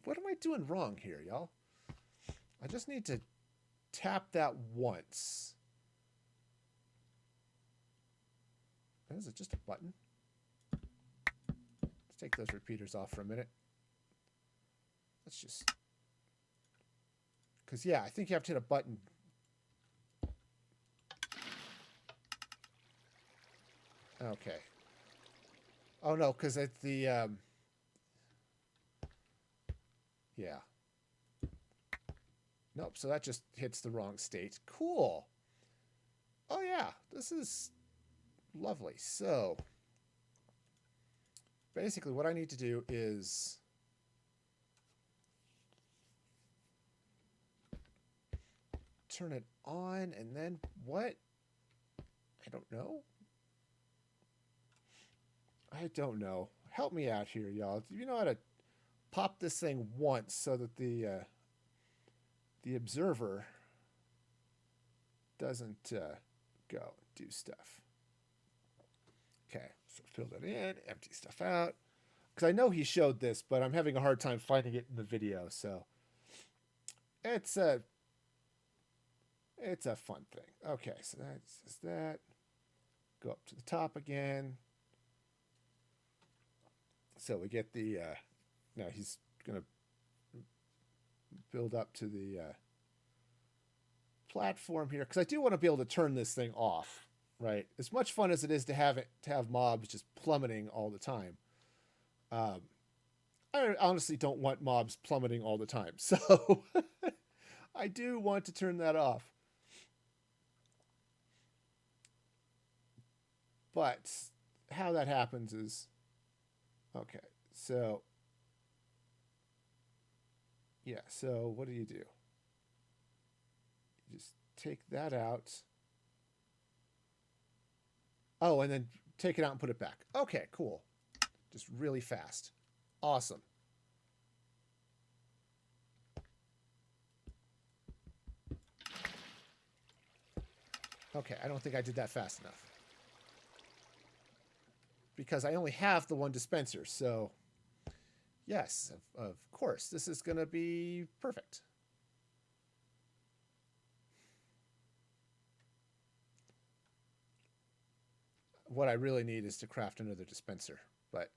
What am I doing wrong here, y'all? I just need to tap that once. Is it just a button? Let's take those repeaters off for a minute. Let's just... Because, yeah, I think you have to hit a button. Okay. Oh, no, because it's the... Yeah. Nope, so that just hits the wrong state. Cool. Oh, yeah, this is lovely. So, basically what I need to do is... turn it on, and then what? I don't know. I don't know. Help me out here, y'all. Do you know how to pop this thing once so that the observer doesn't go do stuff? Okay, so fill that in, empty stuff out. Because I know he showed this, but I'm having a hard time finding it in the video, so it's a fun thing. Okay, so that's just that. Go up to the top again. So we get the, now he's going to build up to the platform here. Because I do want to be able to turn this thing off, right? As much fun as it is to have mobs just plummeting all the time. I honestly don't want mobs plummeting all the time. So I do want to turn that off. But how that happens is... Okay, so... Yeah, so what do? You just take that out. Oh, and then take it out and put it back. Okay, cool. Just really fast. Awesome. Okay, I don't think I did that fast enough. Because I only have the one dispenser, so... Yes, of course. This is going to be perfect. What I really need is to craft another dispenser. But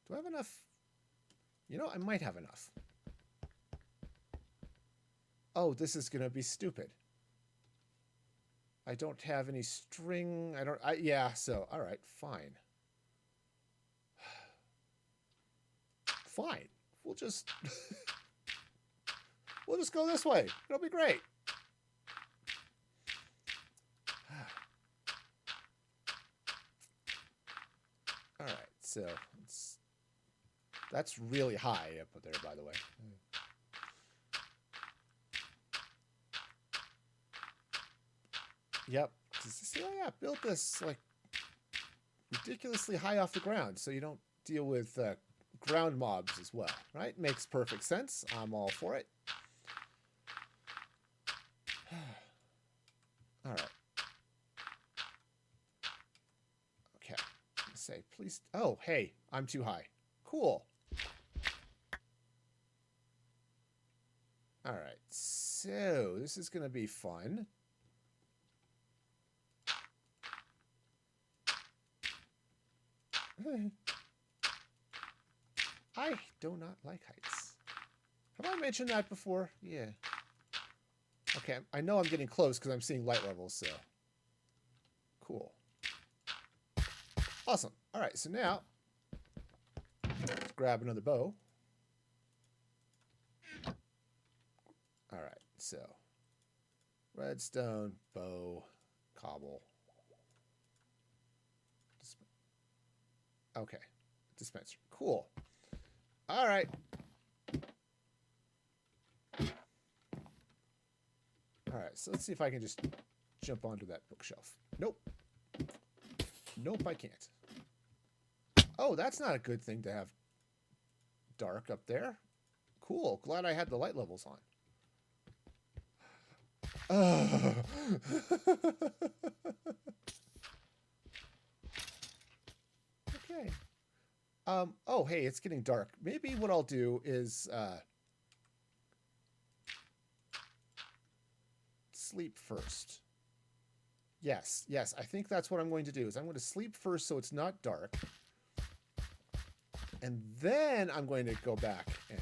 do I have enough? You know, I might have enough. Oh, this is going to be stupid. I don't have any string. Yeah, so, all right, fine. Fine. We'll just go this way. It'll be great. All right. So that's really high up there, by the way. Yep. See, oh yeah, build this like ridiculously high off the ground so you don't deal with ground mobs as well, right? Makes perfect sense. I'm all for it. All right. Okay. Say, please. Oh, hey, I'm too high. Cool. All right. So this is going to be fun. I do not like heights. Have I mentioned that before? Yeah. Okay, I know I'm getting close because I'm seeing light levels, so... Cool. Awesome. Alright, so now... Let's grab another bow. Alright, so... Redstone, bow, cobble. Okay. Dispenser. Cool. All right. All right, so let's see if I can just jump onto that bookshelf. Nope. Nope, I can't. Oh, that's not a good thing to have dark up there. Cool. Glad I had the light levels on. Okay. Oh, hey, it's getting dark. Maybe what I'll do is sleep first. Yes, I think that's what I'm going to do. Is I'm going to sleep first so it's not dark. And then I'm going to go back and...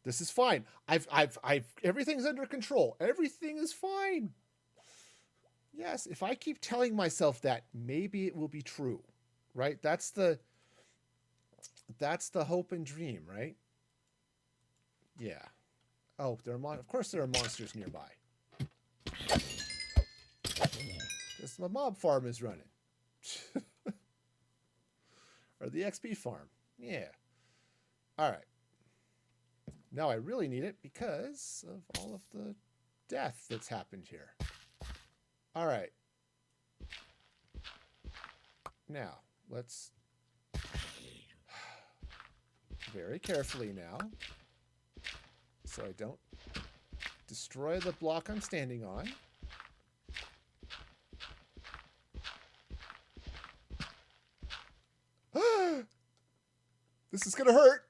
This is fine. I've everything's under control. Everything is fine. Yes, if I keep telling myself that, maybe it will be true. Right? That's the hope and dream, right? Yeah. Oh, of course there are monsters nearby. Because my mob farm is running. Or the XP farm. Yeah. All right. Now I really need it because of all of the death that's happened here. All right. Now, let's very carefully now, so I don't destroy the block I'm standing on. This is gonna hurt.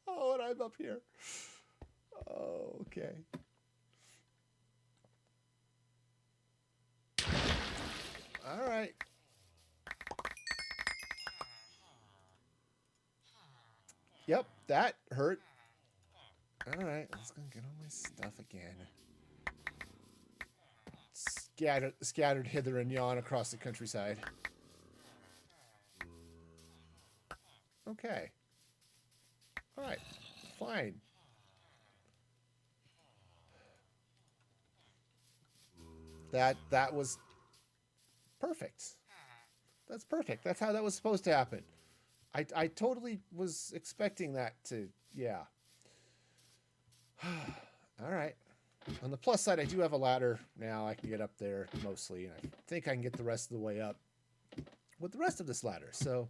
Oh, and I'm up here. Oh, okay. All right. Yep, that hurt. All right, let's go get all my stuff again. Scattered hither and yon across the countryside. Okay. All right. Fine. That was perfect. That's perfect. That's how that was supposed to happen. I totally was expecting that to, yeah. All right. On the plus side, I do have a ladder now. I can get up there mostly, and I think I can get the rest of the way up with the rest of this ladder. So,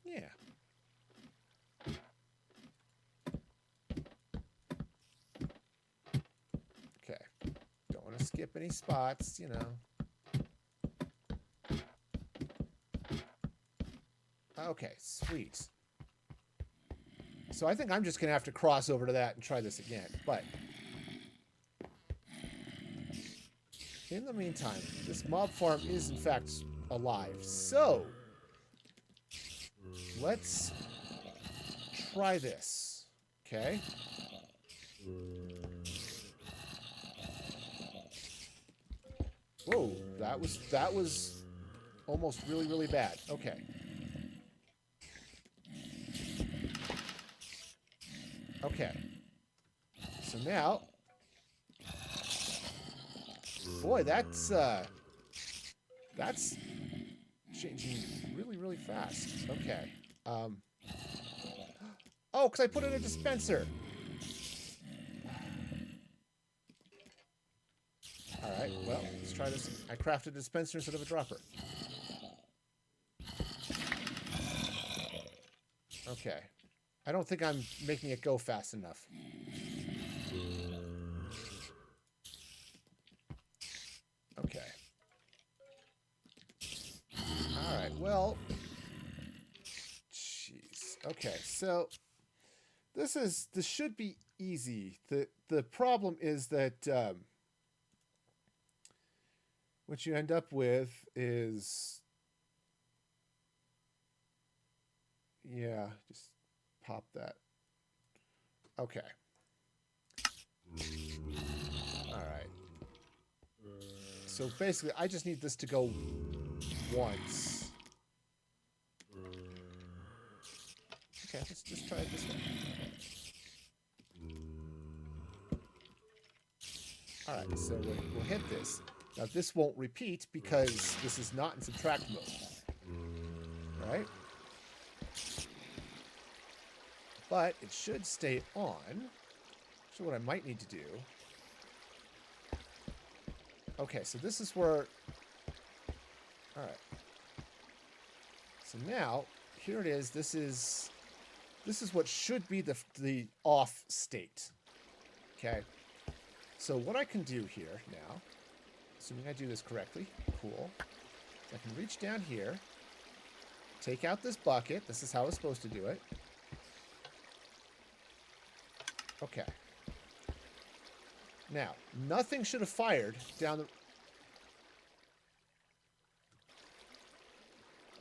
yeah. Okay. Don't want to skip any spots, you know. Okay, sweet. So I think I'm just going to have to cross over to that and try this again. But in the meantime, this mob farm is in fact alive. So let's try this. Okay. Whoa, that was almost really, really bad. Okay. Okay. So now, boy, that's changing really, really fast. Okay. Oh, because I put in a dispenser. All right. Well, let's try this. I crafted a dispenser instead of a dropper. Okay. I don't think I'm making it go fast enough. Okay. All right. Well, jeez. Okay. So this should be easy. The problem is that what you end up with is, yeah, just pop that. Okay. All right. So basically, I just need this to go once. Okay, let's just try it this way. All right, so we'll hit this. Now this won't repeat because this is not in subtract mode. All right? But it should stay on. So what I might need to do. Okay, so this is where. All right. So now here it is. This is what should be the off state. Okay. So what I can do here now, assuming I do this correctly, cool. I can reach down here, take out this bucket. This is how it's supposed to do it. Okay. Now, nothing should have fired down the...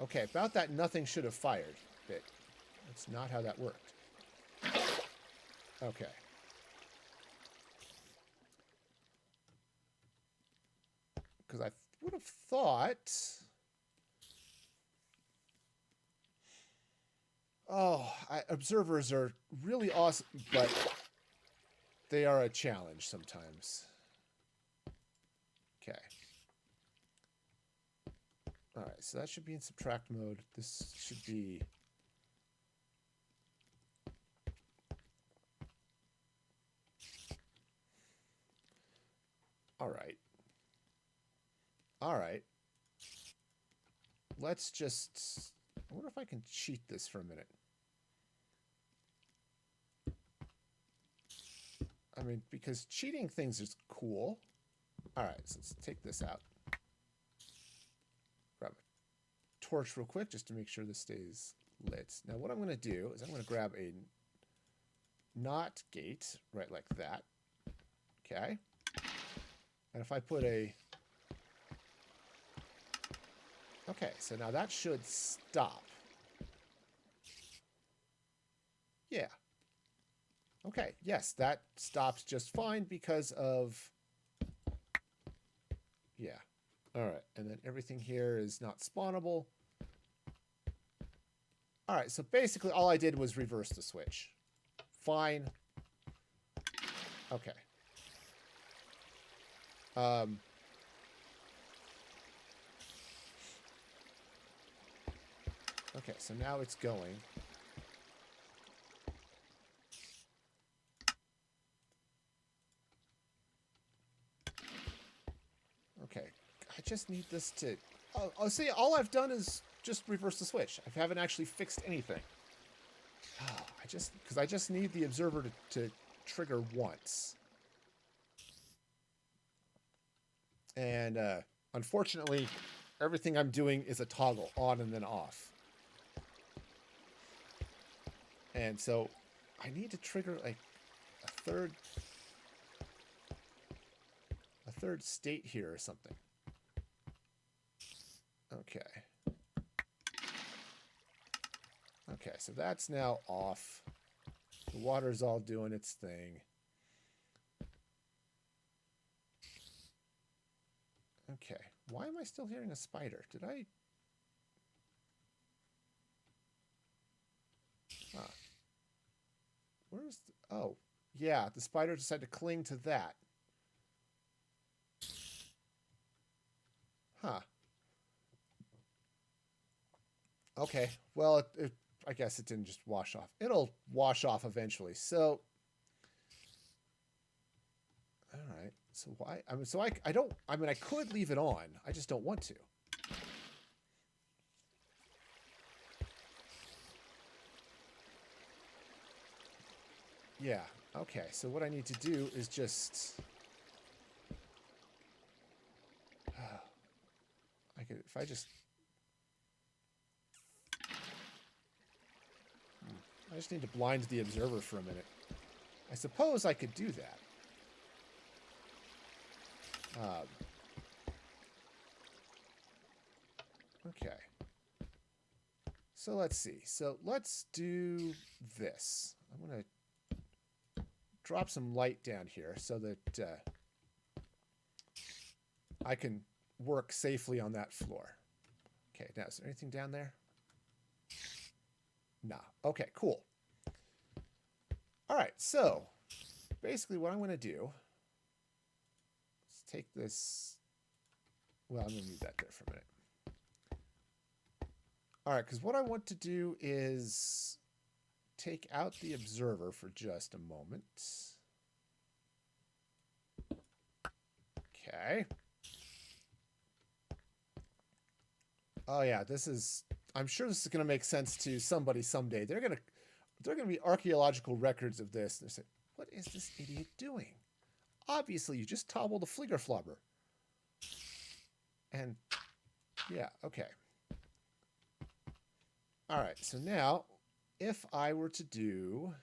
Okay, about that nothing should have fired bit. That's not how that worked. Okay. Because I would have thought... Oh, observers are really awesome, but they are a challenge sometimes. Okay. All right, so that should be in subtract mode. This should be... All right. All right. Let's just... I wonder if I can cheat this for a minute. I mean, because cheating things is cool. All right, so let's take this out. Grab a torch real quick just to make sure this stays lit. Now, what I'm going to do is I'm going to grab a NOT gate, right like that. Okay. And if I put a... Okay, so now that should stop. Yeah. Okay, yes, that stops just fine because of... Yeah. All right, and then everything here is not spawnable. All right, so basically all I did was reverse the switch. Fine. Okay. Okay, so now it's going. Okay, I just need this to... Oh, see, all I've done is just reverse the switch. I haven't actually fixed anything. Because I just need the observer to trigger once. And unfortunately, everything I'm doing is a toggle on and then off. And so I need to trigger like a third state here or something. Okay. Okay, so that's now off. The water's all doing its thing. Okay, why am I still hearing a spider? Did I... Huh. Where's the... Oh, yeah, the spider decided to cling to that. Huh. Okay, well, I guess it didn't just wash off. It'll wash off eventually. So, all right. So why? I mean, so I don't. I mean, I could leave it on. I just don't want to. Yeah. Okay. So what I need to do is just. I could if I just. I just need to blind the observer for a minute. I suppose I could do that. Okay. So let's see. So let's do this. I'm going to drop some light down here so that I can work safely on that floor. Okay, now is there anything down there? Nah. Okay, cool. All right, so basically what I'm going to do is take this... Well, I'm going to leave that there for a minute. All right, because what I want to do is take out the observer for just a moment. Okay. Oh yeah, this is... I'm sure this is going to make sense to somebody someday. They're going to be archaeological records of this. They're saying, what is this idiot doing? Obviously, you just toppled a Fliegerflobber. And, yeah, okay. All right, so now, if I were to do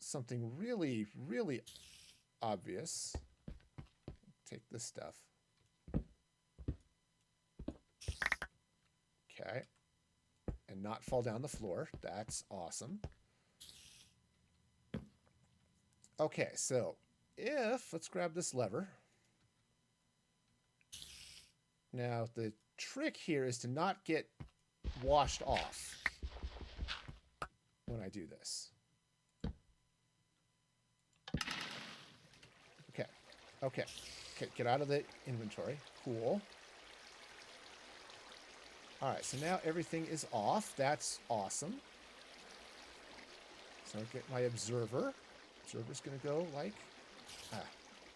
something really, really obvious, take this stuff. Okay. And not fall down the floor. That's awesome. Okay, so let's grab this lever. Now, the trick here is to not get washed off when I do this. Okay. Okay. Get out of the inventory. Cool. All right, so now everything is off. That's awesome. So I get my observer. Observer's going to go like...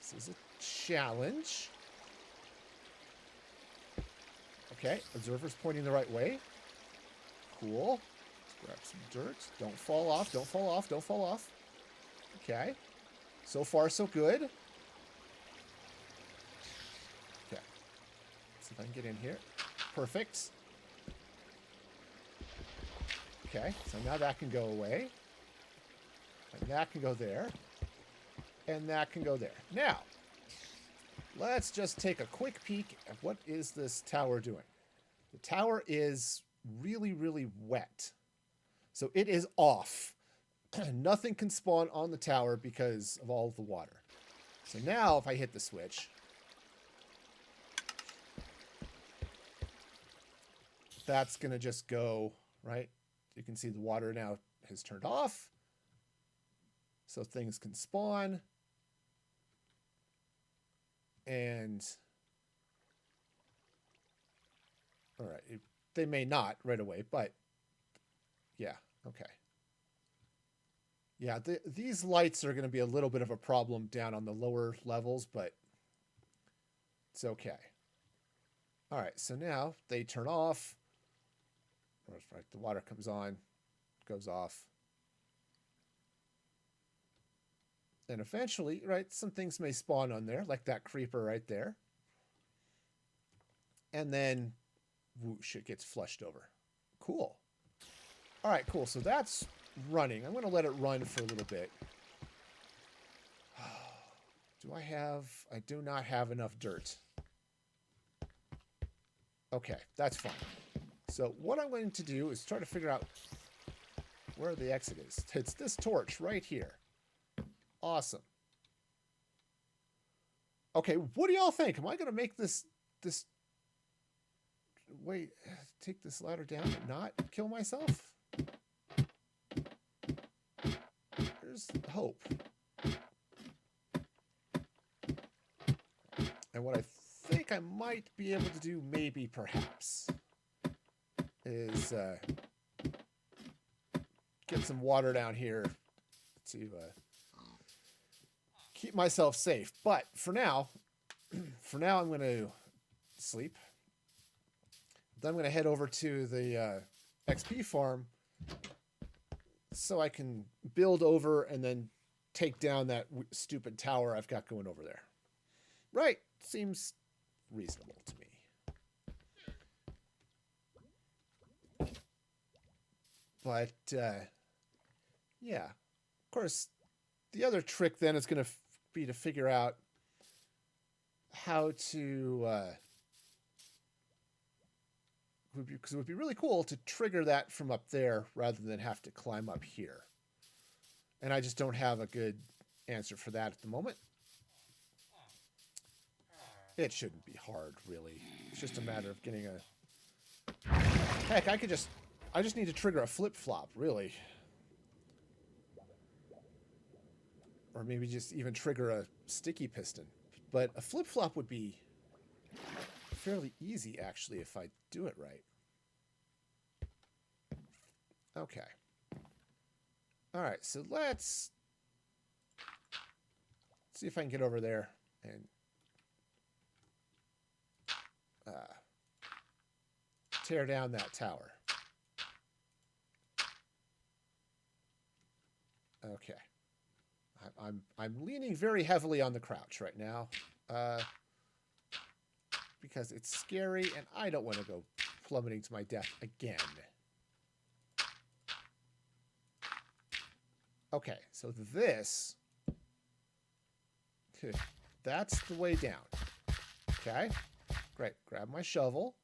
this is a challenge. Okay, observer's pointing the right way. Cool. Let's grab some dirt. Don't fall off, don't fall off, don't fall off. Okay. So far, so good. Okay. See if I can get in here. Perfect. Okay, so now that can go away. And that can go there. And that can go there. Now, let's just take a quick peek at what is this tower doing. The tower is really, really wet. So it is off. Nothing can spawn on the tower because of all of the water. So now if I hit the switch... that's going to just go, right? You can see the water now has turned off. So things can spawn. And, all right, they may not right away, but yeah, okay. Yeah, these lights are going to be a little bit of a problem down on the lower levels, but it's okay. All right, so now they turn off. Right, the water comes on, goes off. And eventually, right, some things may spawn on there, like that creeper right there. And then, whoosh, it gets flushed over. Cool. All right, cool. So that's running. I'm going to let it run for a little bit. Do I have... I do not have enough dirt. Okay, that's fine. So what I'm going to do is try to figure out where the exit is. It's this torch right here. Awesome. Okay, what do y'all think? Am I going to make this... Wait, take this ladder down and not kill myself? There's hope. And what I think I might be able to do, maybe, perhaps, is get some water down here to keep myself safe. But for now, I'm going to sleep. Then I'm going to head over to the XP farm so I can build over and then take down that stupid tower I've got going over there. Right. Seems reasonable to me. But, yeah. Of course, the other trick then is going to be to figure out how to... because it would be really cool to trigger that from up there rather than have to climb up here. And I just don't have a good answer for that at the moment. It shouldn't be hard, really. It's just a matter of getting a... Heck, I just need to trigger a flip-flop, really. Or maybe just even trigger a sticky piston. But a flip-flop would be fairly easy, actually, if I do it right. Okay. All right, so let's see if I can get over there and tear down that tower. Okay. I'm leaning very heavily on the crouch right now. Because it's scary and I don't want to go plummeting to my death again. Okay, so this... that's the way down. Okay, great. Grab my shovel.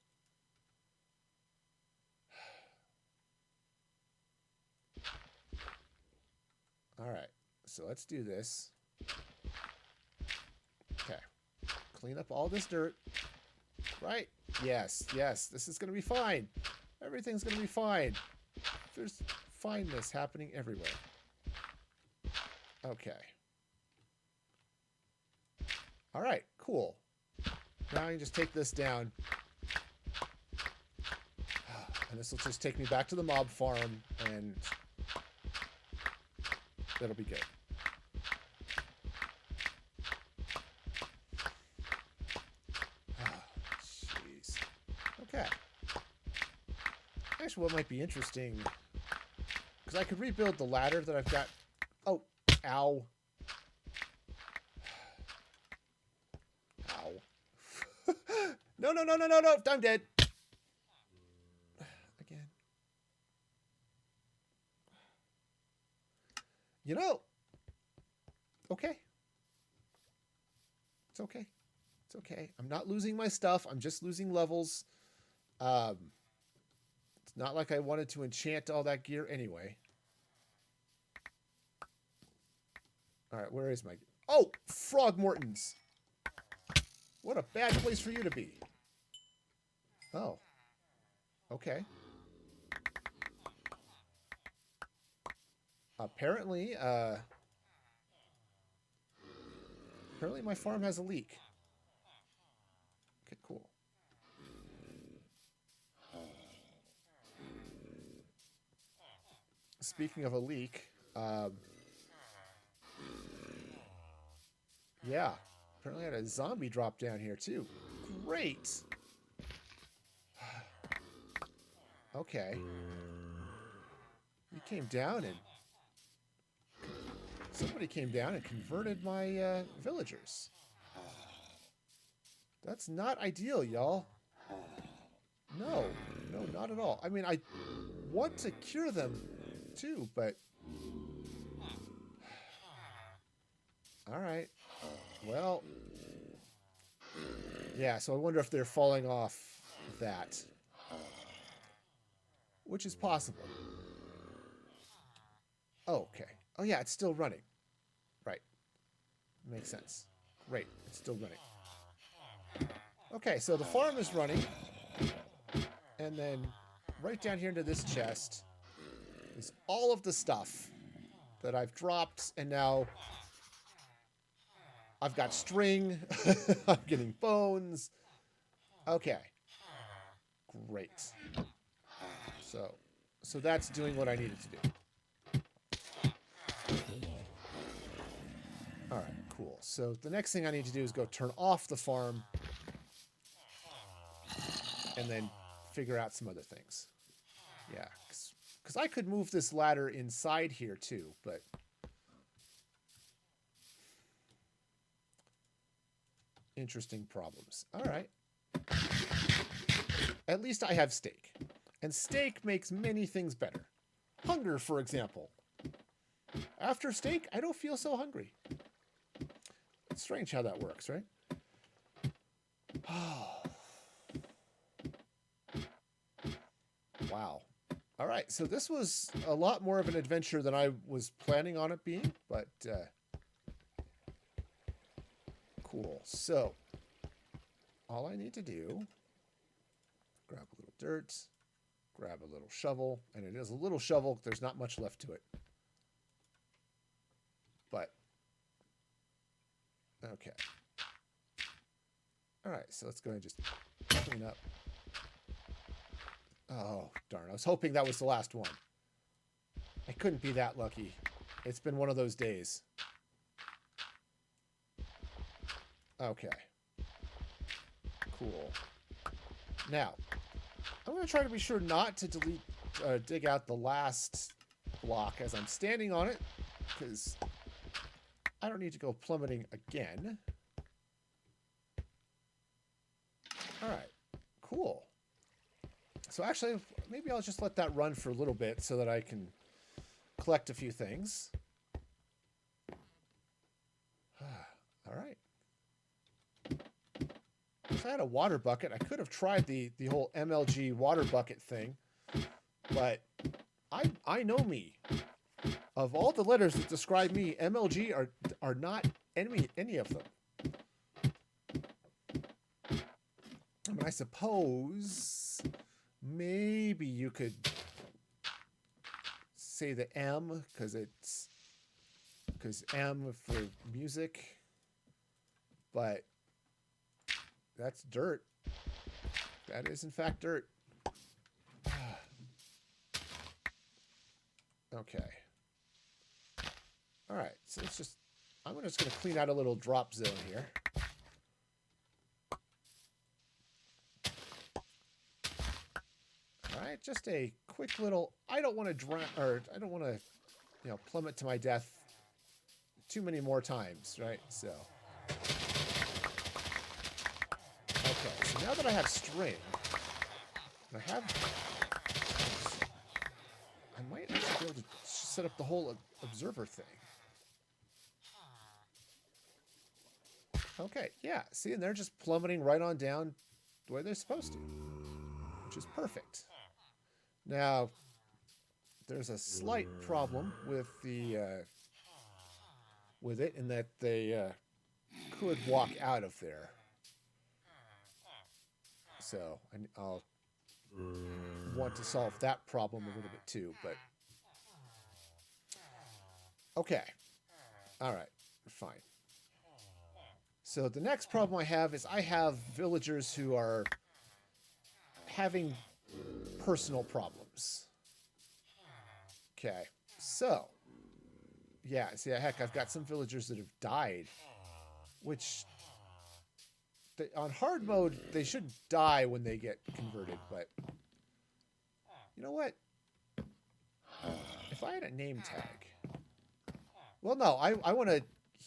All right, so let's do this. Okay, clean up all this dirt. Right? Yes, yes. This is going to be fine. Everything's going to be fine. There's fineness happening everywhere. Okay. All right, cool. Now I can just take this down. And this will just take me back to the mob farm, and that'll be good. Okay. Actually, what might be interesting, because I could rebuild the ladder that I've got. Oh, ow. Ow. No, no, no, no, no, no. I'm dead. Again. You know. Okay. It's okay. It's okay. I'm not losing my stuff. I'm just losing levels. It's not like I wanted to enchant all that gear anyway. All right, where is my... Oh, Frogmortons. What a bad place for you to be. Oh. Okay. Apparently, apparently my farm has a leak. Okay, cool. Speaking of a leak, yeah, apparently I had a zombie drop down here too. Great. Okay. He came down and somebody came down and converted my villagers. That's not ideal, y'all. No, no, not at all. I mean, I want to cure them too, but all right. Well, yeah, so I wonder if they're falling off that, which is possible. Oh, okay. Oh, yeah, it's still running. Right. Makes sense. Great. It's still running. Okay, so the farm is running. And then right down here into this chest is all of the stuff that I've dropped. And now I've got string. I'm getting bones. Okay. Great. So that's doing what I needed to do. All right, cool. So the next thing I need to do is go turn off the farm and then figure out some other things. Yeah, because I could move this ladder inside here too, but interesting problems. All right. At least I have steak. And steak makes many things better. Hunger, for example. After steak, I don't feel so hungry. It's strange how that works, right? Wow. All right, so this was a lot more of an adventure than I was planning on it being, but cool. So all I need to do, grab a little dirt, grab a little shovel, and it is a little shovel. There's not much left to it. But, okay. All right, so let's go ahead and just clean up. Oh, darn. I was hoping that was the last one. I couldn't be that lucky. It's been one of those days. Okay. Cool. Now, I'm going to try to be sure not to dig out the last block as I'm standing on it, because I don't need to go plummeting again. All right. Cool. So actually, maybe I'll just let that run for a little bit so that I can collect a few things. All right. If I had a water bucket, I could have tried the whole MLG water bucket thing, but I know me. Of all the letters that describe me, MLG are not any of them. I mean, I suppose maybe you could say the M because M for music, but that's dirt. That is in fact dirt. Okay. All right, so it's just I'm just going to clean out a little drop zone here. All right, just a quick little. I don't want to drown, or I don't want to, plummet to my death too many more times, right? So, okay. So now that I have string, I might actually be able to set up the whole observer thing. Okay, yeah. See, and they're just plummeting right on down the way they're supposed to, which is perfect. Now, there's a slight problem with with it in that they could walk out of there. So I'll want to solve that problem a little bit too, but... Okay. Alright, fine. So the next problem I have is I have villagers who are having personal problems. Okay, so... Yeah, see, heck, I've got some villagers that have died, which... on hard mode, they should die when they get converted, but... You know what? If I had a name tag... Well, no, I want to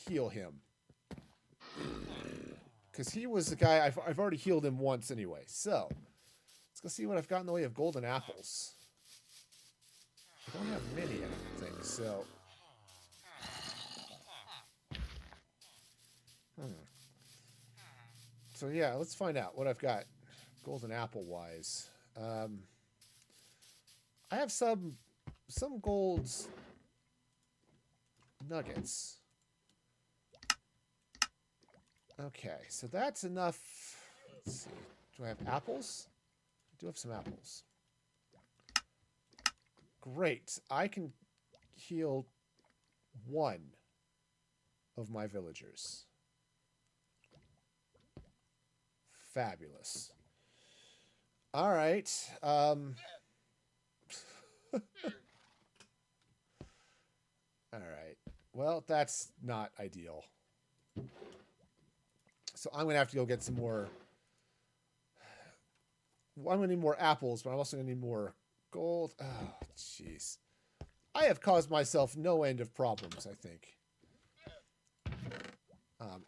heal him. Because he was the guy... I've already healed him once anyway, so... Let's go see what I've got in the way of golden apples. I don't have many, I don't think, so... So yeah, let's find out what I've got golden apple wise. I have some golds nuggets. Okay, so that's enough. Let's see. Do I have apples? I do have some apples. Great. I can heal one of my villagers. Fabulous. All right. All right. Well, that's not ideal. So I'm going to have to go get some more. I'm going to need more apples, but I'm also going to need more gold. Oh, jeez. I have caused myself no end of problems, I think.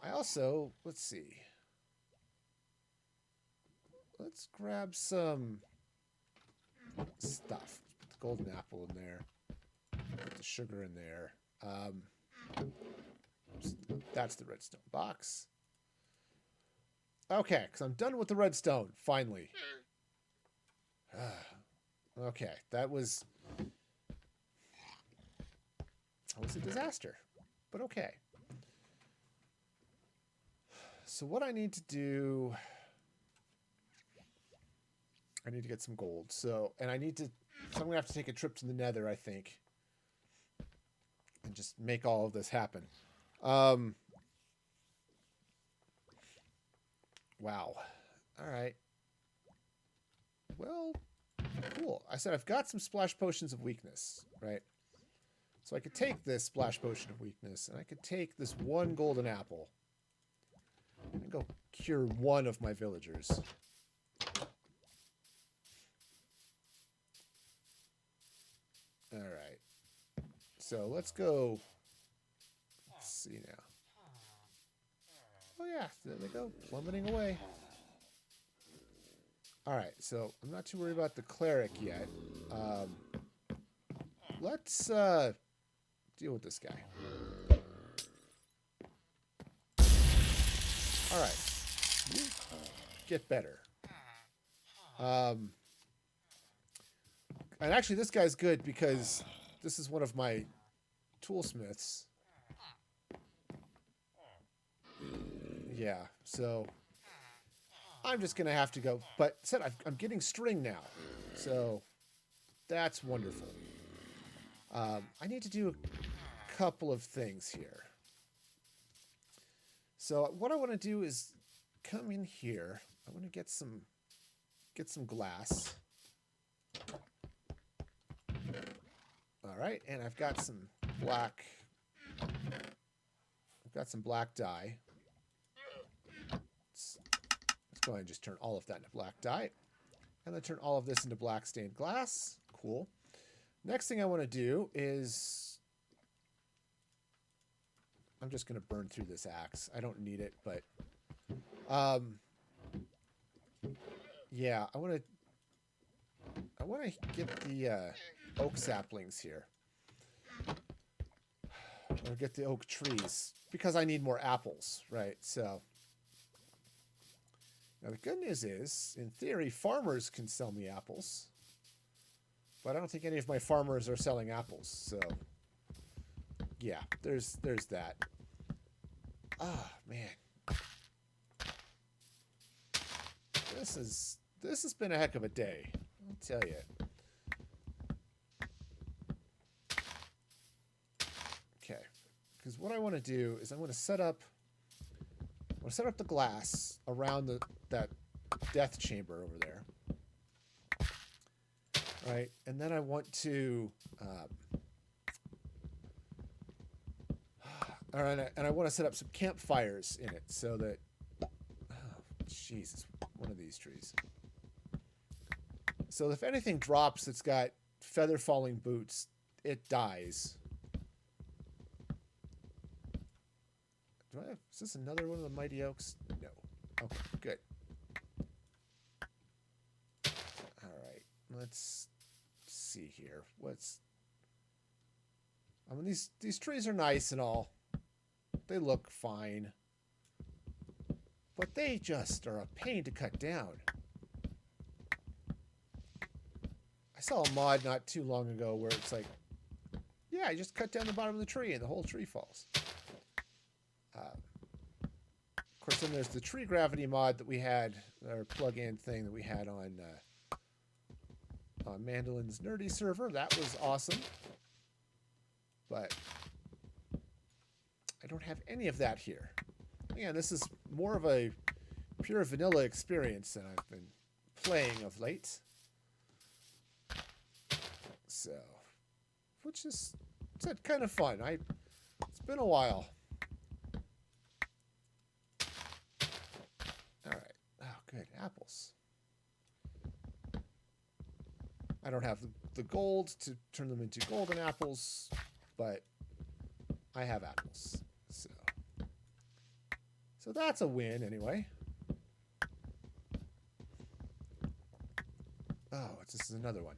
I also, let's see. Let's grab some stuff. Put the golden apple in there. Put the sugar in there. That's the redstone box. Okay, because I'm done with the redstone, finally. Okay, that was a disaster, but okay. So what I need to do... I need to get some gold. So, and I need to... So I'm going to have to take a trip to the Nether, I think. And just make all of this happen. Wow. Alright. Well, cool. I said I've got some splash potions of weakness, right? So I could take this splash potion of weakness, and I could take this one golden apple, and go cure one of my villagers. Alright. So let's go. Let's see now. Oh yeah, there they go, plummeting away. Alright, so I'm not too worried about the cleric yet. Let's deal with this guy. Alright. You get better. And actually this guy's good because this is one of my toolsmiths. Yeah, so I'm just going to have to go. But said I'm getting string now, so that's wonderful. I need to do a couple of things here. So what I want to do is come in here. I want to get some glass. All right, and I've got some black. I've got some black dye. Let's go ahead and just turn all of that into black dye. And then turn all of this into black stained glass. Cool. Next thing I want to do is... I'm just going to burn through this axe. I don't need it, but... yeah, I want to get the oak saplings here. Or get the oak trees. Because I need more apples, right? So... Now, the good news is, in theory, farmers can sell me apples. But I don't think any of my farmers are selling apples, so... Yeah, there's that. Ah, man. This has been a heck of a day. I'll tell you. Okay, because what I want to do is I want to set up the glass around that death chamber over there. Right, and then I want to, and I want to set up some campfires in it so that, oh, Jesus, one of these trees. So if anything drops that's got feather falling boots, it dies. Do I have, is this another one of the mighty oaks? No. Okay, good. Alright, let's see here. I mean, these trees are nice and all. They look fine. But they just are a pain to cut down. I saw a mod not too long ago where it's like, yeah, I just cut down the bottom of the tree and the whole tree falls. Of course, then there's the tree gravity mod that we had, our plug-in thing that we had on Mandolin's Nerdy server. That was awesome. But I don't have any of that here. Again, this is more of a pure vanilla experience than I've been playing of late. So, which is kind of fun. It's been a while. All right. Oh, good. Apples. I don't have the gold to turn them into golden apples, but I have apples. So that's a win anyway. Oh, this is another one.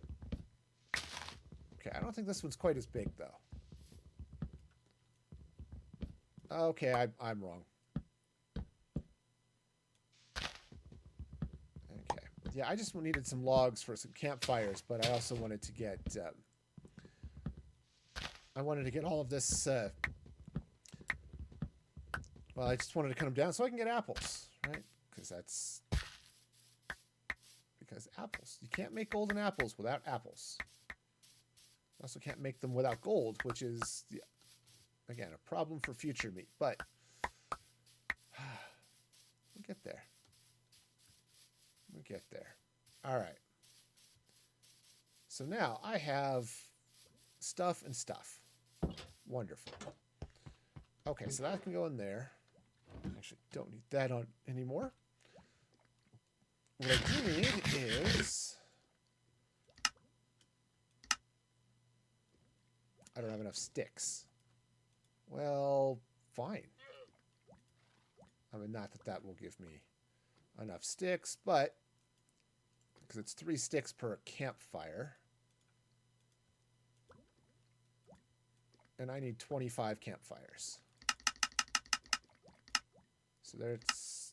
Okay, I don't think this one's quite as big though. Okay, I'm wrong. Okay. Yeah, I just needed some logs for some campfires, but I also wanted to get all of this well, I just wanted to cut them down so I can get apples, right? Because apples. You can't make golden apples without apples. You also can't make them without gold, which is, again, a problem for future me. But we'll get there. We'll get there. All right. So now I have stuff and stuff. Wonderful. Okay, so that can go in there. Actually, don't need that on anymore. What I do need is... I don't have enough sticks. Well, fine. I mean, not that will give me enough sticks, but... because it's 3 sticks per campfire. And I need 25 campfires. So there's...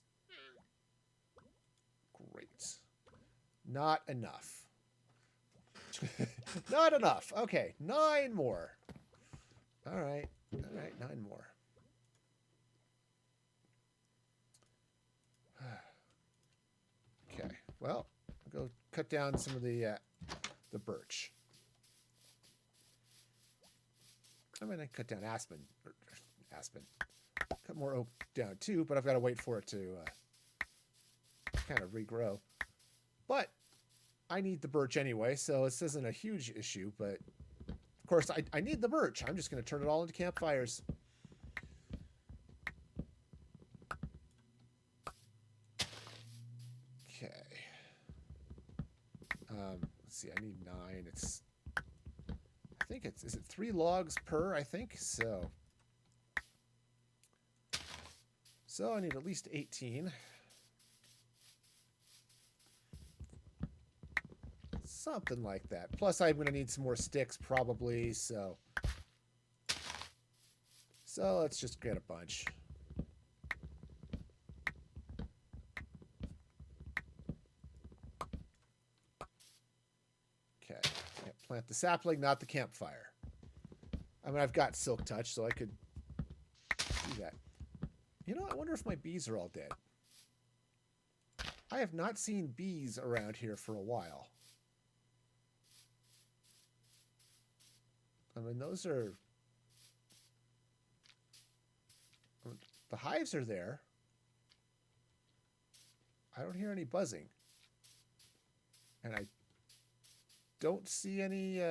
great. Not enough. Not enough. Okay, 9 more. All right. All right, 9 more. Okay. Well, I'll go cut down some of the birch. I mean, I cut down aspen. Cut more oak down too, but I've got to wait for it to kind of regrow. But I need the birch anyway, so this isn't a huge issue. But of course, I need the birch. I'm just going to turn it all into campfires. Okay. Let's see. I need 9. I think is it 3 logs per? I think so. So I need at least 18. Something like that. Plus I'm going to need some more sticks probably, so let's just get a bunch. Okay. Plant the sapling, not the campfire. I mean, I've got silk touch, so I could do that. You know, I wonder if my bees are all dead. I have not seen bees around here for a while. I mean, those are... The hives are there. I don't hear any buzzing. And I don't see any...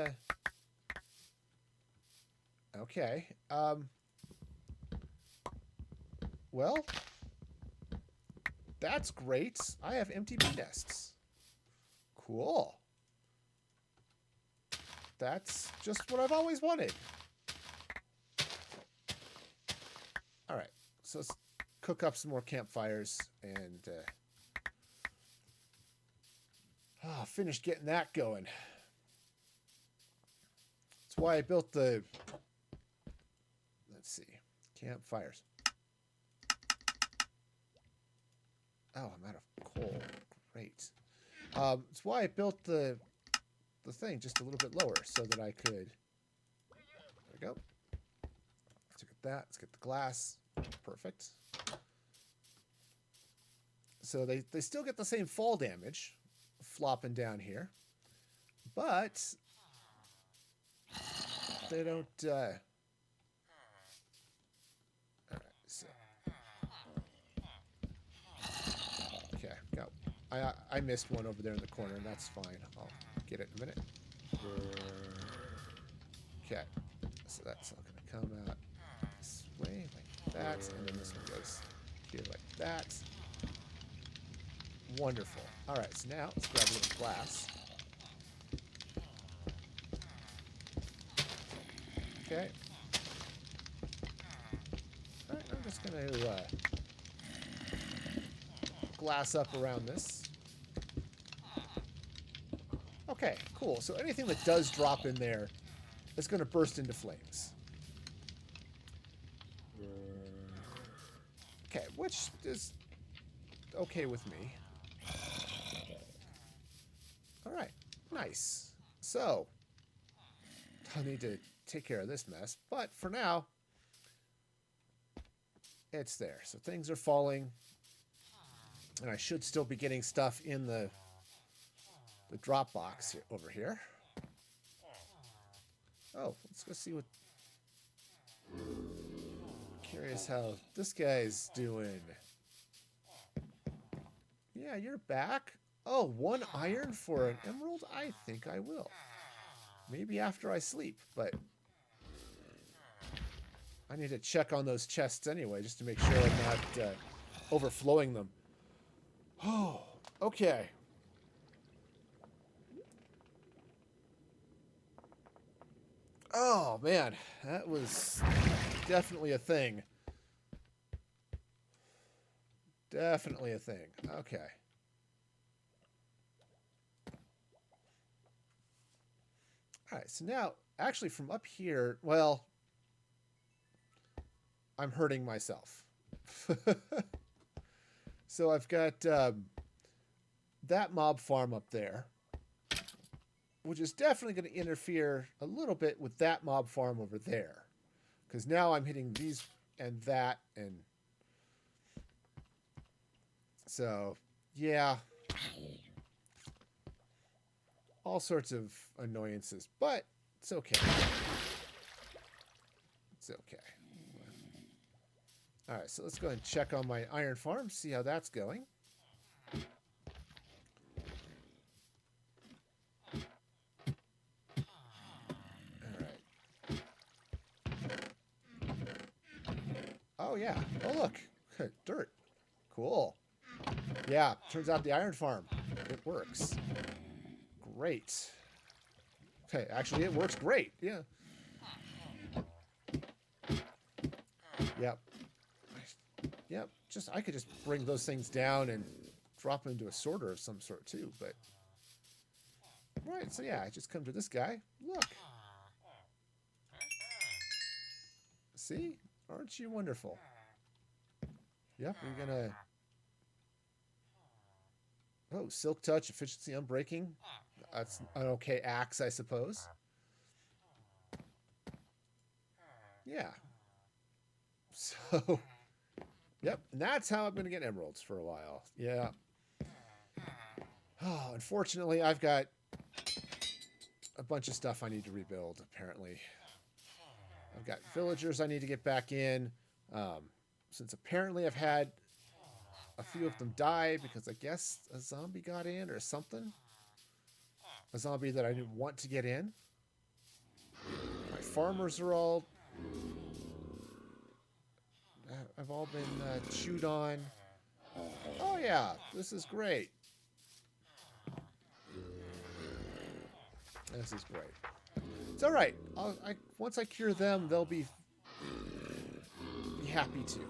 Okay. Well, that's great. I have empty bee nests. Cool. That's just what I've always wanted. All right. So let's cook up some more campfires and finish getting that going. That's why I built the... Let's see. Campfires. Oh, I'm out of coal. Great. That's why I built the thing just a little bit lower so that I could... There we go. Let's get that. Let's get the glass. Perfect. So they still get the same fall damage flopping down here. But they don't... Alright, so... Okay, go. I missed one over there in the corner, and that's fine. I'll get it in a minute. Okay, so that's not going to come out this way like that, and then this one goes here like that. Wonderful. All right, so now let's grab a little glass. Okay. All right, I'm just going to glass up around this. Okay, cool. So anything that does drop in there is going to burst into flames. Okay, which is okay with me. All right, nice. So, I'll need to take care of this mess, but for now, it's there. So things are falling, and I should still be getting stuff in the drop box over here. Oh, let's go see what... Curious how this guy's doing. Yeah, you're back. Oh, 1 iron for an emerald? I think I will. Maybe after I sleep, but I need to check on those chests anyway, just to make sure I'm not overflowing them. Oh, okay. Oh, man. That was definitely a thing. Definitely a thing. Okay. Alright, so now, actually from up here, well, I'm hurting myself. So I've got that mob farm up there, which is definitely going to interfere a little bit with that mob farm over there. Because now I'm hitting these and that, and so, yeah. All sorts of annoyances, but it's okay. It's okay. All right, so let's go ahead and check on my iron farm, see how that's going. All right. Oh, yeah. Oh, look. Dirt. Cool. Yeah, turns out the iron farm, it works. Great. Okay, actually, it works great. Yeah. Yep. Yep. I could just bring those things down and drop them into a sorter of some sort too, but... Right, so yeah, I just come to this guy. Look. See? Aren't you wonderful? Yep, we're gonna... Oh, Silk Touch, Efficiency Unbreaking. That's an okay axe, I suppose. Yeah. So, yep, and that's how I'm going to get emeralds for a while. Yeah. Oh, unfortunately, I've got a bunch of stuff I need to rebuild, apparently. I've got villagers I need to get back in. Since apparently I've had a few of them die because I guess a zombie got in or something. A zombie that I didn't want to get in. My farmers are all... I've all been chewed on. Oh yeah, this is great. This is great. It's all right. Once I cure them, they'll be happy too.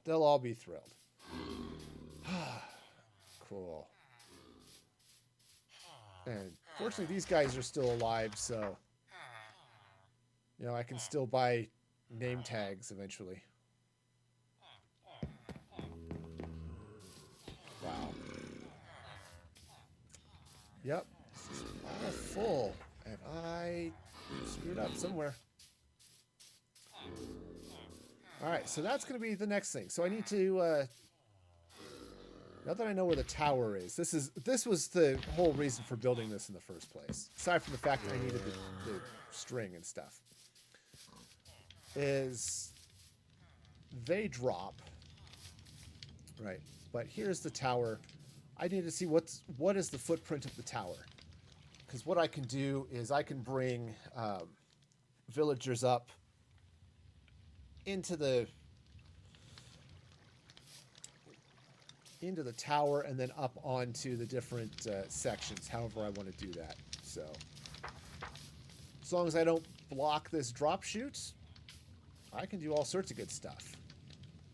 They'll all be thrilled. Cool. And fortunately, these guys are still alive, so you know I can still buy name tags eventually. Wow. Yep. This is all full, and I screwed up somewhere. All right, so that's going to be the next thing. So I need to, now that I know where the tower is, this was the whole reason for building this in the first place. Aside from the fact that I needed the string and stuff, is they drop, right? But here's the tower. I need to see what is the footprint of the tower, because what I can do is I can bring villagers up into the tower and then up onto the different sections, however I want to do that. So as long as I don't block this drop chute, I can do all sorts of good stuff.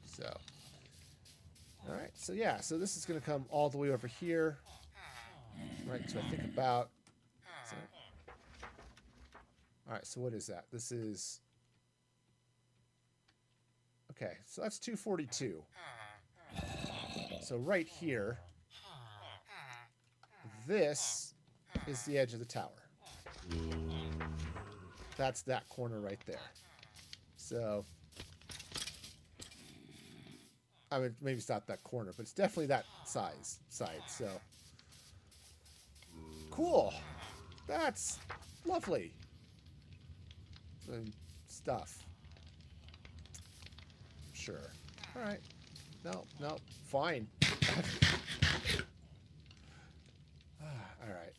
So all right, so yeah, so this is going to come all the way over here, right? So I think about, so, all right, so what is that? This is, okay, so that's 242. So right here, this is the edge of the tower. That's that corner right there. So, I mean, maybe it's not that corner, but it's definitely that side. So, cool. That's lovely. And stuff. Sure. All right. No, fine. All right.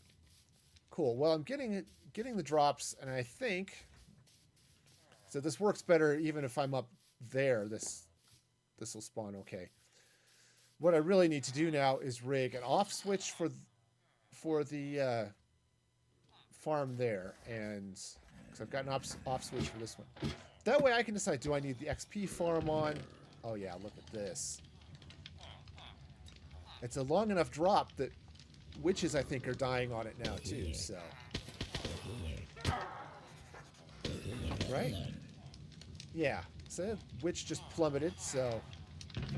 Cool. Well, I'm getting the drops, and I think so. This works better even if I'm up there. This will spawn okay. What I really need to do now is rig an off switch for the farm there, and because I've got an off switch for this one. That way I can decide, do I need the XP farm on? Oh yeah, look at this. It's a long enough drop that witches, I think, are dying on it now too, so. Right? Yeah, so witch just plummeted, so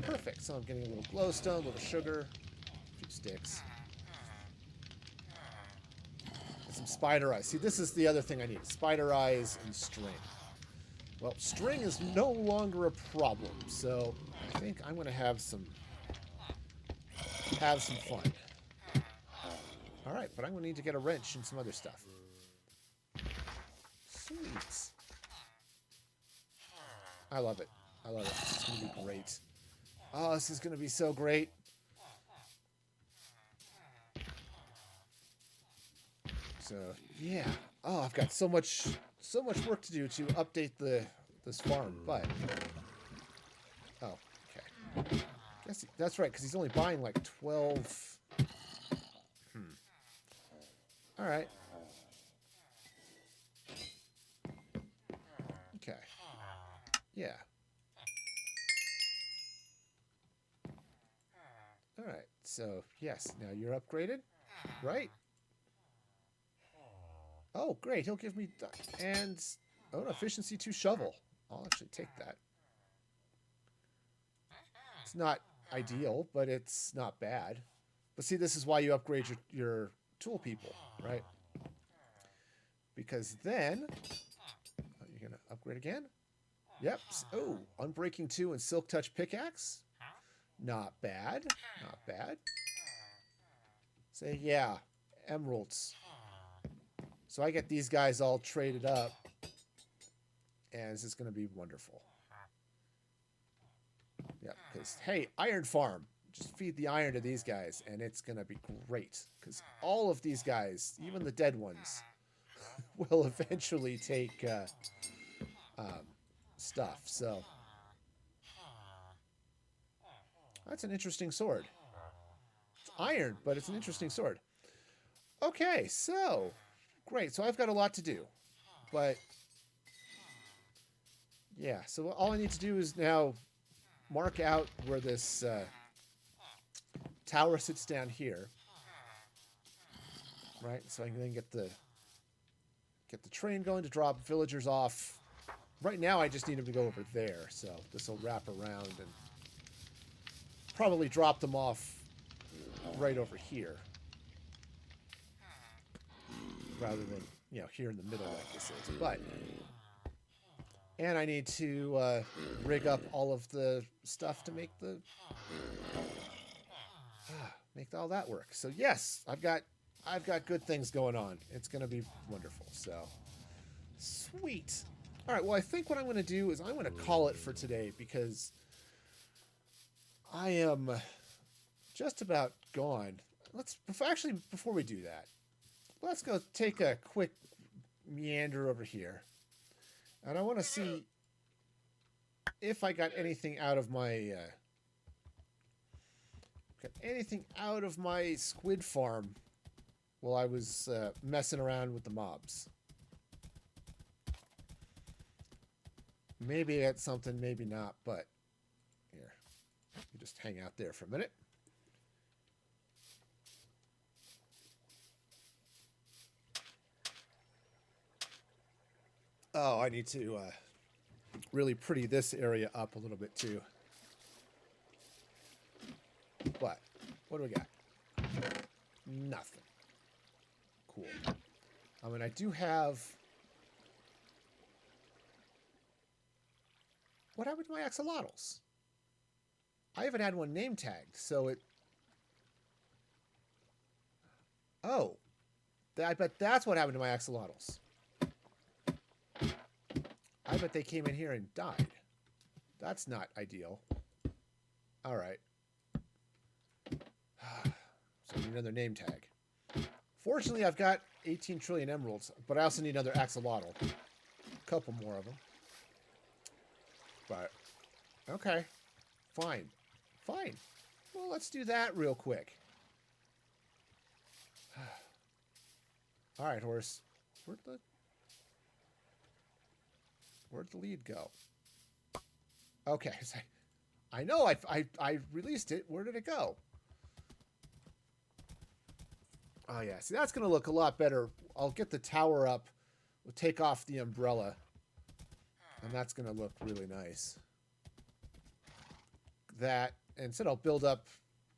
perfect. So I'm getting a little glowstone, a little sugar, a few sticks. And some spider eyes. See, this is the other thing I need. Spider eyes and string. Well, string is no longer a problem, so I think I'm going to have some fun. All right, but I'm going to need to get a wrench and some other stuff. Sweet. I love it. I love it. This is going to be great. Oh, this is going to be so great. So, yeah. Oh, I've got so much work to do to update this farm, but oh, okay. Guess that's right, because he's only buying like 12. All right. Okay. Yeah. All right. So yes, now you're upgraded, right? Oh, great. He'll give me... And... Oh, efficiency 2 shovel. I'll actually take that. It's not ideal, but it's not bad. But see, this is why you upgrade your tool people, right? Because then... Oh, you're going to upgrade again? Yep. Oh, Unbreaking 2 and Silk Touch Pickaxe. Not bad. Not bad. Say, yeah. Emeralds. So I get these guys all traded up. And this is going to be wonderful. Yeah, because, hey, iron farm. Just feed the iron to these guys, and it's going to be great. Because all of these guys, even the dead ones, will eventually take stuff. So, that's an interesting sword. It's iron, but it's an interesting sword. Okay, so, great. So I've got a lot to do. But, yeah, so all I need to do is now mark out where this tower sits down here, right? So I can then get the train going to drop villagers off. Right now, I just need them to go over there, so this will wrap around and probably drop them off right over here, rather than here in the middle like this is. But and I need to rig up all of the stuff to make the make all that work. So yes, I've got good things going on. It's going to be wonderful. So sweet. All right, well, I think what I'm going to do is I'm going to call it for today because I am just about gone. Before we do that, let's go take a quick meander over here. And I want to see if I got anything out of my squid farm while I was messing around with the mobs. Maybe that's something, maybe not, but here. You just hang out there for a minute. Oh, I need to really pretty this area up a little bit too. But what do we got? Nothing. Cool. I mean, I do have... What happened to my axolotls? I haven't had one name tagged, so it... Oh. I bet that's what happened to my axolotls. I bet they came in here and died. That's not ideal. All right. So I need another name tag. Fortunately, I've got 18 trillion emeralds, but I also need another axolotl. A couple more of them. But, okay. Fine. Fine. Well, let's do that real quick. All right, horse. Where'd the lead go? Okay. I know I released it. Where did it go? Oh, yeah. See, that's going to look a lot better. I'll get the tower up. We'll take off the umbrella. And that's going to look really nice. That, instead I'll build up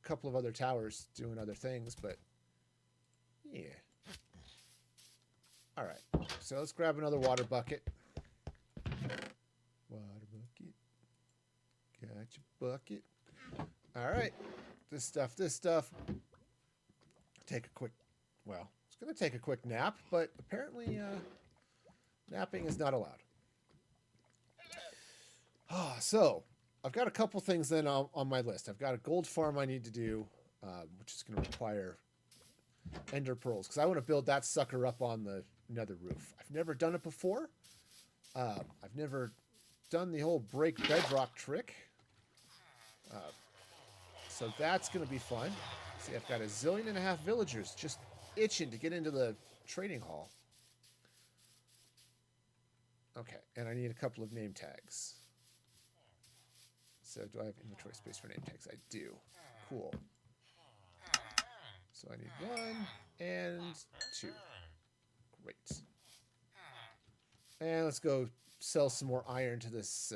a couple of other towers doing other things, but yeah. All right. So let's grab another water bucket. Water bucket. Got your bucket. All right. This stuff. Take a quick, well, it's going to take a quick nap, but apparently napping is not allowed. So I've got a couple things then on my list. I've got a gold farm I need to do, which is going to require ender pearls, because I want to build that sucker up on the nether roof. I've never done it before. I've never done the whole break bedrock trick. So that's going to be fun. See, I've got 1.5 zillion villagers just itching to get into the trading hall. Okay, and I need a couple of name tags. So do I have inventory space for name tags? I do. Cool. So I need 1 and 2. Great. And let's go sell some more iron to this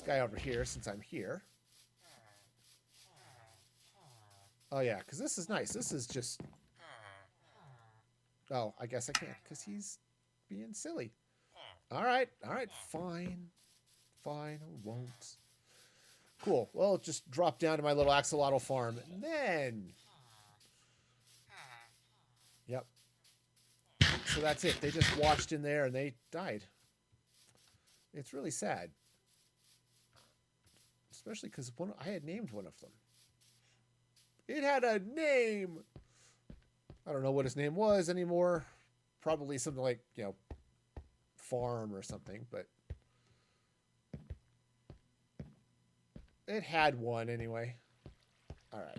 guy over here since I'm here. Oh yeah, because this is nice. This is just... Oh, I guess I can't because he's being silly. All right, fine. Fine, I won't. Cool. Well, just drop down to my little axolotl farm. And then... Yep. So that's it. They just washed in there and they died. It's really sad. Especially because I had named one of them. It had a name! I don't know what his name was anymore. Probably something like, farm or something, but it had one anyway. All right.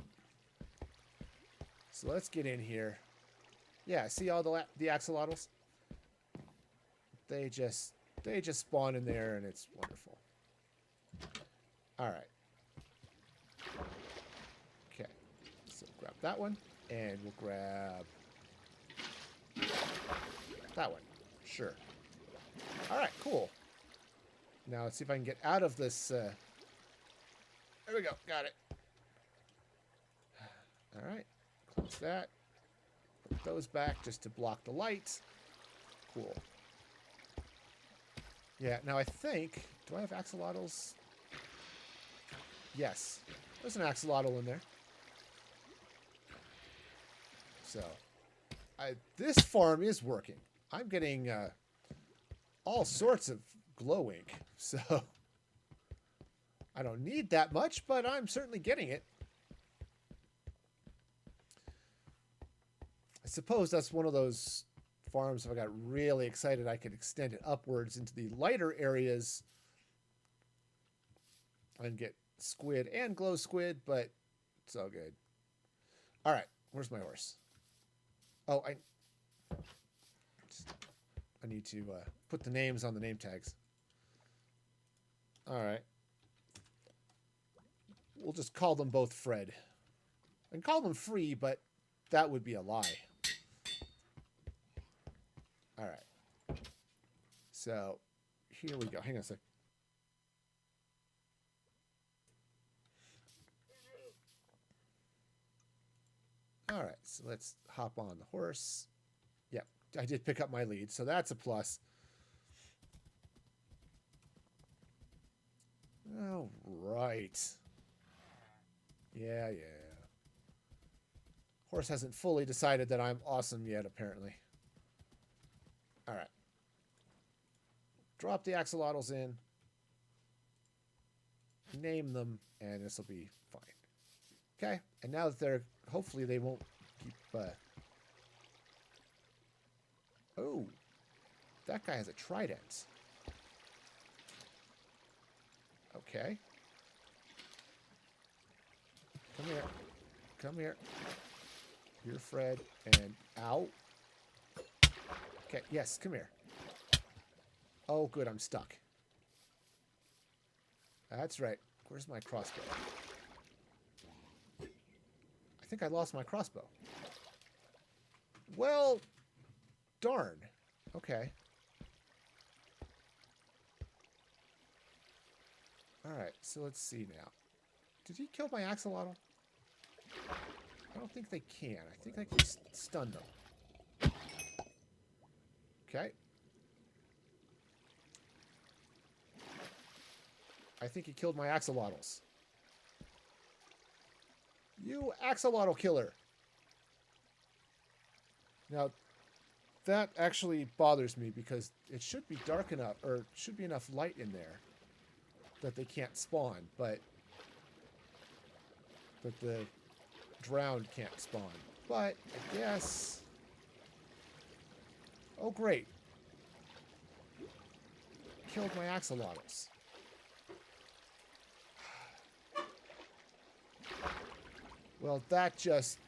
So let's get in here. Yeah, see all the axolotls? They just spawn in there and it's wonderful. All right. Okay. So grab that one and we'll grab that one. Sure. All right, cool. Now let's see if I can get out of this. There we go. Got it. All right. Close that. Put those back just to block the light. Cool. Yeah, now I think... Do I have axolotls? Yes. There's an axolotl in there. So, this farm is working. I'm getting all sorts of glow ink. So, I don't need that much, but I'm certainly getting it. I suppose that's one of those farms, if I got really excited, I could extend it upwards into the lighter areas and get squid and glow squid, but it's all good. All right, where's my horse? Oh, I need to put the names on the name tags. All right. We'll just call them both Fred. I can call them Free, but that would be a lie. All right. So here we go. Hang on a sec. All right. So let's hop on the horse. Yep. I did pick up my lead, so that's a plus. All right. Yeah. Horse hasn't fully decided that I'm awesome yet, apparently. All right. Drop the axolotls in. Name them, and this will be fine. Okay. And now that they're... Hopefully they won't keep... Oh. That guy has a trident. Okay. Come here. Come here. You're Fred, and... Ow. Okay, yes, come here. Oh, good, I'm stuck. That's right. Where's my crossbow? I think I lost my crossbow. Well, darn. Okay. Alright, so let's see now. Did he kill my axolotl? I don't think they can. I think I can stun them. Okay. I think he killed my axolotls. You axolotl killer. Now, that actually bothers me because it should be dark enough, or should be enough light in there that they can't spawn, but the drowned can't spawn. But I guess... Oh, great. Killed my axolotls. Well, that just...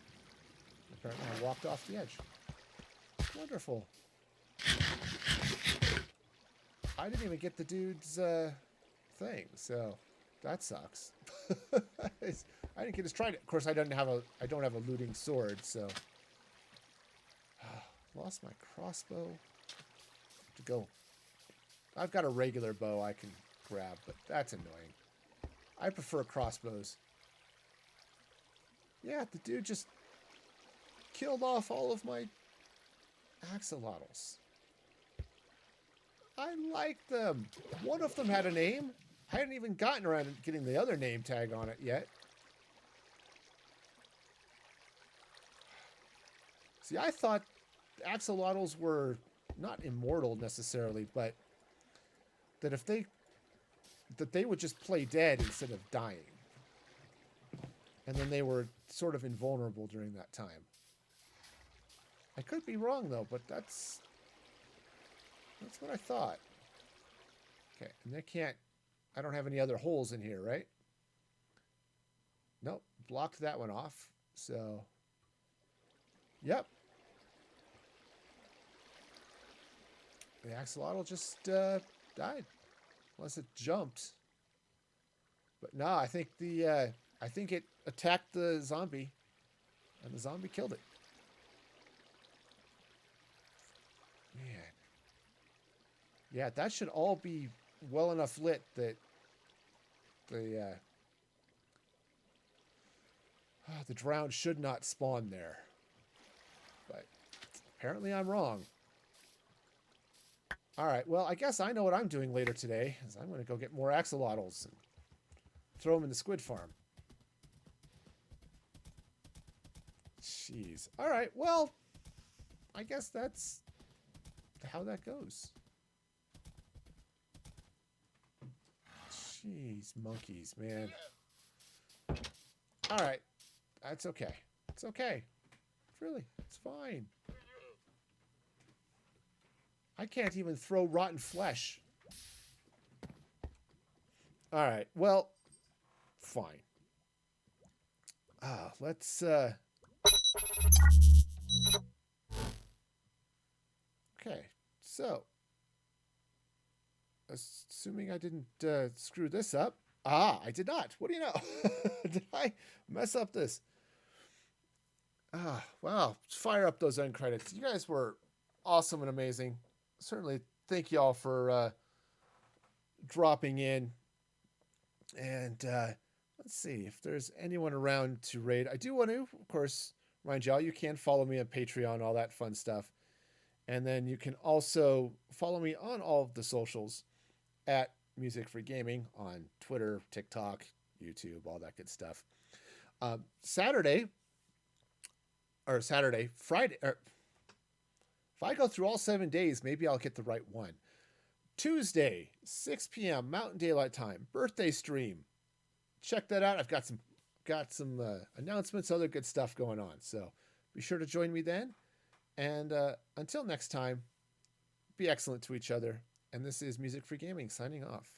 Apparently I walked off the edge. Wonderful. I didn't even get the dude's thing, so that sucks. I didn't get his trident. Of course, I don't have a looting sword, so... Lost my crossbow. To go. I've got a regular bow I can grab, but that's annoying. I prefer crossbows. Yeah, the dude just killed off all of my axolotls. I like them. One of them had a name. I hadn't even gotten around to getting the other name tag on it yet. See, I thought axolotls were not immortal necessarily, but that if they would just play dead instead of dying. And then they were sort of invulnerable during that time. I could be wrong though, but that's what I thought. Okay, and I don't have any other holes in here, right? Nope, blocked that one off. So, yep. The axolotl just died, unless it jumped. But no, I think it attacked the zombie, and the zombie killed it. Man, yeah, that should all be well enough lit that the drowned should not spawn there. But apparently I'm wrong. All right, well, I guess I know what I'm doing later today, is I'm going to go get more axolotls and throw them in the squid farm. Jeez. All right, well, I guess that's how that goes. Jeez, monkeys, man. All right, that's okay. It's okay. Really, it's fine. I can't even throw rotten flesh. All right, well, fine. Let's okay, so assuming I didn't screw this up. I did not. What do you know? Did I mess up this? Wow. Let's fire up those end credits. You guys were awesome and amazing. Certainly thank y'all for dropping in. And let's see if there's anyone around to raid. I do want to, of course, remind y'all you can follow me on Patreon, all that fun stuff. And then you can also follow me on all of the socials at Music Free Gaming on Twitter, TikTok, YouTube, all that good stuff. Friday. If I go through all 7 days, maybe I'll get the right one. Tuesday, 6 p.m. Mountain Daylight Time, birthday stream. Check that out. I've got some announcements, other good stuff going on. So be sure to join me then. And until next time, be excellent to each other. And this is Music Free Gaming signing off.